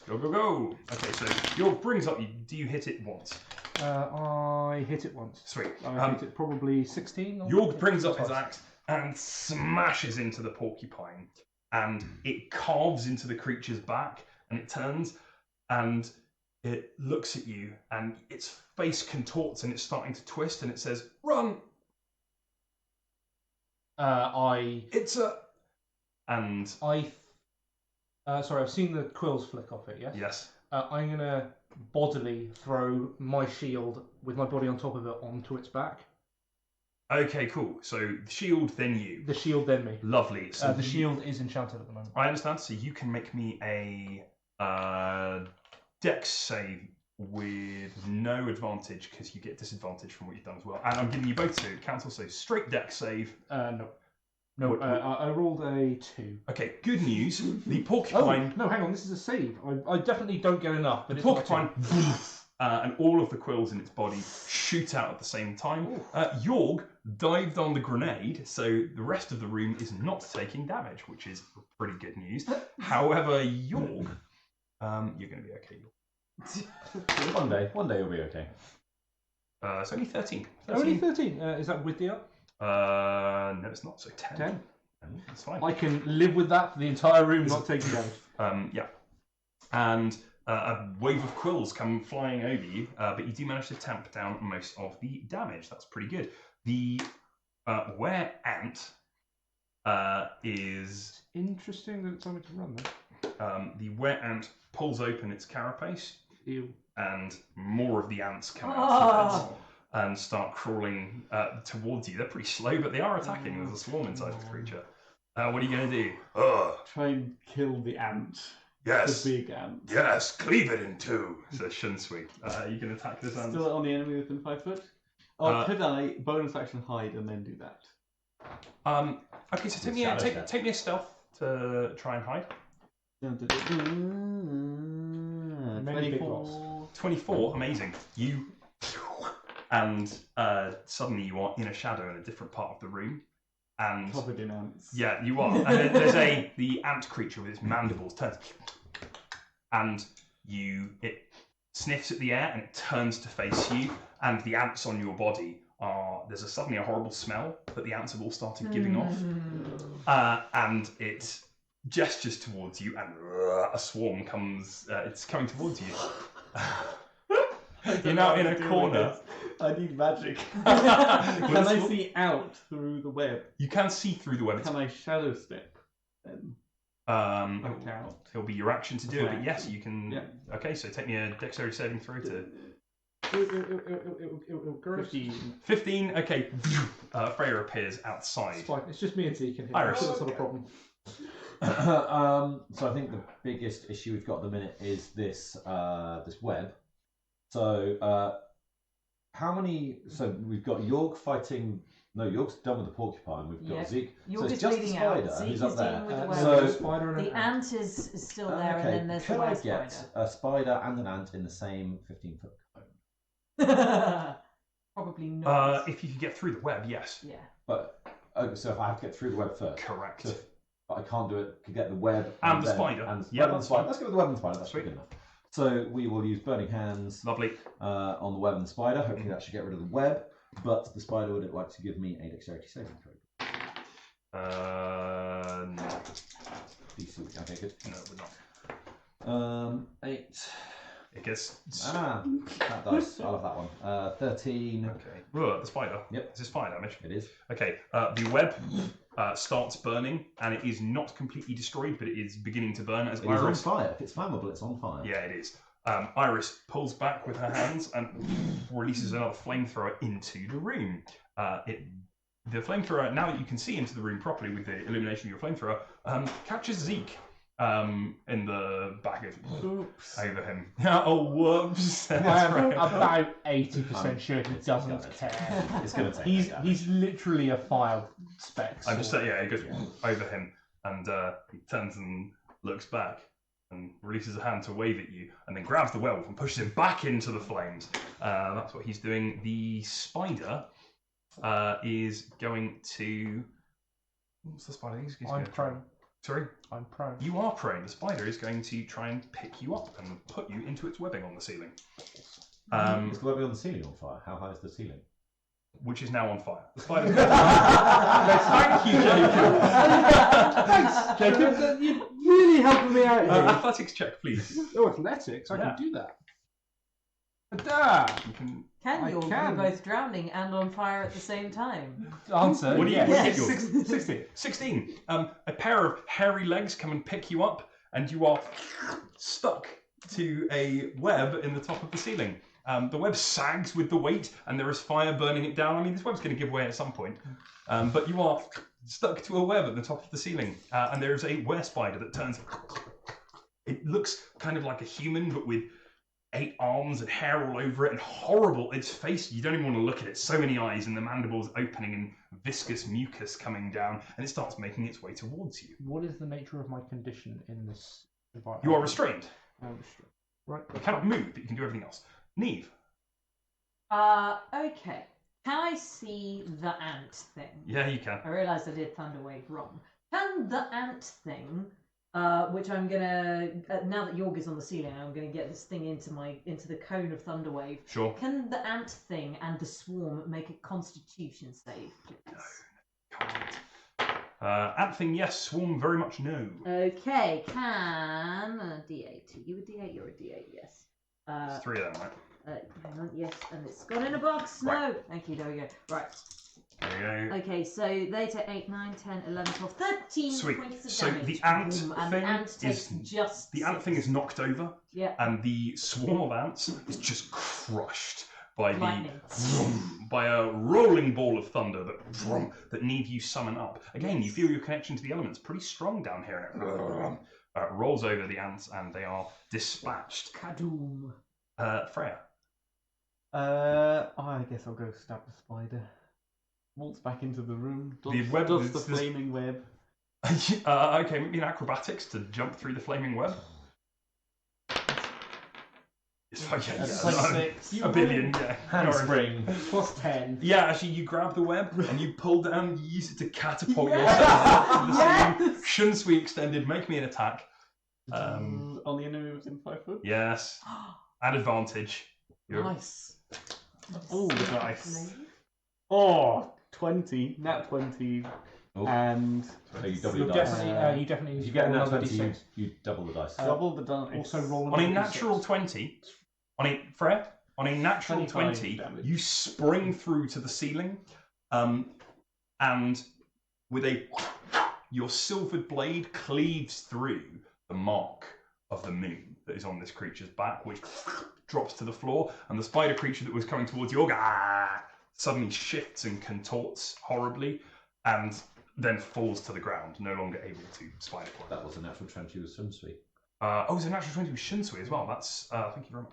Go, go, go! Okay, so York brings up you. Do you hit it once? I hit it once. Sweet. I hit it probably 16. York brings up his axe and smashes into the porcupine, and it carves into the creature's back, and it turns, and it looks at you, and its face contorts, and it's starting to twist, and it says, "Run!" It's a... And... sorry, I've seen the quills flick off it, yes? Yes. I'm going to bodily throw my shield with my body on top of it onto its back. Okay, cool. So the shield, then you. The shield, then me. Lovely. So the shield is enchanted at the moment. I understand. So you can make me a dex save with no advantage because you get disadvantage from what you've done as well. And I'm giving you both to cancel. So straight dex save. No, I rolled a 2. Okay, good news. The porcupine. Oh, no, hang on. This is a save. I definitely don't get enough. But the porcupine. And all of the quills in its body shoot out at the same time. Yorg dived on the grenade, so the rest of the room is not taking damage, which is pretty good news. However, Yorg, you're going to be okay, Yorg. One day you'll be okay. It's only 13. Only 13? Is that with the up? No, it's not, so 10. 10? That's fine. I can live with that for the entire room not taking damage. Yeah. And... a wave of quills come flying over you, but you do manage to tamp down most of the damage. That's pretty good. The were-ant is... Interesting that it's time to run then. The were-ant pulls open its carapace, Ew. and more of the ants come out of it and start crawling towards you. They're pretty slow, but they are attacking. There's a swarm inside this creature. What are you going to do? Try and kill the ant. Yes. The big ant. Yes, cleave it in two, says Shunsui. You can attack this ant. Still on the enemy within 5 foot? Or could I bonus action hide and then do that? Okay, so take me a stealth to try and hide. 24. 24, amazing. You... And suddenly you are in a shadow in a different part of the room. And covered in ants. Yeah, you are. And then there's the ant creature with its mandibles turns, and it sniffs at the air and it turns to face you. And the ants on your body there's suddenly a horrible smell that the ants have all started giving off. And it gestures towards you, and a swarm comes. It's coming towards you. You're now in a corner. I need magic. Can I see out through the web? You can see through the web. Can I shadow step then? It'll be your action to do it, but yes, you can. Yeah. Okay, so take me a dexterity saving throw to. 15. Okay. Freya appears outside. It's fine. It's just me and Zeke in here. Iris. That's not a problem. So I think the biggest issue we've got at the minute is this web. So how many? So we've got York fighting. No, York's done with the porcupine. We've got Zeke. York so is it's just bleeding the spider out. Zeke who's is up there. dealing with the web. So spider and the ant is still there, okay. and then there's Can the I web get spider. a spider and an ant in the same 15-foot cone? Probably not. If you could get through the web, yes. Yeah. But so if I have to get through the web first. Correct. So but I can't do it. Could get the web and the then, spider. And Yeah, the spider. Let's go with the web and the spider. That's Sweet. good enough. So we will use burning hands. Lovely. On the web and the spider. Hopefully that should get rid of the web. But the spider would like to give me a dexterity saving throw. No. DC. Okay, good. No, we're not. 8. It gets. That dice. I'll have that one. 13. Okay. Whoa, the spider. Yep. Is this fire damage? It is. Okay. The web starts burning, and it is not completely destroyed, but it is beginning to burn as It is on Iris. fire. If it's flammable, it's on fire. Yeah, it is. Iris pulls back with her hands and releases another flamethrower into the room. The flamethrower, now that you can see into the room properly with the illumination of your flamethrower, catches Zeke in the bag of Oops. over him. Oh, whoops! I'm That's right. about 80% sure he doesn't care. It's going to take. He's literally a fire spec. I'm just saying, yeah, he goes over him and he turns and looks back and releases a hand to wave at you and then grabs the werewolf and pushes him back into the flames. That's what he's doing. The spider is going to... What's the spider? He's I'm going to prone. Sorry? I'm prone. You are prone. The spider is going to try and pick you up and put you into its webbing on the ceiling. Is the webbing on the ceiling on fire? How high is the ceiling? Which is now on fire. The spider. Thank you, Jacob. Thanks, Jacob. You're really helping me out here. Athletics check, please. Oh, athletics. I Yeah. can do that. Ta-da! You can... I You're can. both drowning and on fire at the same time? Answer. What do you yes. what do you get? 16. 16. A pair of hairy legs come and pick you up, and you are stuck to a web in the top of the ceiling. The web sags with the weight, and there is fire burning it down. I mean, this web's going to give way at some point. But you are stuck to a web at the top of the ceiling, and there is a were spider that turns. It looks kind of like a human, but with 8 arms and hair all over it, and horrible. Its face, you don't even want to look at it. So many eyes, and the mandibles opening, and viscous mucus coming down, and it starts making its way towards you. What is the nature of my condition in this environment? You are restrained. I'm restrained. Right. You cannot move, but you can do everything else. Neve. Okay. Can I see the ant thing? Yeah, you can. I realised I did Thunderwave wrong. Can the ant thing, which I'm gonna now that Yorg is on the ceiling, I'm gonna get this thing into the cone of Thunderwave. Sure. Can the ant thing and the swarm make a Constitution save, please? Can't. Ant thing, yes. Swarm, very much no. Okay. Can D8? You a D8? You're a D8. Yes. There's 3 of them, right? Hang on. Yes, and it's gone in a box. No. Right. Thank you. There we go. Right. There you go. Okay, so they take 8, 9, 10, 11, 12, 13 Sweet. points of So damage. the ant Boom, and thing the ant takes is just the ant 6. thing is knocked over, Yeah. and the swarm of ants is just crushed by Lightning. by a rolling ball of thunder that Neve you summon up. Again, you feel your connection to the elements pretty strong down here. It rolls over the ants, and they are dispatched. Kadoom. Freya. I guess I'll go stab the spider. Waltz back into the room. The Does, web- does the this- flaming web. Okay, make me an acrobatics to jump through the flaming web. It's like, yeah, That's yeah, like no, 6. a billion, yeah. Handspring. Plus 10. Yeah, actually, you grab the web and you pull down. You use it to catapult yourself up to the ceiling. Shunsui extended. Make me an attack. On the enemy within 5 foot. Yes, at advantage. You're- Nice. Oh, nice. Oh, 20. Nat 20. Oh. And So you double You your dice. definitely, you definitely If need you to get a roll nat another 20, d6. you double the dice. double the dice. Also roll On a another natural d6. 20, on a natural 25 20, damage. you spring through to the ceiling, and with your silvered blade cleaves through the mark of the moon that is on this creature's back, which drops to the floor, and the spider creature that was coming towards you suddenly shifts and contorts horribly, and then falls to the ground, no longer able to spider climb. That was a natural 20 with Sunsui. It's a natural 20 with Shunsui as well. That's thank you very much.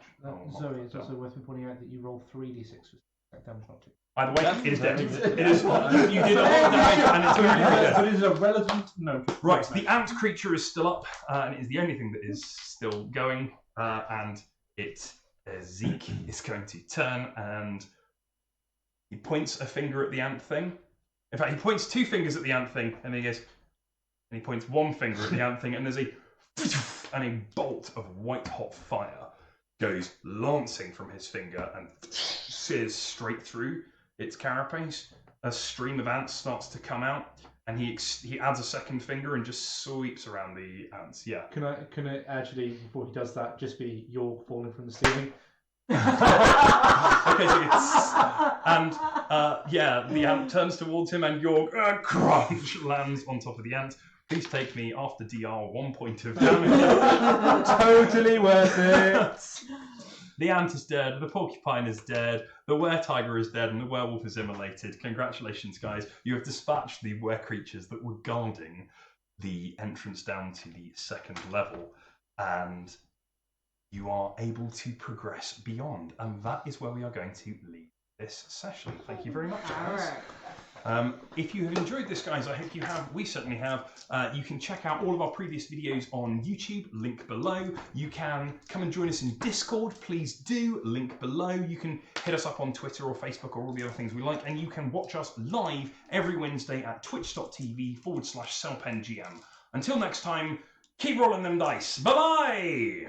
Zoe, it's also worth pointing out that you roll 3d6 with damage, not 2. Either way, That's it is dead. very- It is. You did a lot of damage, and it's already dead. But it is a relevant note. Right, the ant creature is still up, and it is the only thing that is still going. And Zeke is going to turn, and he points a finger at the ant thing. In fact, he points 2 fingers at the ant thing, and then he goes, and he points 1 finger at the ant thing, and there's a bolt of white hot fire goes lancing from his finger and sears straight through its carapace. A stream of ants starts to come out, and he adds a second finger and just sweeps around the ants. Yeah. Can I actually, before he does that, just be York falling from the ceiling? Okay, so and the ant turns towards him, and your crunch lands on top of the ant. Please take me after DR 1 point of damage. Totally worth it. The ant is dead, the porcupine is dead, the were-tiger is dead, and the werewolf is immolated. Congratulations, guys. You have dispatched the were-creatures that were guarding the entrance down to the second level, and you are able to progress beyond. And that is where we are going to leave this session. Thank you very much, guys. If you have enjoyed this, guys, I hope you have. We certainly have. You can check out all of our previous videos on YouTube, link below. You can come and join us in Discord, please do, link below. You can hit us up on Twitter or Facebook or all the other things we like, and you can watch us live every Wednesday at twitch.tv/CellpenGM. Until next time, keep rolling them dice. Bye-bye!